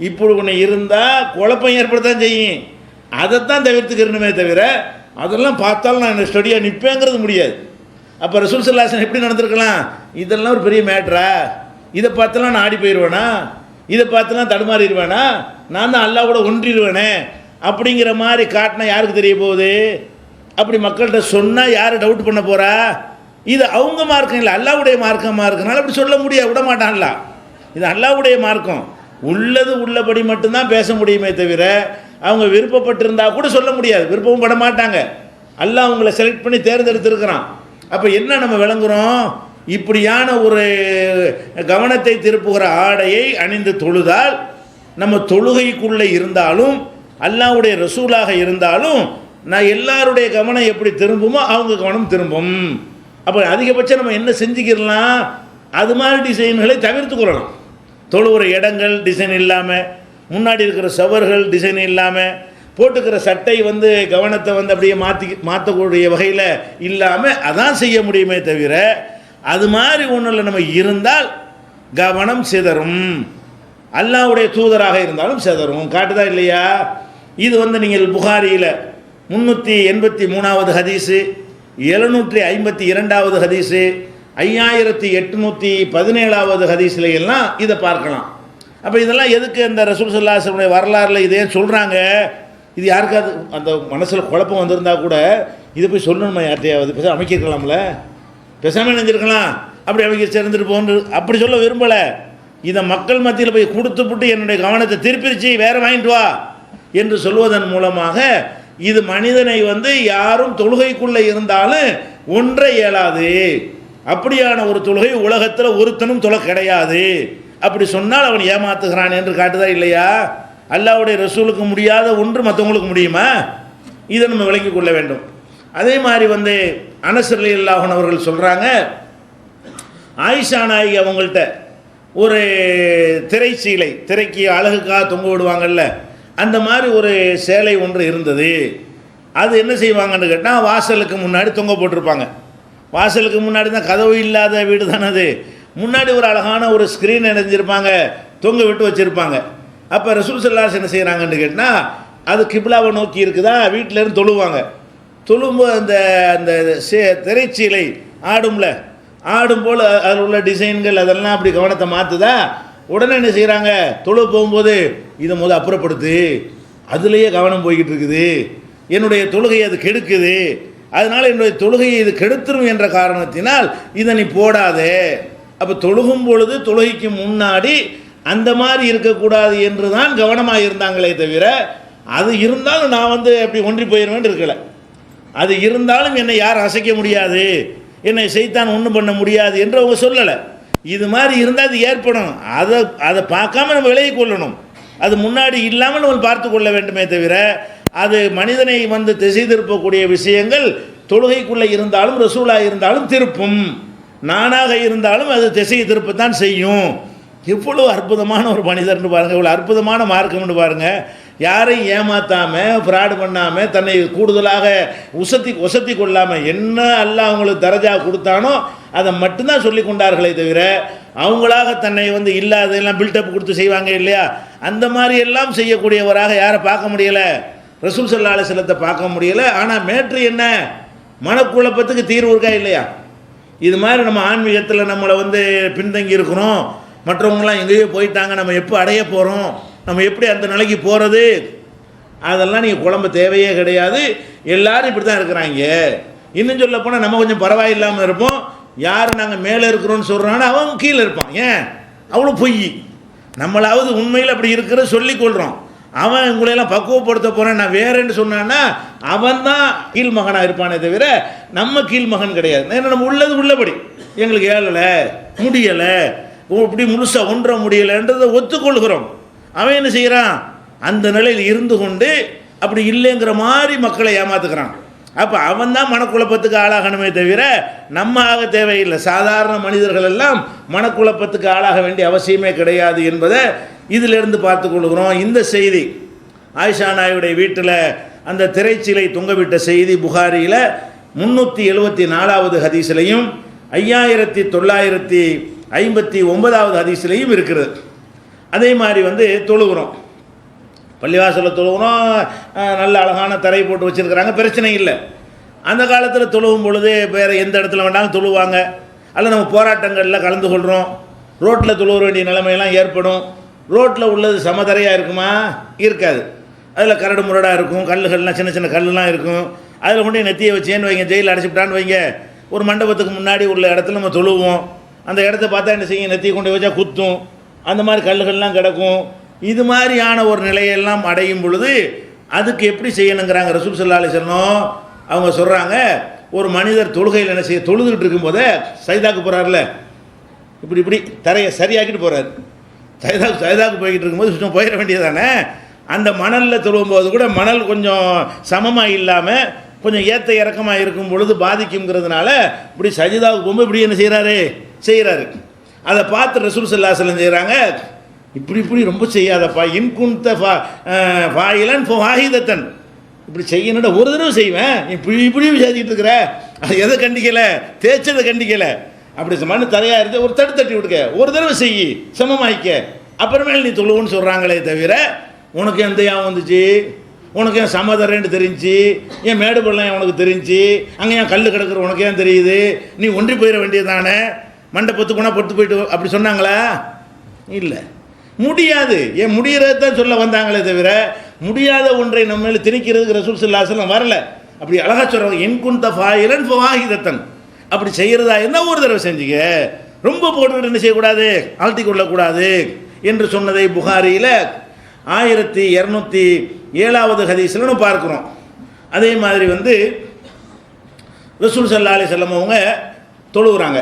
இப்படி ஒன்று இருந்தால் குழப்பம் ஏற்படத்தான் செய்யும், அதைத்தான் தவிர்த்துக்கிறணுமே தவிர அதெல்லாம் பார்த்தாலும் நான் ஸ்டடியாக நிற்பேங்கிறது முடியாது. அப்போ ரசூல் ஸல்லல்லாஹு அலைஹி வஸல்லம் எப்படி நடந்திருக்கலாம்? இதெல்லாம் ஒரு பெரிய மேட்ரா, இதை பார்த்தெல்லாம் நான் ஆடி போயிடுவேனா, இதை பார்த்துலாம் தடுமாறிடுவேனா, நான் தான் அல்லாஹ் கூட ஒன்றிடுவேனே அப்படிங்கிற மாதிரி காட்டினா யாருக்கு தெரிய போகுது? அப்படி மக்கள்கிட்ட சொன்னால் யார் டவுட் பண்ண போகிறா? இது அவங்க மார்க்கம் இல்லை, அல்லாஹ்வுடைய மார்க்கமாக இருக்கனால அப்படி சொல்ல முடியாது, விட மாட்டான்ல. இது அல்லாஹ்வுடைய மார்க்கம், உள்ளது உள்ளபடி மட்டும்தான் பேச முடியுமே தவிர அவங்க விருப்பப்பட்டிருந்தா கூட சொல்ல முடியாது, விருப்பமும் பட மாட்டாங்க. அல்லாஹ் உங்களை செலக்ட் பண்ணி தேர்ந்தெடுத்திருக்கிறான். அப்போ என்ன நம்ம விளங்குறோம்? இப்படியான ஒரு கவனத்தை திருப்புகிற ஆடையை அணிந்து தொழுதால் நம்ம தொழுகைக்குள்ளே இருந்தாலும் அல்லாஹ்வுடைய ரசூலாக இருந்தாலும் நான் எல்லாருடைய கவனம் எப்படி திரும்புமோ அவங்க கவனம் திரும்பும். அப்போ அதிகபட்சம் நம்ம என்ன செஞ்சுக்கிடலாம்? அது மாதிரி டிசைன்களை தவிர்த்து கொள்ளலாம். தொழுகிற இடங்கள் டிசைன் இல்லாமல், முன்னாடி இருக்கிற சவர்கள் டிசைன் இல்லாமல், போட்டுக்கிற சட்டை கவனத்தை அப்படியே மாற்றக்கூடிய வகையில் இல்லாமல் அதான் செய்ய முடியுமே தவிர அது மாதிரி ஒன்றில் நம்ம இருந்தால் கவனம் சிதறும். அல்லாஹ்வுடைய தூதராக இருந்தாலும் சிதறும். காட்டுதா இல்லையா? இது நீங்கள் புகாரியில் 383வது ஹதீஸு, 752வது ஹதீஸு, 5817வது ஹதீஸில் எல்லாம் இதை பார்க்கலாம். அப்போ இதெல்லாம் எதுக்கு அந்த ரசூல் ஸல்லல்லாஹு அலைஹி வஸல்லம் வரலாறில் இதே சொல்கிறாங்க? இது யாருக்காவது அந்த மனசில் குழப்பம் வந்திருந்தா கூட இதை போய் சொல்லணுமா? யார்ட்டையாவது பேச அமைக்கிருக்கலாம்ல, பேசாமல் நினைஞ்சிருக்கலாம், அப்படி அமைக்க சேர்ந்துட்டு போன்று அப்படி சொல்ல விரும்பலை. இதை மக்கள் மத்தியில் போய் கொடுத்துப்புட்டு என்னுடைய கவனத்தை திருப்பிடுச்சு வேற வாங்கிட்டு வா என்று சொல்வதன் மூலமாக இது மனிதனை யாரும் தொழுகைக்குள்ளே இருந்தாலும் ஒன்றை இயலாது. அப்படியான ஒரு தொழுகை உலகத்தில் ஒருத்தனும் தொலை கிடையாது. அப்படி சொன்னால் அவன் ஏமாத்துகிறான் என்று காட்டுதா இல்லையா? அல்லாஹ்வுடைய ரசூலுக்கு முடியாத ஒன்று மற்றவங்களுக்கு முடியுமா? இதை நம்ம விளங்கிக் கொள்ள வேண்டும். அதே மாதிரி அனஸ் ரலியல்லாஹு அன்ஹு அவர்கள் சொல்கிறாங்க, ஆயிஷா நாயகி அவங்கள்ட்ட ஒரு திரைச்சீலை, திரைக்கு அழகுக்காக தொங்க விடுவாங்கல்ல, அந்த மாதிரி ஒரு சேலை ஒன்று இருந்தது. அது என்ன செய்வாங்கன்னு கேட்டால் வாசலுக்கு முன்னாடி தொங்க போட்டிருப்பாங்க. வாசலுக்கு முன்னாடி தான், கதவு இல்லாத வீடு தானே அது, முன்னாடி ஒரு அழகான ஒரு ஸ்க்ரீன் இணைஞ்சிருப்பாங்க, தொங்க விட்டு வச்சுருப்பாங்க. அப்போ ரசூல் ஸல்லல்லாஹு அலைஹி வஸல்லம் என்ன செய்கிறாங்கன்னு கேட்டால் அது கிப்லாவை நோக்கி இருக்குதா, வீட்டிலேருந்து தொழுவாங்க. தொழும்போது அந்த அந்த திரைச்சீலை ஆடும்ல, ஆடும் போல் அதில் உள்ள டிசைன்கள் அதெல்லாம் அப்படி கவனத்தை மாற்றுதா. உடனே என்ன செய்கிறாங்க? தொழு போகும்போது இதை அப்புறப்படுத்து, அதுலேயே கவனம் போய்கிட்டு இருக்குது, என்னுடைய தொழுகையை அது கெடுக்குது, அதனால் என்னுடைய தொழுகையை இது கெடுத்துரும் என்ற காரணத்தினால் இதை நீ போடாதே. அப்போ தொழுகும் பொழுது தொழுகைக்கு முன்னாடி அந்த மாதிரி இருக்கக்கூடாது என்று தான் கவனமாக இருந்தாங்களே தவிர அது இருந்தாலும் நான் அப்படி ஒன்றி போயிடுவேன் இருக்கலை. அது இருந்தாலும் என்னை யாரும் அசைக்க முடியாது, என்னை சைத்தான் ஒன்றும் பண்ண முடியாது என்று அவங்க சொல்லலை. இது மாதிரி இருந்தால் அது ஏற்படும். அதை பார்க்காம நம்ம விலகி கொள்ளணும். அது முன்னாடி இல்லாமல் நம்ம பார்த்து கொள்ள வேண்டுமே தவிர அது மனிதனை திசை திருப்பக்கூடிய விஷயங்கள் தொழுகைக்குள்ளே இருந்தாலும் ரசூலாக இருந்தாலும் திருப்பும். நானாக இருந்தாலும் அது திசையை திருப்பத்தான் செய்யும். எவ்வளோ அற்புதமான ஒரு மனிதர்னு பாருங்கள், இவ்வளோ அற்புதமான மார்க்கம்னு பாருங்கள். யாரையும் ஏமாற்றாமல், ஃப்ராடு பண்ணாமல், தன்னை கூடுதலாக ஒசத்தி கொள்ளாமல், என்ன அல்லாஹ் அவங்களுக்கு தரஜா கொடுத்தானோ அதை மட்டும்தான் சொல்லி கொண்டார்களே தவிர அவங்களாக தன்னை இல்லாதெல்லாம் பில்டப் கொடுத்து செய்வாங்க இல்லையா, அந்த மாதிரி எல்லாம் செய்யக்கூடியவராக யாரை பார்க்க முடியலை? ரசூல் ஸல்லல்லாஹு அலைஹி வஸல்லத்தை பார்க்க முடியலை. ஆனால் மேட்ரு என்ன? மனக்குழப்பத்துக்கு தீர்வு இருக்கா இல்லையா? இது மாதிரி நம்ம ஆன்மீகத்தில் நம்மளை பின்தங்கி இருக்கிறோம், மற்றவங்களாம் எங்கேயோ போயிட்டாங்க, நம்ம எப்போ அடைய போகிறோம், நம்ம எப்படி அந்த நிலைக்கு போகிறது, அதெல்லாம் நீங்கள் குழம்ப தேவையே கிடையாது. எல்லோரும் இப்படி தான் இருக்கிறாங்க. இன்னும் சொல்ல போனால் நம்ம கொஞ்சம் பரவாயில்லாமல் இருப்போம். யார் நாங்கள் மேலே இருக்கிறோன்னு சொல்கிறானோ அவன் கீழே இருப்பான். ஏன் அவ்வளோ பொய்? நம்மளாவது உண்மையில் அப்படி இருக்கிற சொல்லிக்கொள்கிறோம். அவன் உங்களையெல்லாம் பக்குவப்படுத்த போகிறேன் நான் வேறேன்னு சொன்னான்னா அவன் தான் கீழ்மகனாக இருப்பானே தவிர நம்ம கீழ்மகன் கிடையாது. ஏன்னா நம்ம உள்ளது உள்ளபடி எங்களுக்கு ஏழலை, முடியலை, இப்படி முழுசாக ஒன்ற முடியலைன்றதை ஒத்துக்கொள்கிறோம். அவன் என்ன செய்கிறான்? அந்த நிலையில் இருந்து கொண்டு அப்படி இல்லைங்கிற மாதிரி மக்களை ஏமாத்துக்கிறான். அப்போ அவன் தான் மனக்குழப்பத்துக்கு ஆளாகணுமே தவிர நம்ம ஆக தேவையில்லை. சாதாரண மனிதர்கள் எல்லாம் மனக்குழப்பத்துக்கு ஆளாக வேண்டிய அவசியமே கிடையாது என்பதை இதிலிருந்து பார்த்து கொள்கிறோம். இந்த செய்தி ஆயிஷா நாயுடைய வீட்டில் அந்த திரைச்சீலை தொங்கவிட்ட செய்தி புகாரியில் 374வது ஹதீஸிலையும் 5959வது ஹதீஸிலையும் இருக்கிறது. அதே மாதிரி தொழுகிறோம், பள்ளிவாசலில் தொழுகிறோம், நல்ல அழகான தரை போட்டு வச்சுருக்கிறாங்க, பிரச்சனை இல்லை. அந்த காலத்தில் தொழுகும் பொழுது வேறு எந்த இடத்துல வேண்டாலும் தொழுவாங்க. அல்ல நம்ம போராட்டங்களில் கலந்து கொள்கிறோம், ரோட்டில் தொழுக வேண்டிய நிலைமையெல்லாம் ஏற்படும். ரோட்டில் உள்ளது சமதரையாக இருக்குமா? இருக்காது. அதில் கரடு முரடாக இருக்கும், கல்லுகள்லாம் சின்ன சின்ன கல்லுலாம் இருக்கும். அதில் கொண்டு நெத்தியை வச்சேன்னு வைங்க, ஜெயிலில் அடைச்சிவிட்டான்னு வைங்க. ஒரு மண்டபத்துக்கு முன்னாடி உள்ள இடத்துல நம்ம தொழுவோம். அந்த இடத்த பார்த்தா என்ன செய்யும்? நெத்தியை கொண்டு வச்சா குத்தும். அந்த மாதிரி கல்லுகள்லாம் கிடக்கும். இது மாதிரியான ஒரு நிலையெல்லாம் அடையும் பொழுது அதுக்கு எப்படி செய்யணுங்கிறாங்க ரசூல் ஸல்லல்லாஹு அலைஹி வஸல்லம். அவங்க சொல்கிறாங்க, ஒரு மனிதர் தொழுகையில் என்ன செய்ய தொழுதுகிட்டு இருக்கும்போதே சைதாக்கு போகிறார்ல, இப்படி இப்படி தரையை சரியாக்கிட்டு போகிறார். சைதாக்கு போய்கிட்டு இருக்கும்போது சுத்தம் போயிட வேண்டியதானே. அந்த மணலில் தொழும்போது கூட மணல் கொஞ்சம் சமமாக இல்லாமல் கொஞ்சம் ஏற்ற இறக்கமாக இருக்கும் பொழுது பாதிக்குங்கிறதுனால இப்படி சஜிதாவுக்கு போகும்போது இப்படி என்ன செய்கிறாரு. அதை பார்த்து ரசூல் ஸல்லல்லாஹு அலைஹி வஸல்லம் செய்கிறாங்க, இப்படி ரொம்ப செய்யாதப்பா, இன்குந்த ஃபாயிலன் ஃபாஹிதத்தன், இப்படி செய்யணுட ஒரு தடவை செய்வேன், இப்படி செய்துக்கிட்டு இருக்கிற, அது எதை கண்டிக்கலை, தேய்ச்சதை கண்டிக்கலை, அப்படி மண்ணு தரையாக இருந்து ஒரு தட்டி விடுக்க, ஒரு தடவை செய்யி சமமாயிக்க, அப்புறமேல நீ தொழுவுன்னு சொல்கிறாங்களே தவிர, உனக்கு எந்த ஏன் வந்துச்சு, உனக்கு ஏன் சமதரேன்னு தெரிஞ்சு, ஏன் மேடு பள்ளம் உனக்கு தெரிஞ்சு, அங்கே ஏன் கல் கிடக்குற உனக்கு ஏன் தெரியுது, நீ ஒன்றி போயிட வேண்டியதானே, மண்டை பொத்து போனால் பொத்து போயிட்டு அப்படி சொன்னாங்களா? இல்லை, முடியாது. ஏன் முடிகிறது தான் சொல்ல வந்தாங்களே தவிர முடியாத ஒன்றை நம்ம மேலே திணிக்கிறதுக்கு ரசூல் ஸல்லல்லாஹு அலைஹி வஸல்லம் வரல. அப்படி அழகாக சொல்கிறாங்க, இன்குந்த ஃபாயிலன் ஃபவாஹிதத்தன், அப்படி செய்கிறதா இருந்தால் ஒரு தடவை செஞ்சுக்க, ரொம்ப போட்டுக்கிட்டு என்ன செய்யக்கூடாது, ஆழ்த்தி கொள்ளக்கூடாது என்று சொன்னதை புகாரியில் 1207வது ஹதீஸில் நம்ம பார்க்குறோம். அதே மாதிரி ரசூல் ஸல்லல்லாஹு அலைஹி வஸல்லம் அவங்க தொழுகிறாங்க.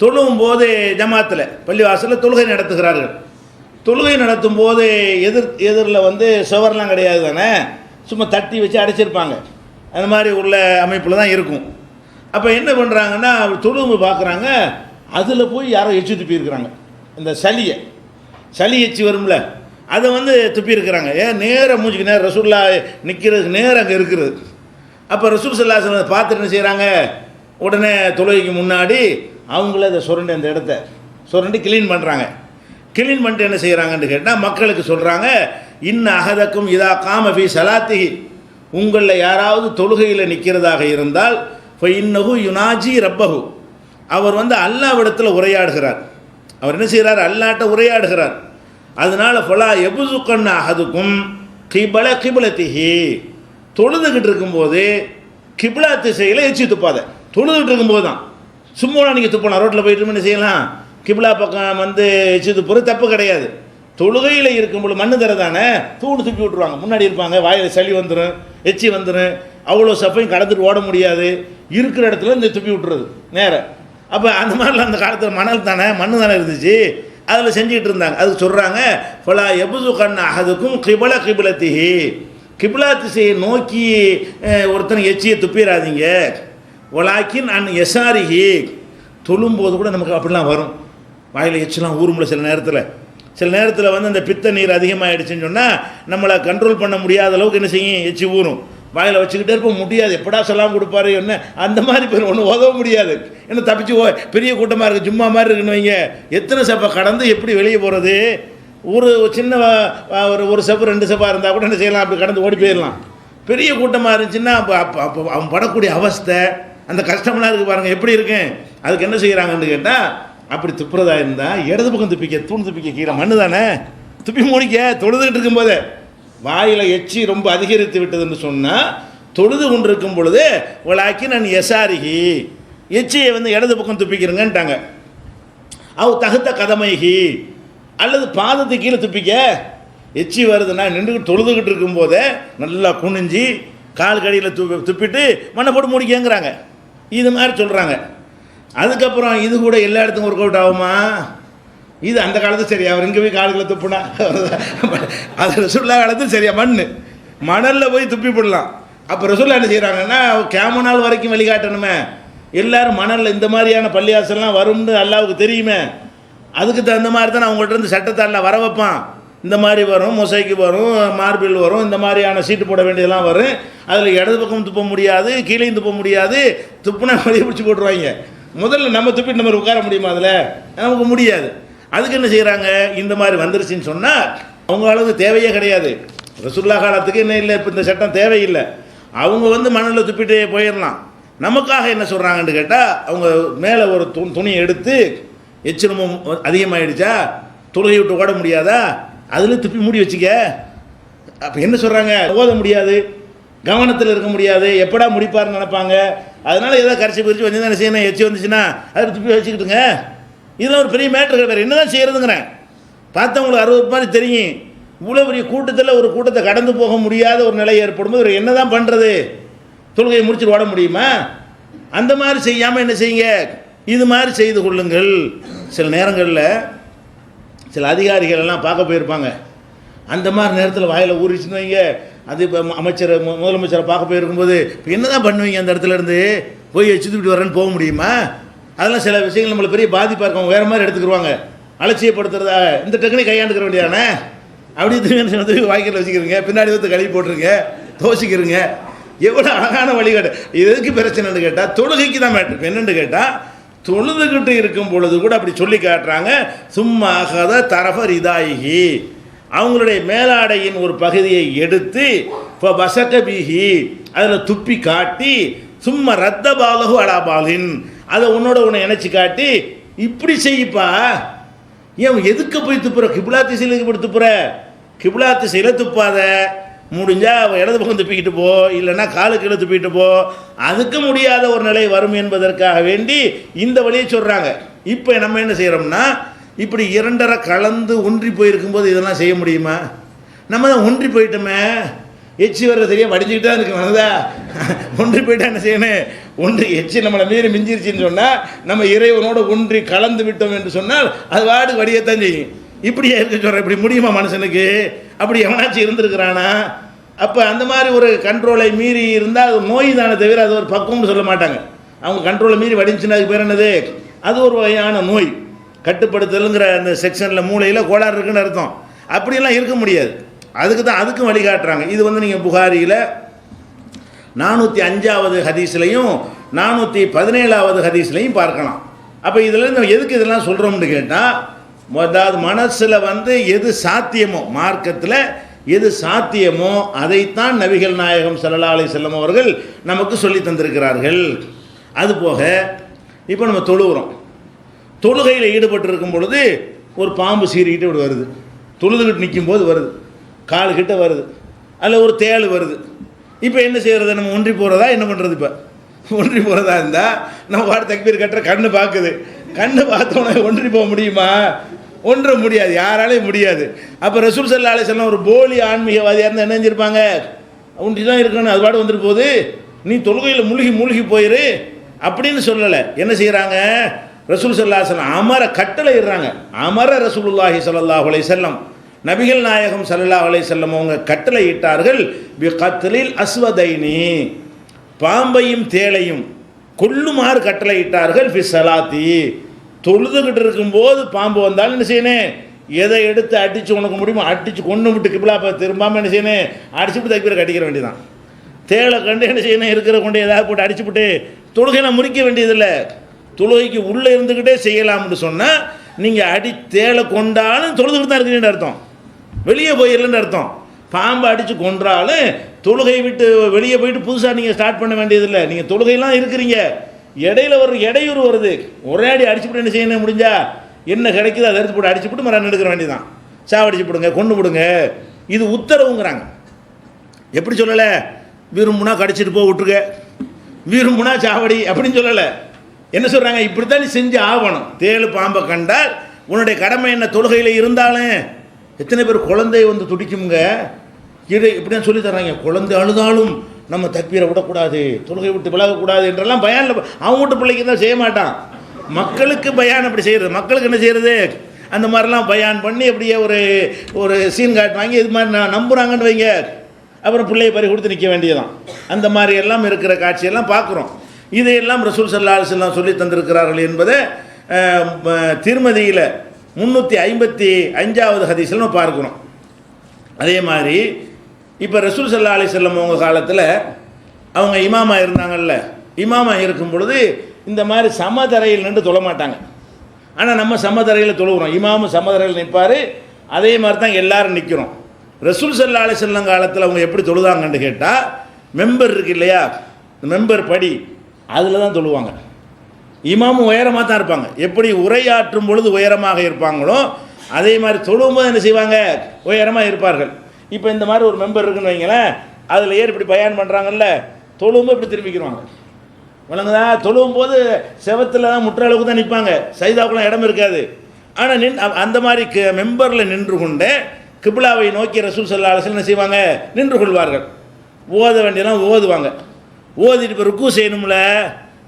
தொழுவும் போது ஜமாத்தில் பள்ளிவாசலில் தொழுகை நடத்துகிறார்கள். தொழுகை நடத்தும் போது எதிரில் சுவர்லாம் கிடையாது தானே, சும்மா தட்டி வச்சு அடைச்சிருப்பாங்க, அந்த மாதிரி உள்ள அமைப்பில் தான் இருக்கும். அப்போ என்ன பண்ணுறாங்கன்னா, தொழுவு பார்க்குறாங்க, அதில் போய் யாரோ எச்சி துப்பியிருக்கிறாங்க. இந்த சளி எச்சி வரும்ல, அதை துப்பியிருக்கிறாங்க. நேராக மூஞ்சிக்கு நேரம் ரசூல்லா நிற்கிறதுக்கு நேரம் அங்கே இருக்கிறது. அப்போ ரசூல் ஸல்லல்லாஹு அலைஹி வஸல்லம் பார்த்துட்டு என்ன செய்கிறாங்க, உடனே தொழுகைக்கு முன்னாடி அவங்கள அதை சுரண்டி அந்த இடத்த சுரண்டி கிளீன் பண்ணுறாங்க. கிளீன் பண்ணிட்டு என்ன செய்கிறாங்கன்னு கேட்டால் மக்களுக்கு சொல்கிறாங்க, இன்ன அஹதக்கும் இதா காம ஃபி ஸலாத்திஹி, உங்களில் யாராவது தொழுகையில் நிற்கிறதாக இருந்தால் ஃபஇன்னஹு யுனாஜி ரப்பஹு, அவர் அல்லாஹ்விடத்தில் உரையாடுகிறார். அவர் என்ன செய்கிறார், அல்லாஹ்ட்ட உரையாடுகிறார். அதனால ஃபலா யபுசுகன்ன அஹதுக்கும் கிபலத்திஹி, தொழுதுகிட்டு இருக்கும்போது கிப்லா திசையில் எச்சி துப்பாத. தொழுதுகிட்டு இருக்கும்போது தான், சும்மா நீங்கள் துப்பலாம், ரோட்டில் போயிட்டு என்ன செய்யலாம், கிப்லா பக்கம் எச்சி துப்புறது தப்பு கிடையாது. தொழுகையில் இருக்கும்போது மண்ணு தர தானே, தூணு துப்பி விட்ருவாங்க, முன்னாடி இருப்பாங்க, வாயில் சளி வந்துடும், எச்சி வந்துடும், அவ்வளோ சப்பையும் கடந்துட்டு ஓட முடியாது, இருக்கிற இடத்துல இந்த துப்பி விட்டுறது நேரம். அப்போ அந்த மாதிரிலாம் அந்த காலத்தில் மணல் தானே, மண்ணு தானே இருந்துச்சு, அதில் செஞ்சுக்கிட்டு இருந்தாங்க. அதுக்கு சொல்கிறாங்க, ஃபலா யபுசுகன்ன அஹதுக்கும் கிபலத்திஹி, கிப்லா திசையை நோக்கி ஒருத்தன் எச்சியை துப்பிடாதீங்க. வலாக்கின் அன் யசாரிஹி, தொழும்போது கூட நமக்கு அப்படிலாம் வரும், வாயில் எச்சலாம் ஊரும்ல சில நேரத்தில் அந்த பித்த நீர் அதிகமாகிடுச்சுன்னு சொன்னால் நம்மளை கண்ட்ரோல் பண்ண முடியாத அளவுக்கு என்ன செய்யும், எச்சி ஊறும், வாயில் வச்சுக்கிட்டே இருப்ப முடியாது, எப்படா சொல்லாமல் கொடுப்பாரு என்ன, அந்த மாதிரி பேர் ஒன்றும் உதவ முடியாது. என்ன தப்பிச்சு பெரிய கூட்டமாக இருக்குது, ஜும்மா மாதிரி இருக்குன்னு வைங்க, எத்தனை சப்பை கடந்து எப்படி வெளியே போகிறது, ஒரு சின்ன ஒரு செப்பு 2 செப்பாக இருந்தால் கூட என்ன செய்யலாம், அப்படி கடந்து ஓடி போயிடலாம். பெரிய கூட்டமாக இருந்துச்சுன்னா அப்போ அவன் படக்கூடிய அவஸ்தை, அந்த கஷ்டம்லாம் இருக்குது பாருங்கள் எப்படி இருக்கு. அதுக்கு என்ன செய்கிறாங்கன்னு கேட்டால், அப்படி துப்புறதா இருந்தால் இடது பக்கம் துப்பிக்க, தூண் துப்பிக்க, கீழே மண்ணு தானே, துப்பி முடிக்க, தொழுதுகிட்டு இருக்கும்போதே வாயில் எச்சி ரொம்ப அதிகரித்து விட்டதுன்னு சொன்னால், தொழுது கொண்டு இருக்கும் பொழுது வலாக்கி நான் எசாரிகி, எச்சியை இடது பக்கம் துப்பிக்கிறேங்கன்ட்டாங்க. தகுத்த கதமைகி, அல்லது பாதத்தை கீழே துப்பிக்க, எச்சி வருதுன்னா நின்றுக்கிட்டு தொழுதுகிட்டு இருக்கும்போதே நல்லா குனிஞ்சி கால் கடியில் துப்பிட்டு மண்ணை போட்டு முடிக்கங்கிறாங்க. இது மாதிரி சொல்கிறாங்க. அதுக்கப்புறம் இது கூட எல்லா இடத்துக்கும் ஒர்க் அவுட் ஆகுமா? இது அந்த காலத்து சரியா, அவர் இங்கே போய் கால்களை துப்புனா அது ரசூல்லா காலத்து சரியா, மணலில் போய் துப்பி போடலாம். அப்போ ரசூல்லா என்ன செய்கிறாங்கன்னா, கியாமத் வரைக்கும் வழிகாட்டணுமே, எல்லோரும் மணலில் இந்த மாதிரியான பள்ளியாசல்லாம் வரும்னு அல்லாவுக்கு தெரியுமே, அதுக்கு தகுந்த மாதிரி தான் அவங்கள்ட்ட இருந்து சட்டத்தை எல்லாம் வர வைப்பான். இந்த மாதிரி வரும், மொசைக்கு வரும், மார்பிள் வரும், இந்த மாதிரியான சீட்டு போட வேண்டியதெல்லாம் வரும். அதில் இடது பக்கம் துப்ப முடியாது, கீழே துப்ப முடியாது, துப்புனா வெளியே பிடிச்சி போட்டுருவாங்க. முதல்ல நம்ம துப்பிட்டு நம்ம உட்கார முடியுமா? அதில் நமக்கு முடியாது. அதுக்கு என்ன செய்கிறாங்க, இந்த மாதிரி வந்துருச்சுன்னு சொன்னால் அவங்க அளவுக்கு தேவையே கிடையாது. ரசூலுல்லா காலத்துக்கு என்ன இல்லை, இப்போ இந்த சட்டம் தேவையில்லை. அவங்க மணலில் துப்பிட்டு போயிடலாம். நமக்காக என்ன சொல்கிறாங்கன்னு கேட்டால், அவங்க மேலே ஒரு துணியை எடுத்து எச்சிரமும் அதிகமாகிடுச்சா, தொழுகை விட்டு ஓட முடியாதா, அதில் துப்பி மூடி வச்சுக்க. அப்போ என்ன சொல்கிறாங்க, ஓத முடியாது, கவனத்தில் இருக்க முடியாது, எப்படா முடிப்பாருன்னு நினைப்பாங்க. அதனால் ஏதோ கரைச்சி பிரித்து வந்து என்ன செய்யணும், எச்சி வந்துச்சுன்னா அதில் துப்பி வச்சுக்கிட்டுங்க. இதெல்லாம் ஒரு பெரிய மேட்ரு வேறு, என்ன தான் செய்கிறதுங்கிறேன். பார்த்தவங்களுக்கு 60 மாதிரி தெரியும். இவ்வளோ பெரிய கூட்டத்தில் ஒரு கூட்டத்தை கடந்து போக முடியாத ஒரு நிலை ஏற்படும்போது ஒரு என்ன தான் பண்ணுறது? தொழுகையை முடிச்சுட்டு ஓட முடியுமா? அந்த மாதிரி செய்யாமல் என்ன செய்யுங்க, இது மாதிரி செய்து கொள்ளுங்கள். சில நேரங்களில் சில அதிகாரிகள் எல்லாம் பார்க்க போயிருப்பாங்க. அந்த மாதிரி நேரத்தில் வாயில் ஊறிச்சுன்னு வைங்க, அது இப்போ அமைச்சர் முதலமைச்சரை பார்க்க போயிருக்கும்போது இப்போ என்ன தான் பண்ணுவீங்க? அந்த இடத்துல இருந்து போய் சுற்றிட்டு வரேன்னு போக முடியுமா? அதெல்லாம் சில விஷயங்கள் நம்மளுக்கு பெரிய பாதிப்பாக இருக்கும், வேறு மாதிரி எடுத்துக்கிடுவாங்க. அலட்சியப்படுத்துறதா இந்த டெக்னிக் கையாண்டுக்கிற வேண்டியதானே? அப்படி திரும்பி வாய்க்கில் வச்சுக்கிறீங்க, பின்னாடி வந்து கழுவி போட்டுருங்க, தோசிக்கிறீங்க. எவ்வளோ அழகான வழிகாட்டு. இது எதுக்கு பிரச்சனைன்னு கேட்டால் தொழுகைக்கு தான் மேட்ரு. என்னென்னு கேட்டால் தொழுதுகிட்டு இருக்கும் பொழுது கூட அப்படி சொல்லி காட்டுறாங்க. சும்மா அகத தரஃபர் இதாயி, அவங்களுடைய மேலாடையின் ஒரு பகுதியை எடுத்து இப்போ வசகபிஹி அதில் துப்பி காட்டி, சும்மா ரத்த பாலகு அடாபாலின் அதை உன்னோட உன்னை இணைச்சி காட்டி, இப்படி செய்யப்பா. ஏன் எதுக்கு போய் துப்புற? கிபிலா திசையில போய் துப்புற? கிபிலா திசையில துப்பாத. முடிஞ்சா இடது பக்கம் துப்பிக்கிட்டு போ, இல்லைன்னா காலுக்கு கீழே துப்பிக்கிட்டு போ. அதுக்கு முடியாத ஒரு நிலை வரும் என்பதற்காக வேண்டி இந்த வழியை சொல்கிறாங்க. இப்போ நம்ம என்ன செய்கிறோம்னா, இப்படி இரண்டரை கலந்து ஒன்றி போயிருக்கும்போது இதெல்லாம் செய்ய முடியுமா? நம்ம தான் ஒன்றி போயிட்டோமே, எச்சி வர்ற தெரியா வடிஞ்சிக்கிட்டு தான் இருக்கணும். அதுதான் ஒன்றி போயிட்டா என்ன செய்யணும்? ஒன்றி எச்சி நம்மளை மீறி மிஞ்சிருச்சின்னு சொன்னால், நம்ம இறைவனோட ஒன்றி கலந்து விட்டோம் என்று சொன்னால் அது வாடு வடியத்தான் செய்யும். இப்படியே இருக்க சொல்கிறேன். இப்படி முடியுமா மனுஷனுக்கு? அப்படி எவனாச்சும் இருந்திருக்கிறானா? அப்போ அந்த மாதிரி ஒரு கண்ட்ரோலை மீறி இருந்தால் அது நோய் தானே தவிர அது ஒரு பக்குவம்னு சொல்ல மாட்டாங்க. அவங்க கண்ட்ரோலை மீறி வடிஞ்சுன்னா அதுக்கு பேர் என்னது? அது ஒரு வகையான நோய். கட்டுப்படுத்தலுங்கிற அந்த செக்ஷனில் மூளையில் கோளாறு இருக்குன்னு அர்த்தம். அப்படியெல்லாம் இருக்க முடியாது. அதுக்கு தான் அதுக்கும் வழிகாட்டுறாங்க. இது வந்து நீங்கள் புகாரியில் 405வது ஹதீஸ்லையும் 417வது ஹதீஸ்லையும் பார்க்கலாம். அப்போ இதில் எதுக்கு இதெல்லாம் சொல்கிறோம்னு கேட்டால், அதாவது மனசில் வந்து எது சாத்தியமோ, மார்க்கத்தில் எது சாத்தியமோ அதைத்தான் நபிகள் நாயகம் ஸல்லல்லாஹு அலைஹி வஸல்லம் அவர்கள் நமக்கு சொல்லி தந்திருக்கிறார்கள். அதுபோக இப்போ நம்ம தொழுகிறோம், தொழுகையில் ஈடுபட்டு இருக்கும் பொழுது ஒரு பாம்பு சீறிக்கிட்டு இப்படி வருது, தொழுதுகிட்டு நிற்கும் போது வருது, காலுக்கிட்ட வருது, அதில் ஒரு தேள் வருது. இப்போ என்ன செய்கிறது? நம்ம ஒன்றி போகிறதா என்ன பண்ணுறது? இப்போ ஒன்றி போகிறதா இருந்தால் நம்ம வாட தக்பீர் கட்டுற கண்ணு பார்க்குது, கண்ணு பார்த்தோன்னே ஒன்றி போக முடியுமா? ஒன்ற முடியாது, யாராலையும் முடியாது. அப்போ ரசூல் ஸல்லல்லாஹு அலைஹி வஸல்லம் ஒரு போலி ஆன்மீகவாதியாக இருந்தால் என்ன செஞ்சிருப்பாங்க? ஒன்றி தான் இருக்கணும், அது பாடு வந்துட்டு போகுது, நீ தொழுகையில் மூழ்கி போயிரு அப்படின்னு சொல்லலை. என்ன செய்கிறாங்க? ரசூல் ஸல்லல்லாஹு அலைஹி வஸல்லம் அமர கட்டளை இடுறாங்க. அமர ரசூலுல்லாஹி ஸல்லல்லாஹு அலைஹி வஸல்லம், நபிகள் நாயகம் ஸல்லல்லாஹு அலைஹி வஸல்லம் அவங்க கட்டளை இட்டார்கள். பி கத்லில் அஸ்வதைனி, பாம்பையும் தேளையும் கொல்லுமாறு கட்டளை இட்டார்கள். ஃபி ஸலாத்தி, தொழுதுகிட்டு இருக்கும்போது பாம்பு வந்தாலும் என்ன செய்யணும்? எதை எடுத்து அடித்து உனக்கு முடியுமோ அடித்து கொண்டு விட்டு கிபிலா திரும்பாமல் என்ன செய்யணும்? அடிச்சுட்டு தக்பீரை கட்டிக்கிற வேண்டியதான். தேளை கண்டு என்ன செய்யணும்? இருக்கிற கொண்டு ஏதாவது போட்டு அடிச்சுவிட்டு தொழுகைலாம் முறிக்க வேண்டியதில்லை. தொழுகைக்கு உள்ளே இருந்துக்கிட்டே செய்யலாம்னு சொன்னால் நீங்கள் தேளை கொண்டாலும் தொழுதுகிட்டு தான் இருக்கிறீங்கன்னு அர்த்தம், வெளியே போயிடலன்னு அர்த்தம். பாம்பை அடித்து கொன்றாலும் தொழுகை விட்டு வெளியே போயிட்டு புதுசாக நீங்கள் ஸ்டார்ட் பண்ண வேண்டியதில்லை. நீங்கள் தொழுகைலாம் இருக்கிறீங்க, இடையில ஒரு இடையூறு வருது, ஒரே அடி அடிச்சுவிட்டு என்ன செய்யணும்? முடிஞ்சா என்ன கிடைக்குது அதை எடுத்து போட்டு அடிச்சுவிட்டு மரம் எடுக்கிற வேண்டியதான். சாவடிச்சு போடுங்க, கொண்டு விடுங்க, இது உத்தரவுங்கிறாங்க. எப்படி சொல்லலை? விரும்புனா கடிச்சிட்டு போ விட்டுருக்க, விரும்புனா சாவடி அப்படின்னு சொல்லலை. என்ன சொல்கிறாங்க? இப்படித்தான் நீ செஞ்சு ஆகணும். தேளு பாம்பை கண்டால் உன்னுடைய கடமை என்ன? தொழுகையில் இருந்தாலும் எத்தனை பேர் குழந்தை வந்து துடிக்குங்க, இது இப்படின்னு சொல்லி தர்றாங்க. குழந்தை அழுதாலும் நம்ம தக்பீரை விடக்கூடாது, தொழுகை விட்டு விலகக்கூடாது என்றெல்லாம் பயானில் அவங்க வீட்டு பிள்ளைக்கு தான் செய்ய மாட்டான். மக்களுக்கு பயான் அப்படி செய்கிறது. மக்களுக்கு என்ன செய்கிறது? அந்த மாதிரிலாம் பயான் பண்ணி அப்படியே ஒரு சீன் காட்டு வாங்கி இது மாதிரி நான் நம்புகிறாங்கன்னு வைங்க, அப்புறம் பிள்ளையை பறி கொடுத்து நிற்க வேண்டியதான். அந்த மாதிரி எல்லாம் இருக்கிற காட்சியெல்லாம் பார்க்குறோம். இதையெல்லாம் ரசூல் ஸல்லல்லாஹு அலைஹி வஸல்லம் சொல்லி தந்திருக்கிறார்கள் என்பதை திருமதியில் 355வது ஹதீஸில் நம்ம பார்க்குறோம். அதே மாதிரி இப்போ ரசூல் ஸல்லல்லாஹு அலைஹி வஸல்லம் அவங்க காலத்தில் அவங்க இமாமா இருந்தாங்கல்ல, இமாமா இருக்கும் பொழுது இந்த மாதிரி சமதரையில் நின்று தொழ மாட்டாங்க. ஆனால் நம்ம சமதரையில் தொழுகிறோம், இமாமு சமதரையில் நிற்பார், அதே மாதிரி தான் எல்லாரும் நிற்கிறோம். ரசூல் ஸல்லல்லாஹு அலைஹி வஸல்லம் காலத்தில் அவங்க எப்படி தொழுதாங்கன்னு கேட்டால், மெம்பர் இருக்கு இல்லையா, மெம்பர் படி அதில் தான் தொழுவாங்க. இமாமும் உயரமாக தான் இருப்பாங்க. எப்படி உரையாற்றும் பொழுது உயரமாக இருப்பாங்களோ அதே மாதிரி தொழும்போது என்ன செய்வாங்க? உயரமாக இருப்பார்கள். இப்போ இந்த மாதிரி ஒரு மெம்பர் இருக்குன்னு வைங்களேன், அதில் ஏறி இப்படி பயான் பண்ணுறாங்கல்ல, தொழும்போது இப்படி திரும்பிக்கிடுவாங்க. வழங்குதா? தொழுவும் போது செவத்தில் தான் முற்ற அளவுக்கு தான் நிற்பாங்க, சைதாவுக்குலாம் இடம் இருக்காது. ஆனால் அந்த மாதிரி மெம்பரில் நின்று கொண்டு கிபிலாவை நோக்கி ரசூல் ஸல்லல்லாஹு அலைஹி வஸல்லம் என்ன செய்வாங்க? நின்று கொள்வார்கள். ஓத வேண்டியெல்லாம் ஓதுவாங்க. ஓதிட்டு இப்போ ருக்கு செய்யணும்ல,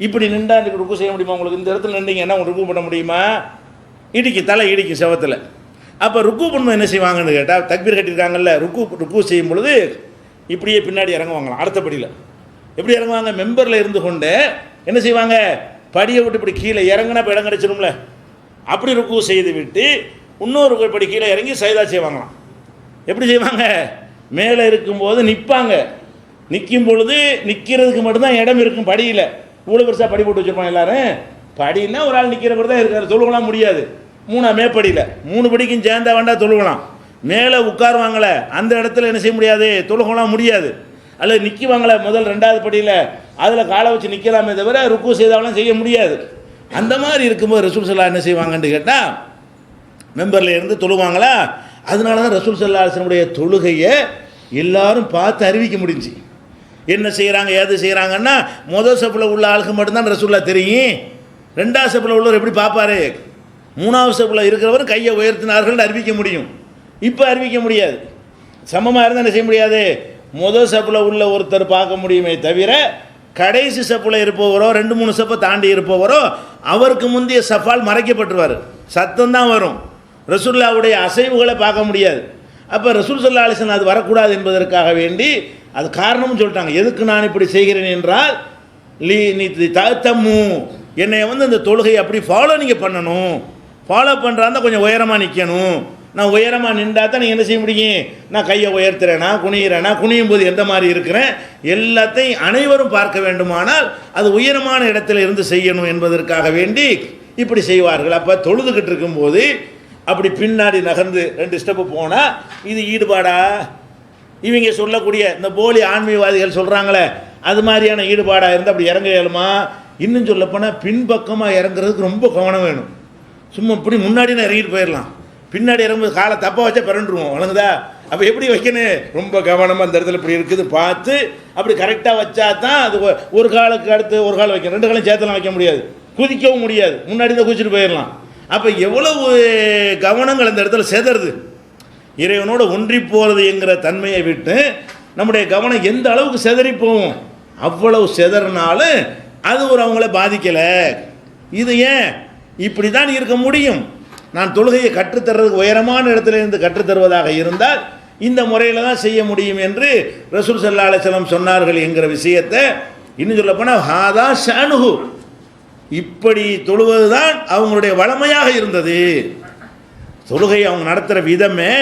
இப்படி நின்றா ருக்கு செய்ய முடியுமா உங்களுக்கு? இந்த இடத்துல நின்றீங்கன்னா உங்களுக்கு ருக்கு பண்ண முடியுமா? தலை இடிக்கும் செவத்தில். அப்போ ருக்கு பண்ணும்போது என்ன செய்வாங்கன்னு கேட்டால், தக்பீர் கட்டியிருக்காங்கல்ல, ருக்கு செய்யும் பொழுது இப்படியே பின்னாடி இறங்குவாங்களாம். அடுத்தபடியில் எப்படி இறங்குவாங்க? மெம்பரில் இருந்து கொண்டு என்ன செய்வாங்க? படியை விட்டு இப்படி கீழே இறங்குனா இப்போ இடம் கிடச்சிரும்ல, அப்படி ருக்கு செய்து விட்டு இன்னொரு படி கீழே இறங்கி சைதா செய்வாங்களாம். எப்படி செய்வாங்க? மேலே இருக்கும்போது நிற்பாங்க, நிற்கும் பொழுது நிற்கிறதுக்கு மட்டும்தான் இடம் இருக்கும் படியில். இவ்வளோ பெருசாக படி போட்டு வச்சுருப்பாங்க எல்லோரும். படின்னா ஒரு ஆள் நிற்கிற மாதிரி தான் இருக்காரு, தொழுகலாம் முடியாது. 3 மேப்படியில் 3 படிக்கும் சேர்ந்தா வேண்டாம் தொழுகலாம். மேலே உட்காருவாங்களே அந்த இடத்துல என்ன செய்ய முடியாது, தொழுகலாம் முடியாது. அல்லது நிற்குவாங்களே முதல் 2வது படியில், அதில் காலை வச்சு நிற்கலாமே தவிர ருக்கு செய்தாலும் செய்ய முடியாது. அந்த மாதிரி இருக்கும்போது ரசூல் ஸல்லல்லாஹு என்ன செய்வாங்கன்னு கேட்டால், மெம்பரில் இருந்து தொழுவாங்களா. அதனால தான் ரசூல் ஸல்லல்லாஹு அலைஹி வஸல்லம் உடைய தொழுகையை எல்லாரும் பார்த்து அறிவிக்க முடிஞ்சு. என்ன செய்கிறாங்க ஏது செய்கிறாங்கன்னா, முதல் சப்பில் உள்ள ஆளுக்கு மட்டும்தான் ரசூல்லா தெரியும். 2வது சப்பில் உள்ளவர் எப்படி பார்ப்பாரு? 3வது சப்பில் இருக்கிறவர் கையை உயர்த்தினார்கள் அறிவிக்க முடியும். இப்போ அறிவிக்க முடியாது. சமமாக இருந்தால் என்ன செய்ய முடியாது? முதல் சப்பில் உள்ள ஒருத்தர் பார்க்க முடியுமே தவிர, கடைசி சப்பில் இருப்பவரோ 2-3 சப்பை தாண்டி இருப்பவரோ அவருக்கு முந்தைய சஃபால் மறைக்கப்பட்டுருவார், சத்தம் தான் வரும். ரசூலுல்லாவுடைய அசைவுகளை பார்க்க முடியாது. அப்போ ரசூல் ஸல்லல்லாஹு அலைஹி வஸல்லம் அது வரக்கூடாது என்பதற்காக வேண்டி அது காரணமும் சொல்லிட்டாங்க. எதுக்கு நான் இப்படி செய்கிறேன் என்றால், நீ தம்மு என்னை அந்த தொழுகையை அப்படி ஃபாலோ நீங்கள் பண்ணணும். ஃபாலோ பண்ணுறாந்தா கொஞ்சம் உயரமாக நிற்கணும். நான் உயரமாக நின்றா தான் நீங்கள் என்ன செய்ய முடியும்? நான் கையை உயர்த்துறேனா குனிகிறேனா, குனியும் போது எந்த மாதிரி இருக்கிறேன் எல்லாத்தையும் அனைவரும் பார்க்க வேண்டுமானால் அது உயரமான இடத்துல இருந்து செய்யணும் என்பதற்காக வேண்டி இப்படி செய்வார்கள். அப்போ தொழுதுகிட்டு இருக்கும்போது அப்படி பின்னாடி நகர்ந்து 2 ஸ்டெப்பு போனால் இது ஈடுபாடா? இவங்க சொல்லக்கூடிய இந்த போலி ஆன்மீகவாதிகள் சொல்கிறாங்களே அது மாதிரியான ஈடுபாடாக இருந்து அப்படி இறங்க இயலுமா? இன்னும் சொல்லப்போனால் பின்பக்கமாக இறங்குறதுக்கு ரொம்ப கவனம் வேணும். சும்மா இப்படி முன்னாடி நான் இறங்கிட்டு போயிடலாம், பின்னாடி இறங்கும்போது காலை தப்பாக வச்சா பிறண்டுருவோம், வணங்குதா? அப்போ எப்படி வைக்கணும்? ரொம்ப கவனமாக அந்த இடத்துல இப்படி இருக்குது பார்த்து அப்படி கரெக்டாக வச்சா தான் அது ஒரு காலுக்கு அடுத்து ஒரு கால் வைக்கணும். 2 காலம் சேர்த்தலாம் வைக்க முடியாது, குதிக்கவும் முடியாது, முன்னாடி தான் குதிச்சுட்டு போயிடலாம். அப்போ எவ்வளவு கவனங்கள் அந்த இடத்துல செதறுது. இறைவனோட ஒன்றி போகிறது என்கிற தன்மையை விட்டு நம்முடைய கவனம் எந்த அளவுக்கு செதறி போகும், அவ்வளவு செதறினாலும் அது அவங்கள பாதிக்கலை. இது ஏன் இப்படி தான் இருக்க முடியும்? நான் தொழுகையை கற்றுத்தர்றதுக்கு உயரமான இடத்துல இருந்து கற்றுத்தருவதாக இருந்தால் இந்த முறையில் தான் செய்ய முடியும் என்று ரசூல் ஸல்லல்லாஹு அலைஹி வஸல்லம் சொன்னார்கள் என்கிற விஷயத்தை இன்னும் சொல்லப்போனால் ஹாதா ஷானுஹு, இப்படி தொழுவது தான் அவங்களுடைய வளமையாக இருந்தது. தொழுகை அவங்க நடத்துகிற விதமே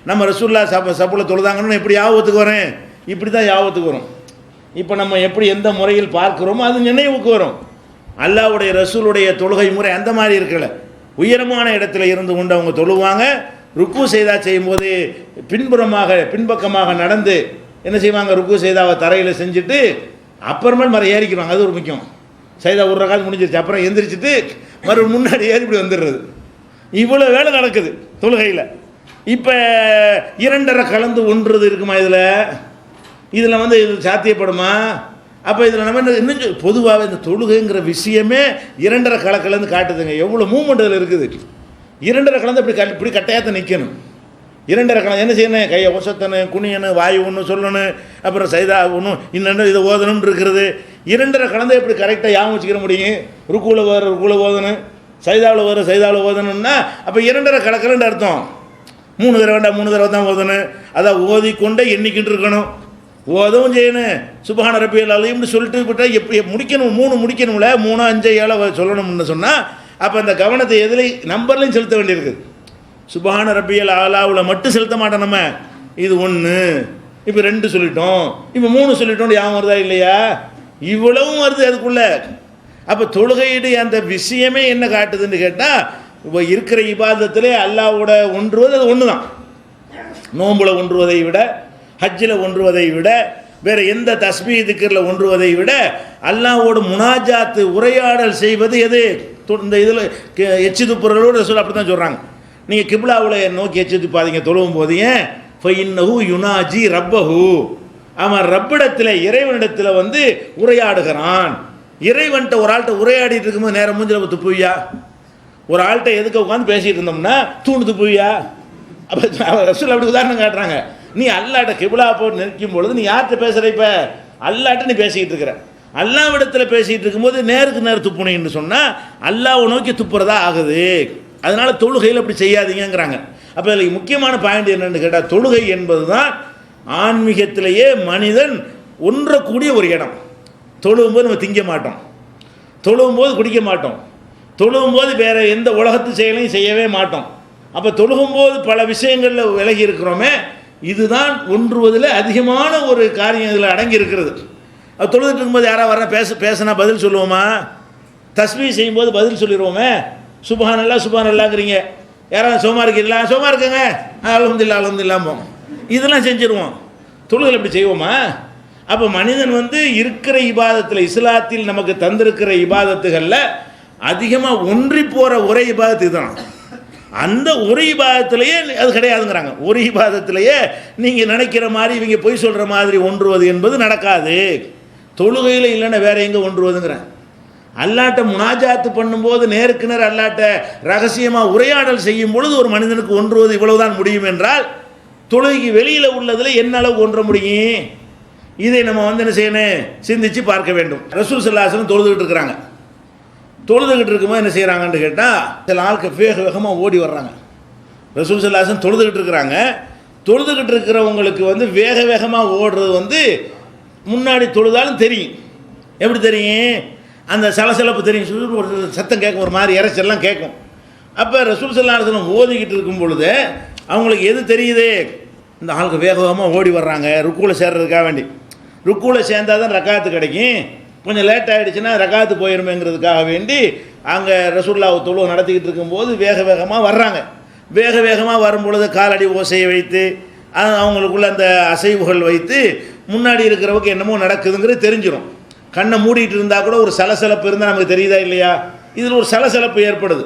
நம்ம ரசூல்லா சப்புல தொழுதாங்கன்னு எப்படி யாபத்துக்கு வரேன்? இப்படி தான் யாபத்துக்கு வரும். இப்போ நம்ம எப்படி எந்த முறையில் பார்க்குறோமோ அது நினைவுக்கு வரும். அல்லாஹ்வுடைய ரசூலுடைய தொழுகை முறை அந்த மாதிரி இருக்கல. உயரமான இடத்துல இருந்து கொண்டு அவங்க தொழுவாங்க. ருக்கு செய்தா செய்யும்போது பின்பக்கமாக நடந்து என்ன செய்வாங்க? ருக்கு செய்தாவை தரையில் செஞ்சுட்டு அப்புறமேல் மறு ஏறிக்கிறாங்க. அது ஒரு முக்கியம். சைதா ஒரு ரகாத் முடிஞ்சிருச்சு, அப்புறம் எந்திரிச்சிட்டு மறு முன்னாடி ஏறி இப்படி வந்துடுறது. இவ்வளோ வேலை நடக்குது தொழுகையில். இப்போ 2 கலந்து ஒன்றுறது இருக்குமா? இதில் இது சாத்தியப்படுமா? அப்போ இதில் நம்ம இன்னும் பொதுவாகவே இந்த தொழுகைங்கிற விஷயமே 2 கலந்து காட்டுதுங்க. எவ்வளோ மூமெண்ட் இதில் இருக்குது. 2 கலந்து இப்படி கட்டாயத்தை நிற்கணும். 2 கலந்து என்ன செய்யணும்? கையை ஒசத்தணும், குனியணும், வாயு ஒன்று சொல்லணும், அப்புறம் சைதா ஒன்றும் இன்னொன்று இதை ஓதணும்னு இருக்கிறது. 2 கலந்து எப்படி கரெக்டாக யாவும் வச்சுக்கிற முடியும்? ருக்குவில் ஓதணும், சைதாவில் ஓதணும்னா அப்போ 2 கலக்கலன்னு அர்த்தம். 3 தடவை வேண்டாம், 3 தடவை தான் ஓதணும். அதான் ஓதிக்கொண்டே எண்ணிக்கிட்டு இருக்கணும், ஓதவும் செய்யணும். சுப்ஹான ரப்பியல் அலீம்னு சொல்லிட்டு விட்டால் எப்படி முடிக்கணும்? 3 முடிக்கணும்ல, 3, 5, 7 சொல்லணும்னு சொன்னால் அப்போ அந்த கவனத்தை எதுலையும் நம்பர்லையும் செலுத்த வேண்டியிருக்குது. சுப்ஹான ரப்பியல் ஆலாவில் மட்டும் செலுத்த மாட்டோம் நம்ம. இது 1, இப்போ 2 சொல்லிட்டோம், இப்போ 3 சொல்லிட்டோம், யாவும் வருதா இல்லையா? இவ்வளவும் வருது அதுக்குள்ளே. அப்போ தொழுகையிடு அந்த விஷயமே என்ன காட்டுதுன்னு கேட்டால், இப்போ இருக்கிற இபாதத்திலே அல்லாஹ்வோட ஒன்றுவது அது ஒன்று தான். நோம்புல ஒன்றுவதை விட, ஹஜ்ஜில் ஒன்றுவதை விட, வேறு எந்த தஸ்பீஹ் திக்ரில் ஒன்றுவதை விட அல்லாஹ்வோட முனாஜாத்து உரையாடல் செய்வது எது? இந்த இதில் எச்சி துப்புறலோடு ரசூல் அப்படி தான் சொல்கிறாங்க. நீங்கள் கிப்லாவில் நோக்கி எச்சி துப்பாதீங்க தொழுவும் போது. ஏன்? ஃபைன்னஹு யுனாஜி ரப்பஹு, அவன் ரப்பிடத்தில் இறைவனிடத்தில் உரையாடுகிறான். இறைவன்ட்ட ஒரு ஆள்கிட்ட உரையாடிட்டு இருக்கும்போது நேரம் மூஞ்சில் துப்புவியா? ஒரு ஆள்கிட்ட எதுக்கு உட்காந்து பேசிகிட்டு இருந்தோம்னா தூண்டு துப்புவியா? அப்போ ரசூல் அப்படி உதாரணம் காட்டுறாங்க. நீ அல்லாட்ட கிப்லா போட்டு நிற்கும் பொழுது நீ யார்கிட்ட பேசுகிற? இப்போ அல்லாட்ட நீ பேசிக்கிட்டு இருக்கிற. அல்லாஹ்விடத்தில் பேசிகிட்டு இருக்கும்போது நேருக்கு நேர் துப்புனீங்கன்னு சொன்னால் அல்லாஹ்வை நோக்கி துப்புறதா ஆகுது. அதனால் தொழுகையில் அப்படி செய்யாதீங்கிறாங்க. அப்போ இதில் முக்கியமான பாயிண்ட் என்னென்னு கேட்டால், தொழுகை என்பது தான் ஆன்மீகத்திலேயே மனிதன் ஒன்றக்கூடிய ஒரு இடம். தொழுவும்போது நம்ம திங்க மாட்டோம், தொழுவும்போது குடிக்க மாட்டோம், தொழுவும்போது வேறு எந்த உலகத்து செயலையும் செய்யவே மாட்டோம். அப்போ தொழுகும்போது பல விஷயங்களில் விலகி இருக்கிறோமே, இதுதான் ஒன்றுவதில் அதிகமான ஒரு காரியம் இதில் அடங்கி இருக்கிறது. அது தொழுதுட்டு இருக்கும்போது யாராவது வர பேசினா பதில் சொல்லுவோமா? தஸ்மீ செய்யும்போது பதில் சொல்லிடுவோமே, சுப்ஹானல்லாஹ் சுப்ஹானல்லாஹ்ங்கிறீங்க. யாராவது சோமா இருக்கீங்களா? சோமா இருக்குங்க, அல்ஹம்துலில்லாஹ் அல்ஹம்துலில்லாஹ் போம், இதெல்லாம் செஞ்சிருவோம். தொழுகையில் இப்படி செய்வோமா? அப்போ மனிதன் இருக்கிற இபாதத்தில், இஸ்லாத்தில் நமக்கு தந்திருக்கிற இபாதத்துகளில் அதிகமாக ஒன்றி போகிற ஒரே இபாதத்து தான். அந்த ஒரு இபாதத்திலேயே அது கிடையாதுங்கிறாங்க. ஒரு இபாதத்திலேயே நீங்கள் நினைக்கிற மாதிரி இவங்க பொய் சொல்கிற மாதிரி ஒன்றுவது என்பது நடக்காது. தொழுகையில் இல்லைன்னா வேற எங்கே ஒன்றுவதுங்கிறேன். அல்லாட்ட முனாஜாத்து பண்ணும்போது நேருக்கு நேர் அல்லாட்ட ரகசியமாக உரையாடல் செய்யும் பொழுது ஒரு மனிதனுக்கு ஒன்றுவது இவ்வளவுதான் முடியும் என்றால், தொழுகைக்கு வெளியில் உள்ளதில் என்ன அளவு ஒன்ற முடியும்? இதை நம்ம என்ன செய்யணும், சிந்திச்சு பார்க்க வேண்டும். ரசூல் ஸல்லல்லாஹு அலைஹி வஸல்லம் தொழுதுகிட்டு இருக்கிறாங்க. தொழுதுகிட்டு இருக்கும்போது என்ன செய்கிறாங்கன்னு கேட்டால், சில ஆட்கள் வேக வேகமாக ஓடி வர்றாங்க. ரசூல் ஸல்லல்லாஹு அலைஹி வஸல்லம் தொழுதுகிட்டு இருக்கிறாங்க. தொழுதுகிட்டு இருக்கிறவங்களுக்கு வேக வேகமாக ஓடுறது முன்னாடி தொழுதாலும் தெரியும். எப்படி தெரியும்? அந்த சலசலப்பு தெரியும், ஒரு சத்தம் கேட்கும், ஒரு மாதிரி இறைச்செல்லாம் கேட்கும். அப்போ ரசூல் ஸல்லல்லாஹு அலைஹி வஸல்லம் ஓதிக்கிட்டு இருக்கும் பொழுது அவங்களுக்கு எது தெரியுது? இந்த ஆளுக்கு வேக வேகமாக ஓடி வர்றாங்க ருக்கூவில் சேர்றதுக்காக வேண்டி. ருக்கூவில் சேர்ந்தால் தான் ரக்காத்து கிடைக்கும். கொஞ்சம் லேட் ஆகிடுச்சுன்னா ரக்காத்து போயிருமேங்கிறதுக்காக வேண்டி அங்கே ரசூலுல்லாஹ் தொழுகை நடத்திக்கிட்டு இருக்கும்போது வேக வேகமாக வர்றாங்க. வேக வேகமாக வரும்பொழுது காலடி ஓசையை வைத்து அவங்களுக்குள்ள அந்த அசைவுகள் வைத்து முன்னாடி இருக்கிறவங்க என்னமோ நடக்குதுங்கிறது தெரிஞ்சிடும். கண்ணை மூடிட்டு இருந்தால் கூட ஒரு சலசலப்பு இருந்தால் நமக்கு தெரியுதா இல்லையா? இதில் ஒரு சலசலப்பு ஏற்படுது.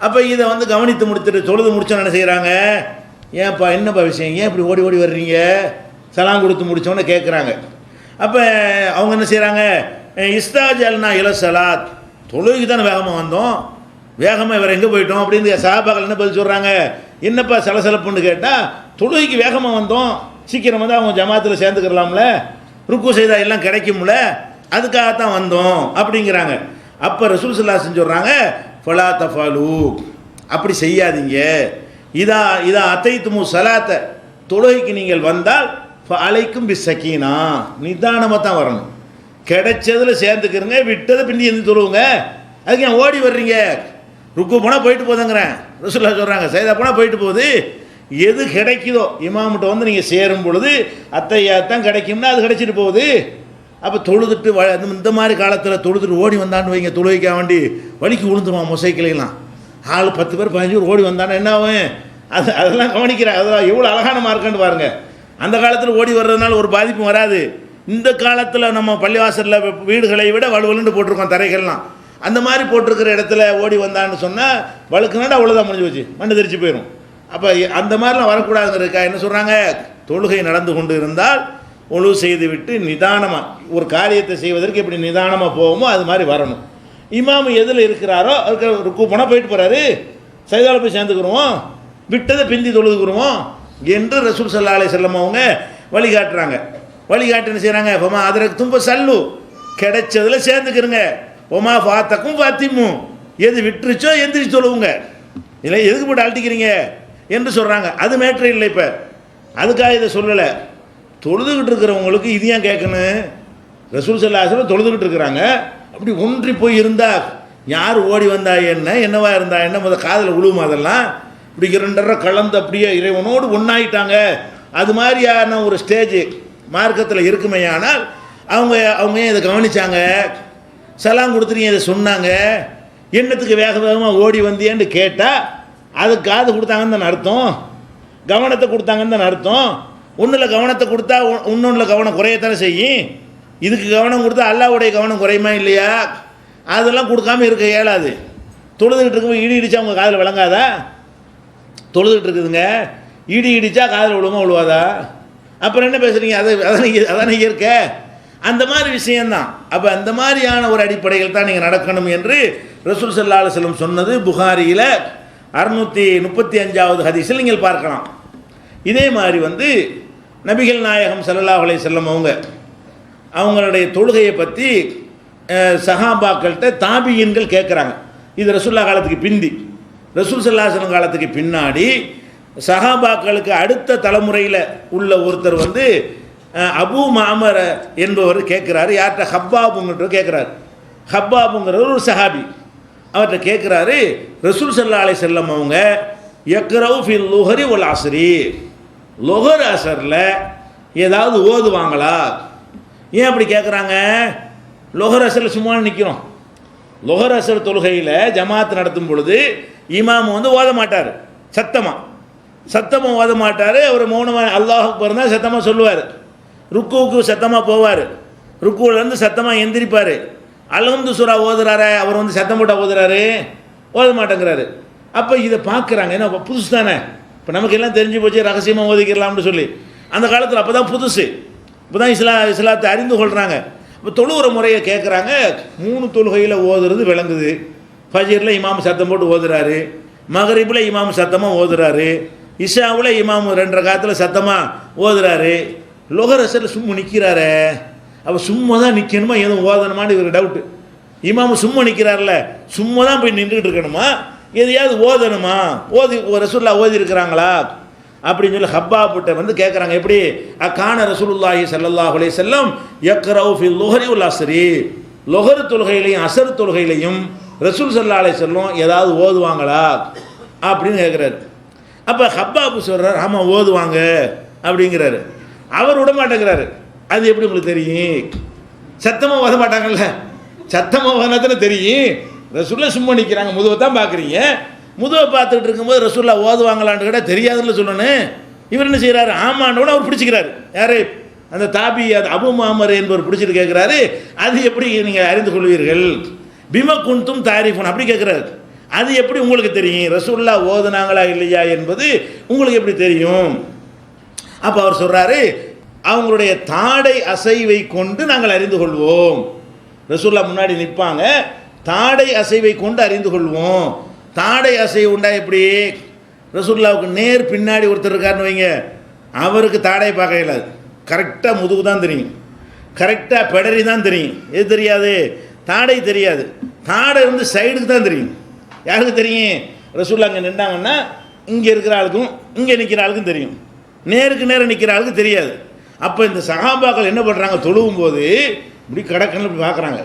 அப்போ இதை கவனித்து முடித்துட்டு தொழுது முடிச்சோன்னு என்ன செய்கிறாங்க, ஏன்ப்பா என்னப்பா விஷயம், ஏன் இப்படி ஓடி ஓடி வர்றீங்க, சலாம் கொடுத்து முடித்தோன்னு கேட்குறாங்க. அப்போ அவங்க என்ன செய்கிறாங்க, இஸ்தாஜல்னா இலசலாத், தொழுகைக்கு தானே வேகமாக வந்தோம், வேகமாக வேறு எங்கே போயிட்டோம் அப்படின்னு சஹாபாக்கள் என்ன பதில் சொல்கிறாங்க, என்னப்பா சலசலப்புன்னு கேட்டால், தொழுகைக்கு வேகமாக வந்தோம், சீக்கிரம் அவங்க ஜமாத்தில் சேர்ந்துக்கிறலாம்ல, ருக்கு செய்தா எல்லாம் கிடைக்கும்ல, அதுக்காகத்தான் வந்தோம் அப்படிங்கிறாங்க. அப்போ ரசூல் ஸல்லல்லாஹு அலைஹி வஸல்லம் சொல்கிறாங்க, ஃபலா தஃபாலு, அப்படி செய்யாதீங்க. இதா அத்தைத்துமு சலாத்த, தொழுகைக்கு நீங்கள் வந்தால் அலைக்கும் பி சக்கீனா, நிதானமாக தான் வரணும். கிடைச்சதில் சேர்ந்துக்கிறங்க, விட்டதை பிந்தி எந்த தொழுவுங்க. அதுக்கு ஏன் ஓடி வர்றீங்க? ருக்கு போனால் போயிட்டு போதுங்கிறேன். ரசூலுல்லாஹ் சொல்கிறாங்க, சைதா போனால் போயிட்டு போகுது. எது கிடைக்குதோ இமாம்கிட்ட நீங்கள் சேரும் பொழுது அத்தையாத்தான் கிடைக்கும்னா அது கிடைச்சிட்டு போகுது. அப்போ தொழுதுட்டு இந்த மாதிரி காலத்தில் தொழுதுட்டு ஓடி வந்தான்னு வைங்க, தொழுகைக்காக வேண்டி வலிக்கு விழுந்துருவான் மொசைக்கிலாம். ஆள் 10 பேர் 15 பேர் ஓடி வந்தானே என்ன ஆகும்? அதெல்லாம் கவனிக்கிறேன். அதெல்லாம் எவ்வளோ அழகான மார்க்குன்னு பாருங்கள். அந்த காலத்தில் ஓடி வர்றதுனால ஒரு பாதிப்பும் வராது. இந்த காலத்தில் நம்ம பள்ளிவாசலில் வீடுகளை விட வலுவலுன்னு போட்டிருக்கோம் தரைகள்லாம். அந்த மாதிரி போட்டிருக்கிற இடத்துல ஓடி வந்தான்னு சொன்னால் வழுக்குனாடா அவ்வளோதான் முடிஞ்சு வச்சு மண்ணு தெரிச்சு போயிடும். அப்போ அந்த மாதிரிலாம் வரக்கூடாதுங்கிறதுக்கா என்ன சொல்கிறாங்க, தொழுகை நடந்து கொண்டு இருந்தால் ஒழு செய்து விட்டு நிதானமாக ஒரு காரியத்தை செய்வதற்கு எப்படி நிதானமாக போவோமோ அது மாதிரி வரணும். இமாம் எதில் இருக்கிறாரோ அதுக்கு ருக்கு போனால் போயிட்டு போகிறாரு, சைதாவில் போய் சேர்ந்துக்கிறோம், விட்டதை பிந்தி தொழுதுக்குருவோம் என்று ரசூல் ஸல்லல்லாஹு அலைஹி வஸல்லம் அவங்க வழிகாட்டுறாங்க. வழிகாட்டு என்ன செய்கிறாங்க, ஒமா அதற்கு தும்ப சல்லு, கிடைச்சதில் சேர்ந்துக்கிறங்க, ஒமா ஃபாத்தக்கும் ஃபாத்திமு, எது விட்டுருச்சோ எந்திரிச்சு தொழுவுங்க, இல்லை எதுக்கு போட்டு அழட்டிக்கிறீங்க என்று சொல்கிறாங்க. அது மேட்ரு இல்லை. இப்போ அதுக்காக இதை சொல்லலை. தொழுதுகிட்டு இருக்கிறவங்களுக்கு இது ஏன் கேட்கணும்? ரசூல் ஸல்லல்லாஹு அலைஹி வஸல்லம் தொழுதுகிட்டு இருக்கிறாங்க, அப்படி ஒன்றி போய் இருந்தால் யார் ஓடி வந்தா என்னவா இருந்தா என்ன முதல் காதில் விழுவும். அதெல்லாம் இப்படி 2 கலந்து அப்படியே இறைவனோடு ஒன்றாயிட்டாங்க. அது மாதிரியான ஒரு ஸ்டேஜ் மார்க்கத்தில் இருக்குமே. ஆனால் அவங்க ஏன் இதை கவனித்தாங்க, சலாம் கொடுத்துட்டு இதை சொன்னாங்க, என்னத்துக்கு வேக வேகமாக ஓடி வந்தியேன்னு கேட்டால் அதுக்கு காது கொடுத்தாங்கன்னு தானே அர்த்தம், கவனத்தை கொடுத்தாங்கன்னு தானே அர்த்தம். ஒன்றில் கவனத்தை கொடுத்தா இன்னொன்றில் கவனம் குறையத்தானே செய்யும். இதுக்கு கவனம் கொடுத்தா அல்லாஹ்வுடைய கவனம் குறையுமா இல்லையா? அதெல்லாம் கொடுக்காமல் இருக்க இயலாது. தொழுதுகிட்டு இருக்கும்போது இடி இடித்தா அவங்க காதில் விளங்காதா? தொழுதுகிட்டு இருக்குதுங்க, இடி இடித்தா காதில் விழுமா விழுவாதா? அப்புறம் என்ன பேசுகிறீங்க? அதானே இயற்கை. அந்த மாதிரி விஷயந்தான். அப்போ அந்த மாதிரியான ஒரு அடிப்படையில் தான் நீங்கள் நடக்கணும் என்று ரசூல் ஸல்லல்லாஹு அலைஹி வஸல்லம் சொன்னது புகாரியில் 635வது ஹதீஸில் நீங்கள் பார்க்கலாம். இதே மாதிரி நபிகள் நாயகம் ஸல்லல்லாஹு அலைஹி வஸல்லம் அவங்க அவங்களுடைய தொழுகையை பற்றி சஹாபாக்கள்கிட்ட தாபியன்கள் கேட்குறாங்க. இது ரசூல்லா காலத்துக்கு பிந்தி, ரசூல் ஸல்லல்லாஹு அலைஹி வஸல்லம் காலத்துக்கு பின்னாடி சஹாபாக்களுக்கு அடுத்த தலைமுறையில் உள்ள ஒருத்தர் வந்து அபூ மாமர் என்பவர் கேட்குறாரு. யார்கிட்ட? ஹப்பாபுங்கிற கேட்குறாரு. ஹப்பாபுங்கிறவர் ஒரு சஹாபி. அவர்கிட்ட கேட்குறாரு, ரசூல் ஸல்லல்லாஹு அலைஹி வஸல்லம் அவங்க யக்ரவு ஃபில் லுஹரி வல் அஸ்ரி, லுஹர் அசரில் ஏதாவது ஓதுவாங்களா? ஏன் அப்படி கேட்குறாங்க? லுஹர் அசரில் சும்மா நிற்கிறோம். லுஹர் அசர் தொழுகையில் ஜமாத் நடத்தும் பொழுது இமாம் வந்து ஓத மாட்டார், சத்தமாக ஓத மாட்டார். அவர் மௌனமாக அல்லாஹ் அக்பர் தான் சத்தமாக சொல்லுவார். ருக்குவுக்கு சத்தமாக போவார், ருக்குவிலேருந்து சத்தமாக எந்திரிப்பார். அல்ஹம்து சூரா ஓதுறாரு, அவர் வந்து சத்தம் போட்டால் ஓதுறாரு, ஓத மாட்டேங்கிறாரு. அப்போ இதை பார்க்குறாங்க, ஏன்னா புதுசு தானே, இப்போ நமக்கு எல்லாம் தெரிஞ்சு போச்சு ரகசியமாக ஓதிக்கலாம்னு சொல்லி. அந்த காலத்தில் அப்போ தான் புதுசு, இப்போ தான் இஸ்லாத்தை அறிந்து கொள்கிறாங்க. இப்போ தொழுகிற முறையை கேட்குறாங்க. 3 தொழுகையில் ஓதுறது விளங்குது. ஃபஜ்ரில் இமாம் சத்தம் போட்டு ஓதுறாரு, மகரிபில் இமாம் சத்தமாக ஓதுறாரு, இஷாவில் இமாம் 2 ரகாத்தில் சத்தமாக ஓதுறாரு. லுஹர் அசரில் சும்மா நிற்கிறாரு. அப்போ சும்மா தான் நிற்கணுமா, எதுவும் ஓதணுமான்னு இவர் டவுட்டு. இமாம் சும்மா நிற்கிறார்ல, சும்மா தான் போய் நின்றுக்கிட்டு இருக்கணுமா, எதையாவது ஓதணுமா, ரசூலுல்லாஹ் ஓதி இருக்கிறாங்களா அப்படின்னு சொல்லி ஹப்பாப்கிட்ட வந்து கேட்குறாங்க. எப்படி? அக்கான ரசூலுல்லாஹி ஸல்லல்லாஹு அலைஹி வஸல்லம் யக்ரவு ஃபில் லுஹரி வல் அஸ்ரி, லுஹர் தொழுகையிலையும் அசர் தொழுகையிலையும் ரசூல் ஸல்லல்லாஹு அலைஹி வஸல்லம் ஏதாவது ஓதுவாங்களா அப்படின்னு கேட்குறாரு. அப்போ ஹப்பாப் சொல்கிறார், ஆமாம் ஓதுவாங்க அப்படிங்கிறாரு. அவர் விட மாட்டேங்கிறாரு. அது எப்படி உங்களுக்கு தெரியும்? சத்தமாக ஓத மாட்டாங்கல்ல, சத்தமாக ஓதனா தானே தெரியும். ரசூல்லா சும்மா நிற்கிறாங்க, முதுவை தான் பார்க்குறீங்க. முதுவை பார்த்துக்கிட்டு இருக்கும்போது ரசூல்லா ஓதுவாங்களான்னு கேட்டால் தெரியாதுன்னு சொல்லணும். இவர் என்ன செய்கிறாரு? ஆமான்னு அவர் பிடிச்சிக்கிறாரு. யார்? அந்த தாபி, அது அபூ மாமர் என்பவர் பிடிச்சிட்டு கேட்குறாரு, அது எப்படி நீங்கள் அறிந்து கொள்வீர்கள்? பிம குன்தும் தாரிஃபுன் அப்படி கேட்குறாரு. அது எப்படி உங்களுக்கு தெரியும்? ரசூல்லா ஓதுனாங்களா இல்லையா என்பது உங்களுக்கு எப்படி தெரியும்? அப்போ அவர் சொல்கிறாரு, அவங்களுடைய தாடை அசைவை கொண்டு நாங்கள் அறிந்து கொள்வோம். ரசூல்லா முன்னாடி நிற்பாங்க, தாடை அசைவை கொண்டு அறிந்து கொள்வோம். தாடை அசைவு உண்டா எப்படி? ரசூல்லாவுக்கு நேர் பின்னாடி ஒருத்தர் இருக்காருன்னு வைங்க, அவருக்கு தாடையை பார்க்க இயலாது. கரெக்டாக முதுகு தான் தெரியும், கரெக்டாக பெடரி தான் தெரியும். எது தெரியாது? தாடை தெரியாது. தாடை வந்து சைடுக்கு தான் தெரியும். யாருக்கு தெரியும்? ரசூல்லா அங்கே நின்றாங்கன்னா இங்கே இருக்கிற ஆளுக்கும் இங்கே நிற்கிற ஆளுக்கும் தெரியும், நேருக்கு நேரம் நிற்கிற ஆளுக்கு தெரியாது. அப்போ இந்த சஹாபாக்கள் என்ன பண்ணுறாங்க? தொழுவும் போது இப்படி கடக்கன்னு இப்படி பார்க்குறாங்க.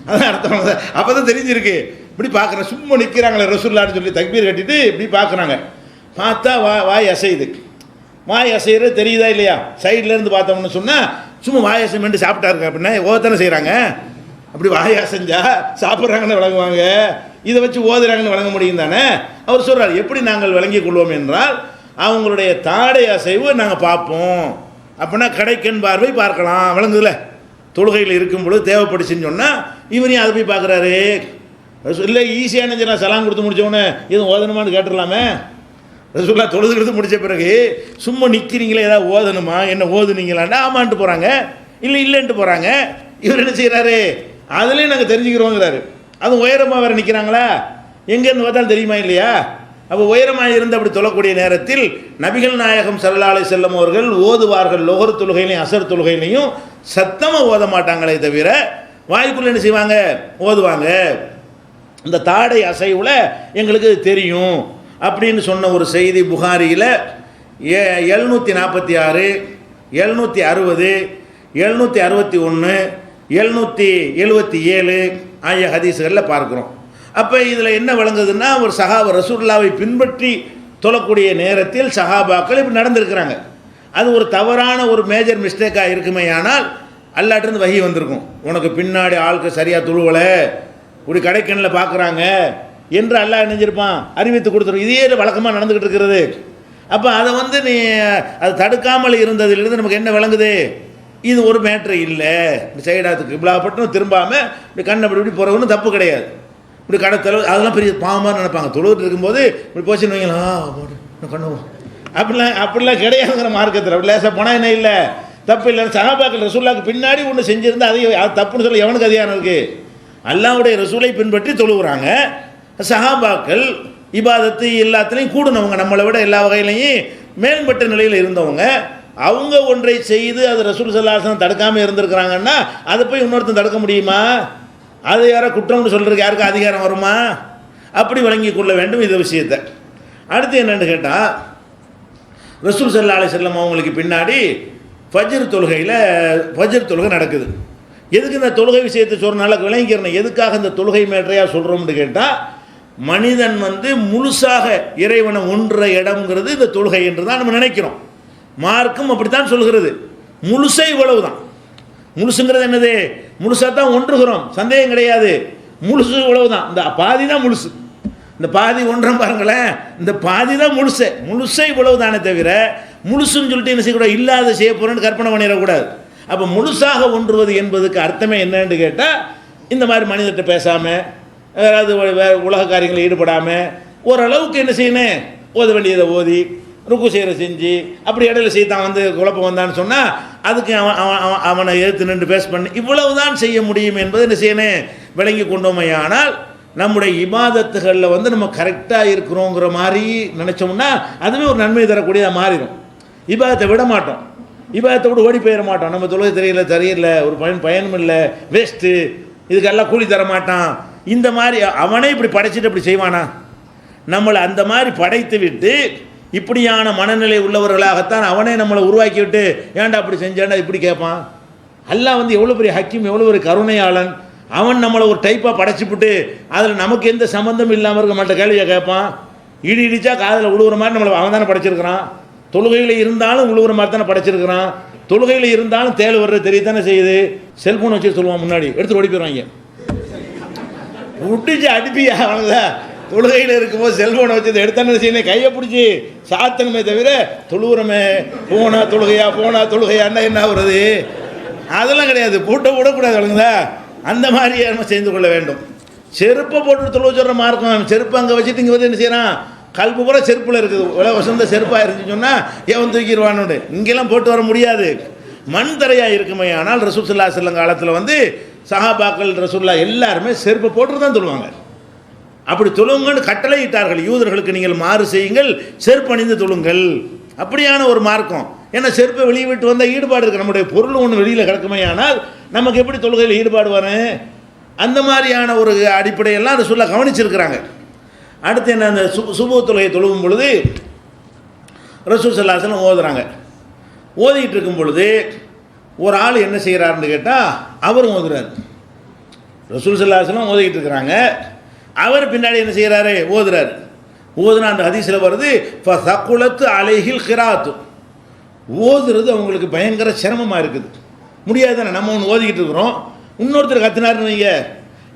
அதான் அர்த்தம். அப்போ தான் தெரிஞ்சிருக்கு. இப்படி பார்க்குறேன், சும்மா நிற்கிறாங்களே ரசூல்லான்னு சொல்லி தக்பீர் கட்டிட்டு இப்படி பார்க்குறாங்க. பார்த்தா வாய் அசையுது. வாய் அசைகிறது தெரியுதா இல்லையா? சைட்லேருந்து பார்த்தோம்னு சொன்னால் சும்மா வாய் அசைமெண்ட்டு சாப்பிட்டாருங்க அப்படின்னா ஓதானே செய்கிறாங்க. அப்படி வாய் அசைஞ்சா சாப்பிட்றாங்கன்னு வழங்குவாங்க, இதை வச்சு ஓதுறாங்கன்னு வழங்க முடியும் தானே. அவர் சொல்கிறார், எப்படி நாங்கள் விளங்கி கொள்வோம் என்றால் அவங்களுடைய தாடை அசைவு நாங்கள் பார்ப்போம். அப்படின்னா கடைக்கண் பார்வை பார்க்கலாம், விளங்குதுல. தொழுகையில் இருக்கும் பொழுது தேவைப்படுச்சுன்னு சொன்னால் இவரையும் அதை போய் பார்க்குறாரு. இல்லை ஈஸியான நான் சலாம் கொடுத்து முடித்தவொன்னே எதுவும் ஓதணுமான்னு கேட்டுடலாமே. ரசூல்லா தொழுதுகிறது முடித்த பிறகு சும்மா நிற்கிறீங்களே, ஏதாவது ஓதணுமா, என்ன ஓதுனீங்களான்னா ஆமான்ட்டு போகிறாங்க, இல்லைன்ட்டு போகிறாங்க. இவர் என்ன செய்கிறாரு? அதுலேயும் நாங்கள் தெரிஞ்சுக்கிறோங்கிறாரு. அதுவும் உயரமாக வேறு நிற்கிறாங்களா, எங்கேருந்து பார்த்தாலும் தெரியுமா இல்லையா? அப்போ உயரமாக இருந்து அப்படி தொழக்கூடிய நேரத்தில் நபிகள் நாயகம் ஸல்லல்லாஹு அலைஹி வஸல்லம் அவர்கள் ஓதுவார்கள். லொஹர் தொழுகையிலையும் அசர் தொழுகையிலையும் சத்தமாக ஓத மாட்டாங்களே தவிர வாய்க்குள்ளே என்ன செய்வாங்க? ஓதுவாங்க. இந்த தாடை அசைவில் எங்களுக்கு தெரியும் அப்படின்னு சொன்ன ஒரு செய்தி புகாரியில் 746, 760, 761, 777 ஆகிய ஹதீஸ்களில் பார்க்குறோம். அப்போ இதில் என்ன விளங்குதுன்னா, ஒரு ரசூலுல்லாவை பின்பற்றி தொழக்கூடிய நேரத்தில் சஹாபாக்கள் இப்படி நடந்திருக்கிறாங்க. அது ஒரு தவறான ஒரு மேஜர் மிஸ்டேக்காக இருக்குமே, ஆனால் அல்லாட்டிருந்து வஹி வந்திருக்கும், உனக்கு பின்னாடி ஆளுக்கு சரியாக துழுவலை, இப்படி கடைக்கண்ணில் பார்க்குறாங்க என்று அல்லாஹ் நினைஞ்சிருப்பான், அறிவித்து கொடுத்துரும். இதே வழக்கமாக நடந்துக்கிட்டு இருக்கிறது. அப்போ அதை வந்து நீ அது தடுக்காமல் இருந்ததிலிருந்து நமக்கு என்ன விளங்குது? இது ஒரு மேட்ரு இல்லை. இப்படி சைடாத்துக்கு இவ்வளோப்பட்டும் திரும்பாமல் இப்படி கண்ணை இப்படி போகிறவனு தப்பு கிடையாது. இப்படி கடத்தல அதெல்லாம் பெரிய பாவமாக நினைப்பாங்க. தொழுவிட்டு இருக்கும்போது இப்படி போச்சுன்னு வைங்களா கண்ணு அப்படிலாம் கிடையாதுங்கிற மார்க்கத்தில். அப்படி லேசாக போனால் என்ன இல்லை, தப்பு இல்லை. சஹாபாக்கள் ரசூலுல்லாஹ்க்கு பின்னாடி ஒன்று செஞ்சுருந்தா அது தப்புன்னு சொல்ல எவனுக்கு அதிகாரம் இருக்குது? அல்லாஹ்வுடைய ரசூலை பின்பற்றி தொழுகிறாங்க. சஹாபாக்கள் இபாதத்து எல்லாத்துலேயும் கூடுனவங்க, நம்மளை விட எல்லா வகையிலையும் மேம்பட்ட நிலையில் இருந்தவங்க. அவங்க ஒன்றை செய்து அது ரசூல் ஸல்லல்லாஹு அலைஹி வஸல்லம் தடுக்காமல் இருந்திருக்கிறாங்கன்னா அதை போய் இன்னொருத்தன் தடுக்க முடியுமா? அது யாரோ குற்றம்னு சொல்கிறதுக்கு யாருக்கும் அதிகாரம் வருமா? அப்படி வழங்கி கொள்ள வேண்டும் இந்த விஷயத்தை. அடுத்து என்னென்னு கேட்டால், ரசூல் ஸல்லல்லாஹு அலைஹி வஸல்லம் அவங்களுக்கு பின்னாடி ஃபஜ்ர் தொழுகை நடக்குது. எதுக்கு இந்த தொழுகை விஷயத்தை சொல்கிறனால விளங்கிக்கிறேன். எதுக்காக இந்த தொழுகை மேற்றையாக சொல்கிறோம்னு கேட்டால், மனிதன் முழுசாக இறைவனை ஒன்ற இடம்ங்கிறது இந்த தொழுகை என்று தான் நம்ம நினைக்கிறோம். மார்க்கம் அப்படித்தான் சொல்கிறது. முழுசை இவ்வளவு தான். முழுசுங்கிறது என்னது? முழுசாக தான் ஒன்றுகிறோம், சந்தேகம் கிடையாது. முழுசு இவ்வளவு தான். இந்த பாதி தான் முழுசு. இந்த பாதி ஒன்றம் பாருங்களேன், இந்த பாதி தான் முழுசை இவ்வளவு தானே தவிர முழுசுன்னு சொல்லிட்டு என்ன செய்யக்கூடாது, இல்லாத செய்ய போகிறேன்னு கற்பனை பண்ணிடக்கூடாது. அப்போ முழுசாக ஒன்றுவது என்பதுக்கு அர்த்தமே என்னன்னு கேட்டால், இந்த மாதிரி மனிதர்கிட்ட பேசாமல், அதாவது உலக காரியங்களில் ஈடுபடாமல், ஓரளவுக்கு என்ன செய்யணும், ஓத வேண்டியதை ஓதி, ருக்கு செய்கிற செஞ்சு, அப்படி இடையில செய்தான் குழப்பம் வந்தான்னு சொன்னால் அதுக்கு அவனை எடுத்து நின்று பேஸ் பண்ணி இவ்வளவு தான் செய்ய முடியும் என்பது என்ன செய்யணும், விளங்கி கொண்டோமையானால் நம்முடைய இபாதத்துகளில் நம்ம கரெக்டாக இருக்கிறோங்கிற மாதிரி நினச்சோம்னா அதுவே ஒரு நன்மை தரக்கூடியதாக மாறிடும். இபாதத்தை விட மாட்டோம், இபாதத்தை விட ஓடி போயிட மாட்டோம். நம்ம தொழுகை தெரியல ஒரு பயனும் இல்லை, வேஸ்ட்டு, இதுக்கெல்லாம் கூலி தர மாட்டான். இந்த மாதிரி அவனே இப்படி படைச்சிட்டு இப்படி செய்வானா? நம்மளை அந்த மாதிரி படைத்து விட்டு இப்படியான மனநிலை உள்ளவர்களாகத்தான் அவனே நம்மளை உருவாக்கி விட்டு ஏன்டா அப்படி செஞ்சாண்டா இப்படி கேட்பான். அல்லாஹ் எவ்வளோ பெரிய ஹக்கீம், எவ்வளோ ஒரு கருணையாளன். அவன் நம்மளை ஒரு டைப்பாக படைச்சிப்புட்டு அதில் நமக்கு எந்த சம்மந்தம் இல்லாமல் இருக்க மாட்ட கேள்வியை கேட்பான். இடிச்சா காதில் உழுவுற மாதிரி நம்மளை அவன் தானே படைச்சிருக்கிறான். தொழுகையில் இருந்தாலும் உழுவுற மாதிரி தானே படைச்சிருக்கிறான். தொழுகையில் இருந்தாலும் தேள் வர்றது தெரியத்தானே செய்யுது. செல்ஃபோன் வச்சு சொல்லுவான், முன்னாடி எடுத்து ஓடி போயிடுவாங்க. விட்டுச்சு அடிப்பியா அவனதான். தொழுகையில் இருக்கும்போது செல்ஃபோனை வச்சது எடுத்தானே செய்யணும், கையை பிடிச்சி சாத்தனமே தவிர தொழுவுறமே போனா தொழுகையான்னா என்ன வருது? அதெல்லாம் கிடையாது. பூட்டை விடக்கூடாது அவளுங்களா. அந்த மாதிரி நம்ம செய்து கொள்ள வேண்டும். செருப்பை போட்டு தொழுவ சொல்கிற மார்க்கம். செருப்பு அங்கே வச்சுட்டு இங்கே என்ன செய்யறான், கல்பு பூரா செருப்பில் இருக்குது. வசந்த செருப்பாக இருந்துச்சு சொன்னால் எவன் தூக்கிடுவான்னு. இங்கெல்லாம் போட்டு வர முடியாது. மண் தரையாக இருக்குமே. ஆனால் ரசூல் ஸல்லல்லாஹு அலைஹி வஸல்லம் காலத்தில் சஹாபாக்கள் ரசூல்லா எல்லாருமே செருப்பை போட்டு தான் தொழுவாங்க. அப்படி தொழுங்கன்னு கட்டளை இட்டார்கள். யூதர்களுக்கு நீங்கள் மாறு செய்யுங்கள், செருப்பு அணிந்து தொழுங்கள். அப்படியான ஒரு மார்க்கம். ஏன்னா செருப்பை வெளியே விட்டு வந்தால் ஈடுபாடு இருக்குது. நம்முடைய பொருள் ஒன்று வெளியில் கிடக்குமே. ஆனால் நமக்கு எப்படி தொழுகையில் ஈடுபாடு வரும்? அந்த மாதிரியான ஒரு அடிப்படையெல்லாம் ரசூலுல்லாஹ் கவனிச்சிருக்கிறாங்க. அடுத்து என்ன, அந்த சுபஹ் தொழுகை தொழுகும் பொழுது ரசூல் ஸல்லல்லாஹு அலைஹி வஸல்லம் ஓதுறாங்க. ஓதிக்கிட்டு இருக்கும் பொழுது ஒரு ஆள் என்ன செய்கிறாருன்னு கேட்டால் அவரும் ஓதுறாரு. ரசூல் ஸல்லல்லாஹு அலைஹி வஸல்லம் ஓதிக்கிட்டு இருக்கிறாங்க, அவர் பின்னாடி என்ன செய்கிறாரு, ஓதுறாரு. ஓதுனா அந்த ஹதீஸில் வருது, ஃபஸகுலத்து அலைஹில் கிராத்து. ஓதுறது அவங்களுக்கு பயங்கர சிரமமாக இருக்குது. முடியாது தானே. நம்ம ஒன்று ஓதிக்கிட்டு இருக்கிறோம், இன்னொருத்தர் கத்தினாருன்னு வைங்க,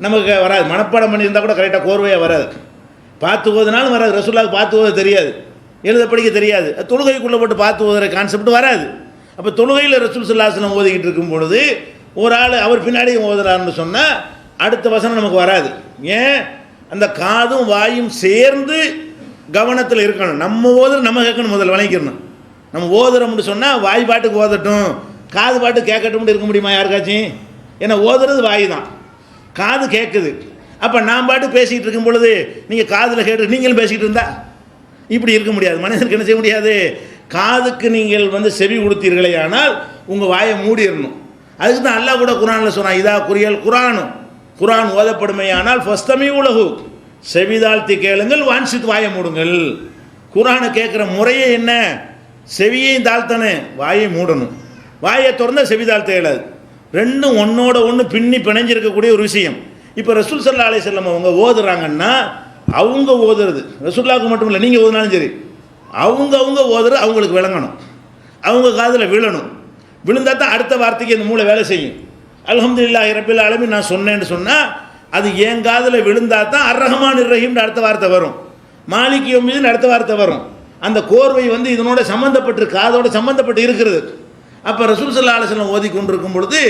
நமக்கு வராது. மனப்பாடம் பண்ணியிருந்தால் கூட கரெக்டாக கோர்வையாக வராது. பார்த்து ஓதுனாலும் வராது. ரசூலுல்லாஹ்வுக்கு பார்த்து ஓத தெரியாது, எழுத படிக்க தெரியாது. தொழுகைக்குள்ளே போட்டு பார்த்து ஓதுற கான்செப்ட் வராது. அப்போ தொழுகையில் ரசூல் ஸல்லல்லாஹு அலைஹி வஸல்லம் ஓதிக்கிட்டு இருக்கும் பொழுது ஒரு ஆள் அவர் பின்னாடியும் ஓதுறாருன்னு சொன்னால் அடுத்த வசனம் நமக்கு வராது. ஏன்? அந்த காதும் வாயும் சேர்ந்து கவனத்தில் இருக்கணும். நம்ம ஓதுற நம்ம கேட்கணும், முதல்ல வணங்கிக்கணும். நம்ம ஓதுறோம்னு சொன்னால் வாய் பாட்டுக்கு ஓதட்டும், காது பாட்டு கேட்கட்டும்னு இருக்க முடியுமா யாருக்காச்சும்? ஏன்னா ஓதுறது வாய் தான், காது கேட்குது. அப்போ நான் பாட்டு பேசிக்கிட்டு இருக்கும் பொழுது நீங்கள் காதில் கேட்டு நீங்களும் பேசிக்கிட்டு இருந்தா இப்படி இருக்க முடியாது. மனிதனுக்கு என்ன செய்ய முடியாது? காதுக்கு நீங்கள் செவி கொடுத்தீர்களே ஆனால் உங்கள் வாயை மூடிடணும். அதுக்கு தான் அல்லாஹ் கூட குர்ஆனில் சொன்னான், இதா குறியல் குர்ஆன் ஓதப்படுமையானால் ஃபஸ்தமி உலகு, செவிதாழ்த்தி கேளுங்கள், வான்சித்து வாயை மூடுங்கள். குர்ஆனை கேட்குற முறையே என்ன? செவியையும் தாழ்த்தனே, வாயை மூடணும். வாயை திறந்தால் செவி தாழ்த்த இயலாது. ரெண்டும் ஒன்றோட ஒன்று பின்னி பிணைஞ்சிருக்கக்கூடிய ஒரு விஷயம். இப்போ ரசூல் ஸல்லல்லாஹு அலைஹி வஸல்லம் அவங்க ஓதுறாங்கன்னா அவங்க ஓதுறது ரசூலுல்லாஹ்வுக்கு மட்டும் இல்லை, நீங்கள் ஓதுனாலும் சரி, அவங்க ஓதுறது அவங்களுக்கு விளங்கணும், அவங்க காதில் விழணும். விழுந்தால் தான் அடுத்த வார்த்தைக்கு அந்த மூளை வேலை செய்யும். அல்ஹம்துலில்லாஹி ரப்பில் ஆலமீன் நான் சொன்னேன்னு சொன்னால் அது என் காதில் விழுந்தால் தான் அர்-ரஹ்மானிர் ரஹீம்னு அடுத்த வார்த்தை வரும், மாலிக் யௌமிதீன் அடுத்த வார்த்தை வரும். அந்த கோர்வை இதனோட சம்மந்தப்பட்டு காதோட சம்மந்தப்பட்டு இருக்கிறது. அப்போ ரசூல் ஸல்லல்லாஹு அலைஹி வஸல்லம் ஓதி கொண்டிருக்கும் பொழுது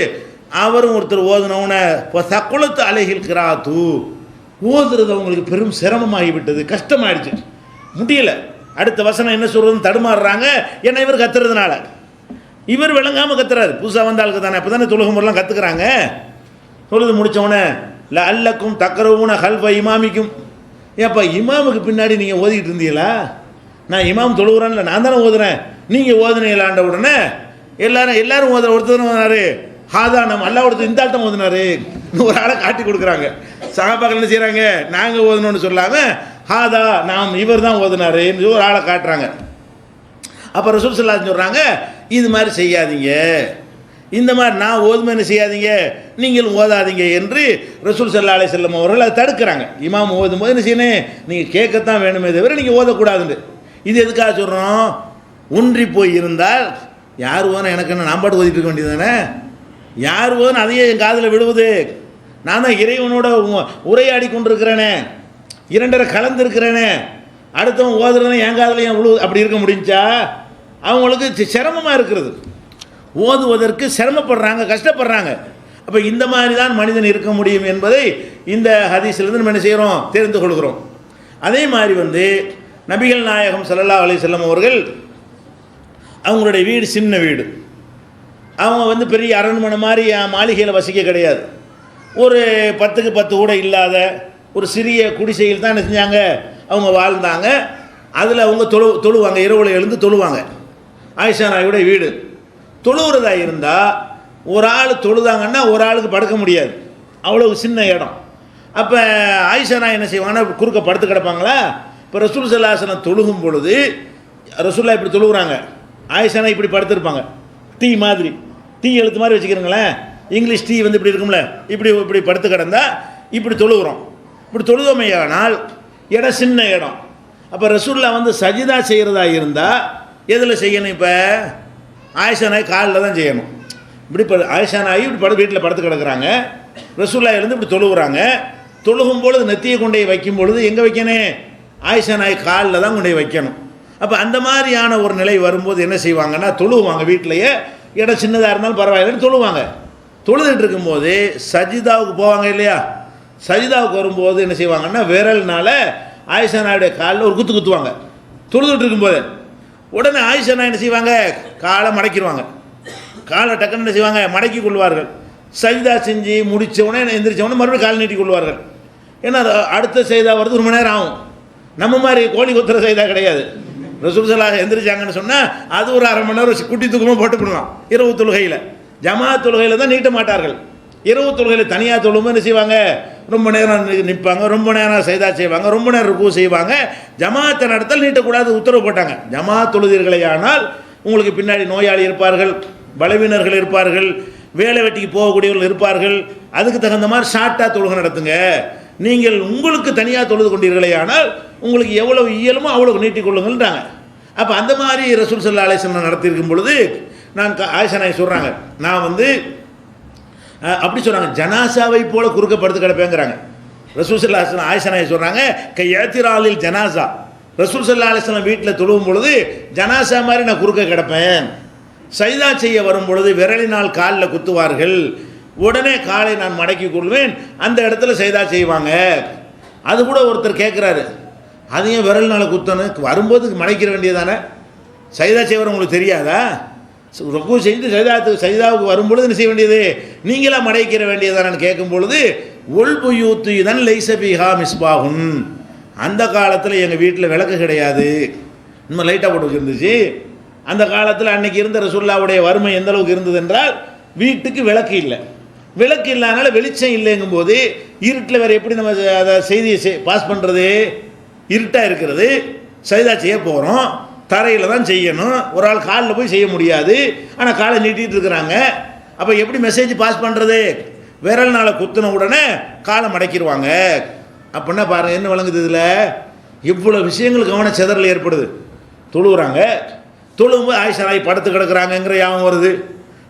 அவரும் ஒருத்தர் ஓதுனவுன சக்குலத்து அலைஹில் கிராத்து, ஓதுறது அவங்களுக்கு பெரும் சிரமமாகிவிட்டது, கஷ்டமாயிடுச்சு, முடியலை. அடுத்த வசனம் என்ன சொல்கிறதுன்னு தடுமாறுறாங்க. ஏன்னா இவர் கத்துறதுனால, இவர் விளங்காமல் கத்துறாரு. புதுசாக வந்த ஆளுக்கு தானே, அப்போ தானே தொழுகை முறைலாம் கற்றுக்குறாங்க. தொழுது முடித்தவொடனே லஅல்லக்கும் தக்ரவுன ஹல்ஃப இமாமிக்கும், ஏப்பா இமாமுக்கு பின்னாடி நீங்கள் ஓதிக்கிட்டு இருந்தீங்களா? நான் இமாம் தொழுகிறேன்ல, நான் தானே ஓதுறேன், நீங்கள் ஓதுனையிலாண்ட உடனே எல்லாரும் ஒருத்தர் ஓதுனாரு, ஹாதா நம்ம அல்லா ஒருத்தர் இந்த ஆள் தான் ஓதுனாரு, ஒரு ஆளை காட்டி கொடுக்குறாங்க. சஹாபாக்கள் என்ன செய்கிறாங்க, நாங்கள் ஓதணும்னு சொல்லாமல் ஹாதா நாம் இவர் தான் ஓதுனாரு ஒரு ஆளை காட்டுறாங்க. அப்போ ரசூல் ஸல்லல்லாஹு அலைஹி வஸல்லம் சொல்கிறாங்க, இது மாதிரி செய்யாதீங்க, இந்த மாதிரி நான் ஓதுமைன்னு செய்யாதீங்க, நீங்களும் ஓதாதீங்க என்று ரசூல் ஸல்லல்லாஹு அலைஹி வஸல்லம் அவர்கள் அதை தடுக்கிறாங்க. இமாம் ஓதும்போது என்ன செய்யணும், நீங்கள் கேட்கத்தான் வேணுமே தவிர நீங்கள் ஓதக்கூடாதுன்னு. இது எதுக்காக சொல்கிறோம், ஒன்றி போய் இருந்தால் யார் ஓதுனா எனக்கு என்ன, நான் பாட்டு ஓதிட்டு இருக்க வேண்டியது தானே, யார் ஓதுனா அதையே என் காதில் விடுவது, நான் தான் இறைவனோட உரையாடி கொண்டிருக்கிறேனே, இரண்டரை கலந்துருக்கிறேனே, அடுத்தவன் ஓதுறதுனா என் காதில் ஏன் விழுவு, அப்படி இருக்க முடிஞ்சா அவங்களுக்கு சிரமமாக இருக்கிறது, ஓதுவதற்கு சிரமப்படுறாங்க, கஷ்டப்படுறாங்க. அப்போ இந்த மாதிரி தான் மனிதன் இருக்க முடியும் என்பதை இந்த ஹதீஸிலிருந்து நம்ம என்ன செய்கிறோம், தெரிந்து கொள்கிறோம். அதே மாதிரி நபிகள் நாயகம் ஸல்லல்லாஹு அலைஹி வஸல்லம் அவர்கள் அவங்களுடைய வீடு சின்ன வீடு, அவங்க பெரிய அரண்மனை மாதிரி மாளிகையில் வசிக்க கிடையாது, ஒரு 10க்கு 10 கூட இல்லாத ஒரு சிறிய குடிசையில் தான் என்ன செஞ்சாங்க, அவங்க வாழ்ந்தாங்க. அதில் அவங்க தொழுவாங்க, இரவில் எழுந்து தொழுவாங்க. ஆயிஷா நாயுடைய வீடு தொழுகிறதா இருந்தால் ஒரு ஆள் தொழுதாங்கன்னா ஒரு ஆளுக்கு படுக்க முடியாது, அவ்வளோ சின்ன இடம். அப்போ ஆயிஷா நாய் என்ன செய்வாங்கன்னா குறுக்க படுத்து கிடப்பாங்களா. இப்போ ரசூல் ஸல்லல்லாஹு அலைஹி வஸல்லம் தொழுகும் பொழுது ரசூல்லா இப்படி தொழுகிறாங்க, ஆயிஷா நாய் இப்படி படுத்துருப்பாங்க, டீ மாதிரி, டீ எழுத்து மாதிரி வச்சுக்கிறீங்களேன், இங்கிலீஷ் டீ இப்படி இருக்கும்ல, இப்படி படுத்து கிடந்தா இப்படி தொழுகிறோம். இப்படி தொழுதமையானால் இடம் சின்ன இடம். அப்போ ரசூல்லா சஜிதா செய்கிறதா இருந்தால் எதில் செய்யணும், இப்போ ஆயிஷா நாய் காலில் தான் செய்யணும். இப்படி ஆயிஷா நாய் இப்படி வீட்டில் படுத்து கிடக்குறாங்க, ரசூல்லா இருந்து இப்படி தொழுகிறாங்க. தொழுகும் பொழுது நெத்தியை கொண்டே வைக்கும் பொழுது எங்கே வைக்கணும், ஆயிஷா நாய் காலில் தான் கொண்டே வைக்கணும். அப்போ அந்த மாதிரியான ஒரு நிலை வரும்போது என்ன செய்வாங்கன்னா தொழுவாங்க, வீட்டிலையே இடம் சின்னதாக இருந்தாலும் பரவாயில்லன்னு தொழுவாங்க. தொழுதுட்டு இருக்கும்போது சஜிதாவுக்கு போவாங்க இல்லையா, சஜிதாவுக்கு வரும்போது என்ன செய்வாங்கன்னா விரல்னால ஆயிஷா நாயுடைய காலில் ஒரு குத்துவாங்க. தொழுதுட்டு இருக்கும்போது உடனே ஆயிஷா நாய் என்ன செய்வாங்க, காலை மடக்கிடுவாங்க, காலை டக்குன்னு என்ன செய்வாங்க மடக்கி கொள்வார்கள். சஜிதா செஞ்சு முடித்தவுடனே எந்திரிச்சவொடனே மறுபடியும் கால் நீட்டி கொள்வார்கள். ஏன்னா அடுத்த செய்தா வருது 1 மணி நேரம் ஆகும். நம்ம மாதிரி கோழி கொத்துற செய்தா கிடையாது. ரசூல் ஸல்லல்லாஹு எந்திரிச்சாங்கன்னு சொன்னால் அது ஒரு 1/2 மணி நேரம் குட்டி தூக்கமாக போட்டுவிடுவான். இரவு தொழுகையில் ஜமாத் தொழுகையில் தான் நீட்ட மாட்டார்கள். இரவு தொழுகையில் தனியாக தொழும்போது என்ன செய்வாங்க, ரொம்ப நேரம் நிற்பாங்க, ரொம்ப நேரம் செய்தா செய்வாங்க, ரொம்ப நேரம் ருக்கு செய்வாங்க. ஜமாத்தை நடத்தல் நீட்டக்கூடாது உத்தரவு போட்டாங்க. ஜமாத் தொழுதீர்களேயானால் உங்களுக்கு பின்னாடி நோயாளி இருப்பார்கள், பலவீனர்கள் இருப்பார்கள், வேலை வெட்டிக்கு போகக்கூடியவர்கள் இருப்பார்கள், அதுக்கு தகுந்த மாதிரி ஷார்ட்டாக தொழுகை நடத்துங்க. நீங்கள் உங்களுக்கு தனியாக தொழுது கொண்டீர்களேயானால் உங்களுக்கு எவ்வளவு இயலுமோ அவ்வளவு நீட்டிக் கொள்ளுங்கள்ன்றாங்க. அப்போ அந்த மாதிரி ரசூல் ஸல்லல்லாஹு அலைஹி வஸல்லம் நடத்தியிருக்கும் பொழுது நான் ஆயிஷா நாய் சொல்கிறாங்க, நான் அப்படி சொல்கிறாங்க, ஜனாசாவை போல குறுக்க படுத்து கிடப்பேங்கிறாங்க. ரசூல் ஸல்லல்லாஹு அலைஹி வஸல்லம் ஆயிஷா நாய் சொல்கிறாங்க, கையத்திராலில் ஜனாசா, ரசூல் ஸல்லல்லாஹு அலைஹி வஸல்லம் வீட்டில் தொழுவும் பொழுது ஜனாசா மாதிரி நான் குறுக்க கிடப்பேன். சஜிதா செய்ய வரும் பொழுது விரலினால் காலில் குத்துவார்கள், உடனே காலை நான் மடக்கி கொள்வேன், அந்த இடத்துல சஜிதா செய்வாங்க. அது கூட ஒருத்தர் கேட்குறாரு, அதையும் விரல்னால குத்தணும், வரும்போது மடக்கிற வேண்டியதானே, சஜிதா செய்வார் உங்களுக்கு தெரியாதா, ருக்கு செய்து சஜிதாவுக்கு வரும்பொழுது என்ன செய்ய வேண்டியது, நீங்களாக மடக்கிற வேண்டியதானு கேட்கும் பொழுது ஒல்புயூத்து இதன் லைசபிஹா மிஸ்பாகுன், அந்த காலத்தில் எங்கள் வீட்டில் விளக்கு கிடையாது, இன்னும் லைட்டாக போட்டு வச்சுருந்துச்சு. அந்த காலத்தில் அன்றைக்கி இருந்த ரசூலுல்லாஹ்வுடைய வறுமை எந்த அளவுக்கு இருந்தது என்றால் வீட்டுக்கு விளக்கு இல்லை, விளக்கு இல்லாதனால வெளிச்சம் இல்லைங்கும் போது இருட்டில் வேறு எப்படி நம்ம அதை செய்தியை பாஸ் பண்ணுறது, இருட்டாக இருக்கிறது, சஜிதா செய்ய போகிறோம், தரையில் தான் செய்யணும், ஒரு ஆள் காலில் போய் செய்ய முடியாது, ஆனால் காலை நீட்டிகிட்டு இருக்கிறாங்க. அப்போ எப்படி மெசேஜ் பாஸ் பண்ணுறது, விரல்னால் குத்தின உடனே காலை மடக்கிடுவாங்க. அப்படின்னா பாருங்கள் என்ன வழங்குது, இதில் இவ்வளோ விஷயங்கள் கவன சிதறல் ஏற்படுது. தொழுகிறாங்க, தொழும்போது ஆயிஷா நாய் படுத்து கிடக்குறாங்கங்கிற யாபம் வருது,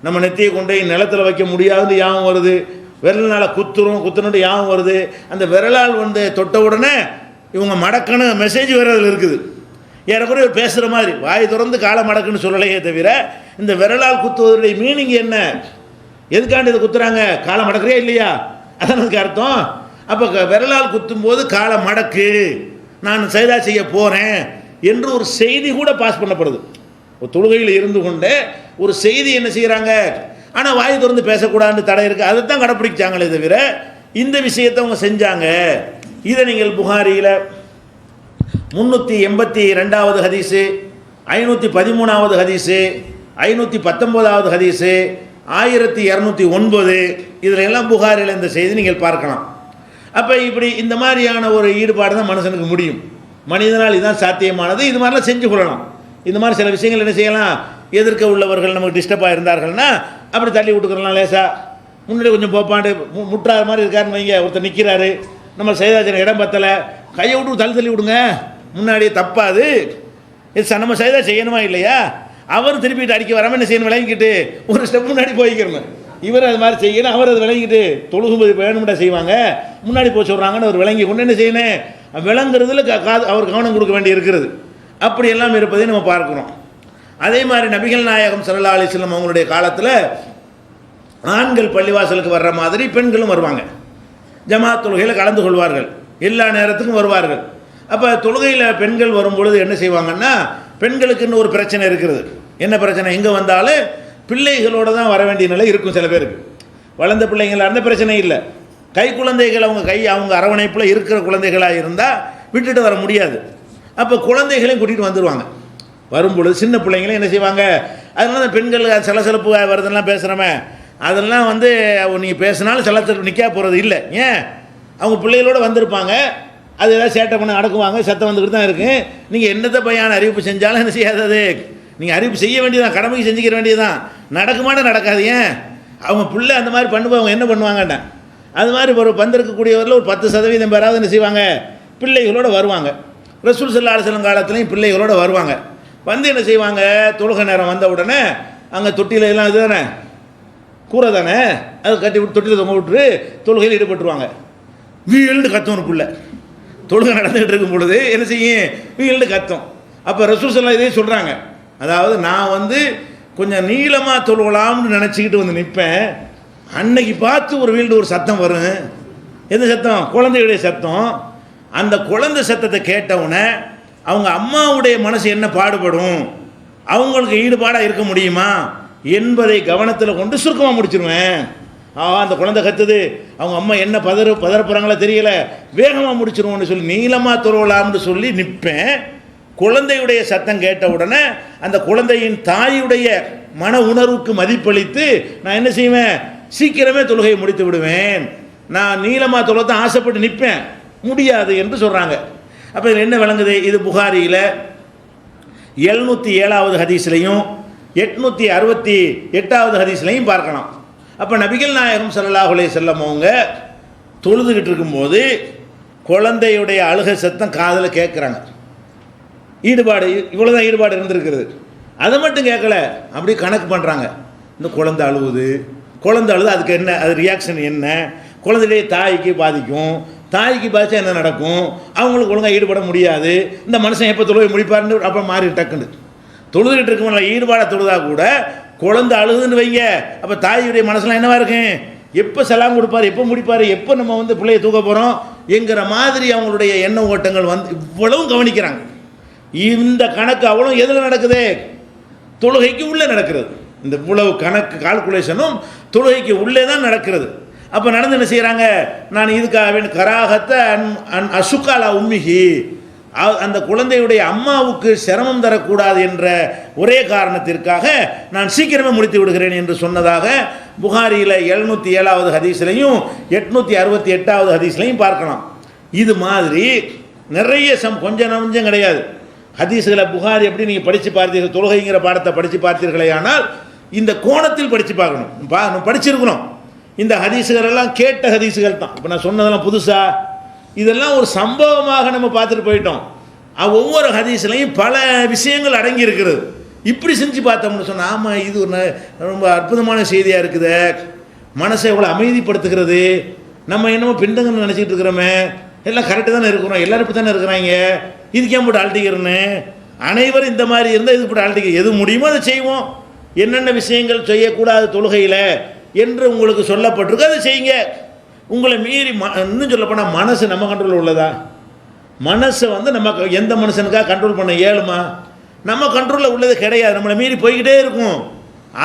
நம்ம நெத்தியை கொண்டு நிலத்தில் வைக்க முடியாதுன்னு யாபம் வருது, விரல்னால் குத்துணுட்டு யாபம் வருது. அந்த விரலால் தொட்ட உடனே இவங்க மடக்கணும் மெசேஜ் வேறு அதில் இருக்குது. ஏறக்குறைய பேசுகிற மாதிரி வாய் திறந்து காலை மடக்குன்னு சொல்லலையே தவிர இந்த விரலால் குத்துவதுடைய மீனிங் என்ன, எதுக்காண்டு இதை குத்துறாங்க, காலை மடக்கிறே இல்லையா, அதான் அதுக்கு அர்த்தம். அப்போ விரலால் குத்தும்போது காலை மடக்கு, நான் சஜிதா செய்ய போகிறேன் என்று ஒரு செய்தி கூட பாஸ் பண்ணப்படுது. ஒரு தொழுகையில் இருந்து கொண்டே ஒரு செய்தி என்ன செய்கிறாங்க, ஆனால் வாய் திறந்து பேசக்கூடாதுன்னு தடை இருக்குது, அதை தான் கடைப்பிடிச்சாங்களே தவிர இந்த விஷயத்தை அவங்க செஞ்சாங்க. இதை நீங்கள் புகாரியில் 382வது ஹதீஸு, 513வது ஹதீஸு, 519வது ஹதீஸு, 1209 இதில் எல்லாம் புகாரில் இந்த செய்தி நீங்கள் பார்க்கலாம். அப்போ இப்படி இந்த மாதிரியான ஒரு ஈடுபாடு தான் மனுஷனுக்கு முடியும். மனிதனால் இதுதான் சாத்தியமானது. இது மாதிரிலாம் செஞ்சு கொள்ளலாம். இந்த மாதிரி சில விஷயங்கள் என்ன செய்யலாம், எதிர்க்க உள்ளவர்கள் நமக்கு டிஸ்டர்பாக இருந்தார்கள்னா அப்படி தள்ளி விட்டுக்கிறலாம். லேசா முன்னாடி கொஞ்சம் போப்பாண்டு முட்டாத மாதிரி இருக்காருன்னு வைங்க, ஒருத்தர் நிற்கிறாரு, நம்ம சைதாஜன இடம் பத்தலை, கையை விட்டு தள்ளி விடுங்க, முன்னாடியே தப்பாது, இது நம்ம சைதா செய்யணுமா இல்லையா, அவர் திருப்பிட்டு அடிக்க வராமல் என்ன செய்யணும், விளங்கிக்கிட்டு ஒரு ஸ்டெப் முன்னாடி போய்க்கிறணும். இவர் அது மாதிரி செய்யணும், அவர் அது விளங்கிட்டு தொழுகும்போது வேணும்னா செய்வாங்க, முன்னாடி போய் சொல்கிறாங்கன்னு அவர் விளங்கி கொண்டு என்ன செய்யணும், விளங்குறதுல அவர் கவனம் கொடுக்க வேண்டி இருக்கிறது. அப்படி எல்லாம் இருப்பதை நம்ம பார்க்குறோம். அதே மாதிரி நபிகள் நாயகம் ஸல்லல்லாஹு அலைஹி வஸல்லம் அவங்களுடைய காலத்தில் ஆண்கள் பள்ளிவாசலுக்கு வர்ற மாதிரி பெண்களும் வருவாங்க. ஜமாத் தொழுகையில் கலந்து கொள்வார்கள், எல்லா நேரத்துக்கும் வருவார்கள். அப்போ தொழுகையில் பெண்கள் வரும்பொழுது என்ன செய்வாங்கன்னா, பெண்களுக்குன்னு ஒரு பிரச்சனை இருக்கிறது. என்ன பிரச்சனை, எங்கே வந்தாலும் பிள்ளைகளோடு தான் வர வேண்டிய நிலை இருக்கும். சில பேருக்கு வளர்ந்த பிள்ளைங்களாக இருந்தால் பிரச்சனை இல்லை. கை குழந்தைகள் அவங்க அரவணைப்பில் இருக்கிற குழந்தைகளாக இருந்தால் விட்டுட்டு வர முடியாது. அப்போ குழந்தைகளையும் கூட்டிகிட்டு வந்துடுவாங்க. வரும்பொழுது சின்ன பிள்ளைங்களையும் என்ன செய்வாங்க, அதனால தான் பெண்கள் சலசலப்பு வருதுன்னெலாம் பேசுகிறோமே, அதெல்லாம் நீங்கள் பேசினாலும் சலசலப்பு நிற்க போகிறது இல்லை. ஏன், அவங்க பிள்ளைகளோடு வந்திருப்பாங்க, அது ஏதாவது சேட்டை பண்ண அடக்குவாங்க, சத்தம் வந்துக்கிட்டு தான் இருக்குது. நீங்கள் என்னத்தை பையான அறிவிப்பு செஞ்சாலும் என்ன செய்யாதது, நீங்கள் அறிவிப்பு செய்ய வேண்டியதான், கடமைக்கு செஞ்சுக்கிற வேண்டியதுதான். நடக்குமாட்ட நடக்காது. ஏன், அவங்க பிள்ளை அந்த மாதிரி பண்ணும்போது அவங்க என்ன பண்ணுவாங்கண்ணா, அது மாதிரி ஒரு வந்திருக்கக்கூடியவரில் ஒரு 10% பேராவது என்ன செய்வாங்க, பிள்ளைகளோடு வருவாங்க. ரசூல் ஸல்லல்லாஹு அலைஹி வஸல்லம் காலத்துலேயும் பிள்ளைகளோடு வருவாங்க. வந்து என்ன செய்வாங்க, தொழுகை நேரம் வந்த உடனே அங்கே தொட்டியில் எல்லாம் இது தானே, கூரை தானே, அது கட்டி விட்டு தொட்டியில் தொங்க விட்டுரு தொழுகையில் ஈடுபட்டுருவாங்க. வீழ்ந்து கத்தும் ஒரு பிள்ளை தொழுகை நடந்துகிட்டு இருக்கும் பொழுது என்ன செய்யும், வீழ்ந்து கத்தும். அப்போ ரசூல் ஸல்லல்லாஹு இதே சொல்கிறாங்க, அதாவது நான் கொஞ்சம் நீளமாக தொழுகலாம்னு நினச்சிக்கிட்டு நிற்பேன், அன்னைக்கு பார்த்து ஒரு வீழ்ந்து ஒரு சத்தம் வரும். எந்த சத்தம், குழந்தையுடைய சத்தம். அந்த குழந்தை சத்தத்தை கேட்டவுடனே அவங்க அம்மாவுடைய மனசு என்ன பாடுபடும், அவங்களுக்கு ஈடுபாடாக இருக்க முடியுமா என்பதை கவனத்தில் கொண்டு சுருக்கமாக முடிச்சிருவேன். அந்த குழந்தை கத்துது, அவங்க அம்மா என்ன பதறப்புறாங்களோ தெரியல, வேகமாக முடிச்சிருவோம்னு சொல்லி நீளமாக தொழுவலாம்னு சொல்லி நிற்பேன். குழந்தையுடைய சத்தம் கேட்ட உடனே அந்த குழந்தையின் தாயுடைய மன உணர்வுக்கு மதிப்பளித்து நான் என்ன செய்வேன், சீக்கிரமே தொழுகையை முடித்து விடுவேன். நான் நீளமாக தொழுவத்தான் ஆசைப்பட்டு நிற்பேன், முடியாது என்று சொல்கிறாங்க. அப்போ இதில் என்ன விளங்குது, இது புகாரியில் 707வது ஹதீஸ்லையும் 868வது ஹதீஸ்லையும் பார்க்கலாம். அப்போ நபிகள் நாயகம் ஸல்லல்லாஹு அலைஹி வஸல்லம் அவங்க தொழுதுகிட்டு இருக்கும்போது குழந்தையுடைய அழுகை சத்தம் காதில் கேட்குறாங்க. ஈடுபாடு, இவ்வளோதான் ஈடுபாடு இருந்திருக்கிறது. அதை மட்டும் கேட்கல, அப்படி கணக்கு பண்ணுறாங்க. இந்த குழந்தை அழுவுது, அதுக்கு என்ன, அது ரியாக்ஷன் என்ன, குழந்தையுடைய தாய்க்கு பாதிக்கும், தாய்க்கு பாதிச்சா என்ன நடக்கும், அவங்களுக்கு ஒழுங்காக ஈடுபட முடியாது, இந்த மனுஷன் எப்போ தொழுகை முடிப்பாருன்னு அப்புறம் மாறி டக்குன்னு தொழுதுகிட்டு இருக்கவங்கள ஈடுபாடாக தொழுதா கூட குழந்தை அழுகுதுன்னு வைங்க, அப்போ தாயுடைய மனசுலாம் என்னவா இருக்கும், எப்போ செலாம் கொடுப்பார், எப்போ முடிப்பார், எப்போ நம்ம பிள்ளையை தூக்க போகிறோம் என்கிற மாதிரி அவங்களுடைய எண்ண ஓட்டங்கள் இவ்வளவும் கவனிக்கிறாங்க. இந்த கணக்கு அவ்வளோ எதில் நடக்குது, தொழுகைக்கு உள்ளே நடக்கிறது. இந்த இவ்வளவு கணக்கு கால்குலேஷனும் தொழுகைக்கு உள்ளே தான் நடக்கிறது. அப்போ நடந்து என்ன செய்கிறாங்க, நான் இதுக்காக கராகத்தை அசுக்காலா உம்மிகி, அந்த குழந்தையுடைய அம்மாவுக்கு சிரமம் தரக்கூடாது என்ற ஒரே காரணத்திற்காக நான் சீக்கிரமே முடித்து விடுகிறேன் என்று சொன்னதாக புகாரியில் 707வது ஹதீஸ்லையும் 868வது ஹதீஸ்லையும் பார்க்கலாம். இது மாதிரி நிறைய கொஞ்சம் நஞ்சம் கிடையாது ஹதீஸ்களை. புகாரி எப்படி நீங்கள் படித்து பார்த்தீர்கள், தொழுகைங்கிற பாடத்தை படித்து பார்த்தீர்களே, ஆனால் இந்த கோணத்தில் படித்து பார்க்கணும், படிச்சிருக்கணும். இந்த ஹதீஸுகள் எல்லாம் கேட்ட ஹதீஸுகள் தான். இப்போ நான் சொன்னதெல்லாம் புதுசாக, இதெல்லாம் ஒரு சம்பவமாக நம்ம பார்த்துட்டு போயிட்டோம். ஒவ்வொரு ஹதீஸ்லையும் பல விஷயங்கள் அடங்கி இருக்கிறது. இப்படி செஞ்சு பார்த்தோம்னு சொன்னால், ஆமாம் இது ஒரு ரொம்ப அற்புதமான செய்தியாக இருக்குது, மனசை எவ்வளோ அமைதிப்படுத்துகிறது, நம்ம என்னமோ பிண்டங்கன்னு நினச்சிக்கிட்டு இருக்கிறோமே, எல்லாம் கரெக்டு தானே இருக்கிறோம், எல்லோரும் இப்படி தானே இருக்கிறாங்க, இதுக்கு ஏன் போட்டு ஆழ்த்திக்கிறேன்னு, அனைவரும் இந்த மாதிரி இருந்தால் இதுக்கு போட்டு ஆழ்த்திக்க, எது முடியுமோ அதை செய்வோம், என்னென்ன விஷயங்கள் செய்யக்கூடாது தொழுகையில் என்று உங்களுக்கு சொல்லப்பட்டிருக்கு அதை செய்யுங்க. உங்களை மீறி இன்னும் சொல்லப்போனால் மனசு நம்ம கண்ட்ரோலில் உள்ளதா, மனசை நம்ம எந்த மனுஷனுக்காக கண்ட்ரோல் பண்ண இயலுமா, நம்ம கண்ட்ரோலில் உள்ளது கிடையாது, நம்மளை மீறி போய்கிட்டே இருக்கும்.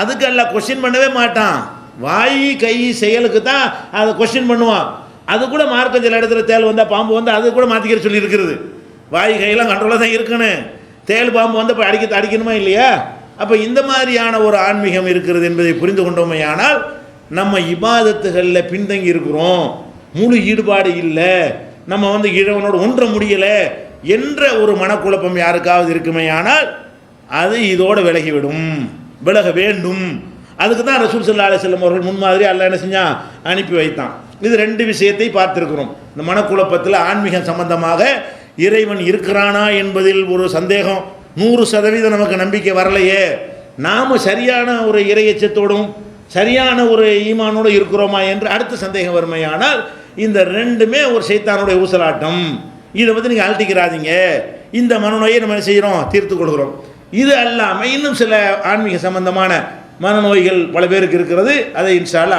அதுக்கு எல்லாம் கொஸ்டின் பண்ணவே மாட்டான், வாய் கை செயலுக்கு தான் அதை கொஸ்டின் பண்ணுவான். அது கூட மார்க்கம் சில இடத்துல தேல் வந்தால் பாம்பு வந்தால் அது கூட மாற்றிக்கிற சொல்லி இருக்கிறது. வாய் கையெல்லாம் கண்ட்ரோலாக தான் இருக்கணும், தேள் பாம்பு வந்து இப்போ அடிக்கணுமா இல்லையா? அப்போ இந்த மாதிரியான ஒரு ஆன்மீகம் இருக்கிறது என்பதை புரிந்து கொண்டோமையானால் நம்ம இபாதத்துகளில் பின்தங்கி இருக்கிறோம், முழு ஈடுபாடு இல்லை, நம்ம வந்து இறைவனோடு ஒன்ற முடியலை என்ற ஒரு மனக்குழப்பம் யாருக்காவது இருக்குமேயானால் அது இதோடு விலக வேண்டும். அதுக்கு தான் ரசூல் ஸல்லல்லாஹு அலைஹி வஸல்லம் அவர்கள் முன்மாதிரி அல்லாஹ் என்ன செஞ்சான், அனுப்பி வைத்தான். இது ரெண்டு விஷயத்தை பார்த்துருக்கிறோம். இந்த மனக்குழப்பத்தில் ஆன்மீகம் சம்பந்தமாக இறைவன் இருக்கிறானா என்பதில் ஒரு சந்தேகம், 100% நமக்கு நம்பிக்கை வரலையே, நாம் சரியான ஒரு இறையச்சத்தோடும் சரியான ஒரு ஈமானோடு இருக்கிறோமா என்று அடுத்த சந்தேகம் வறுமையானால் இந்த ரெண்டுமே ஒரு சைத்தானுடைய ஊசலாட்டம். இதை பற்றி நீங்கள் அழட்டிக்கிறாதீங்க. இந்த மனநோயை நம்ம என்ன செய்கிறோம், தீர்த்து கொள்கிறோம். இது அல்லாமல் இன்னும் சில ஆன்மீக சம்பந்தமான மனநோய்கள் பல பேருக்கு இருக்கிறது. அதை இன்ஷா அல்லாஹ்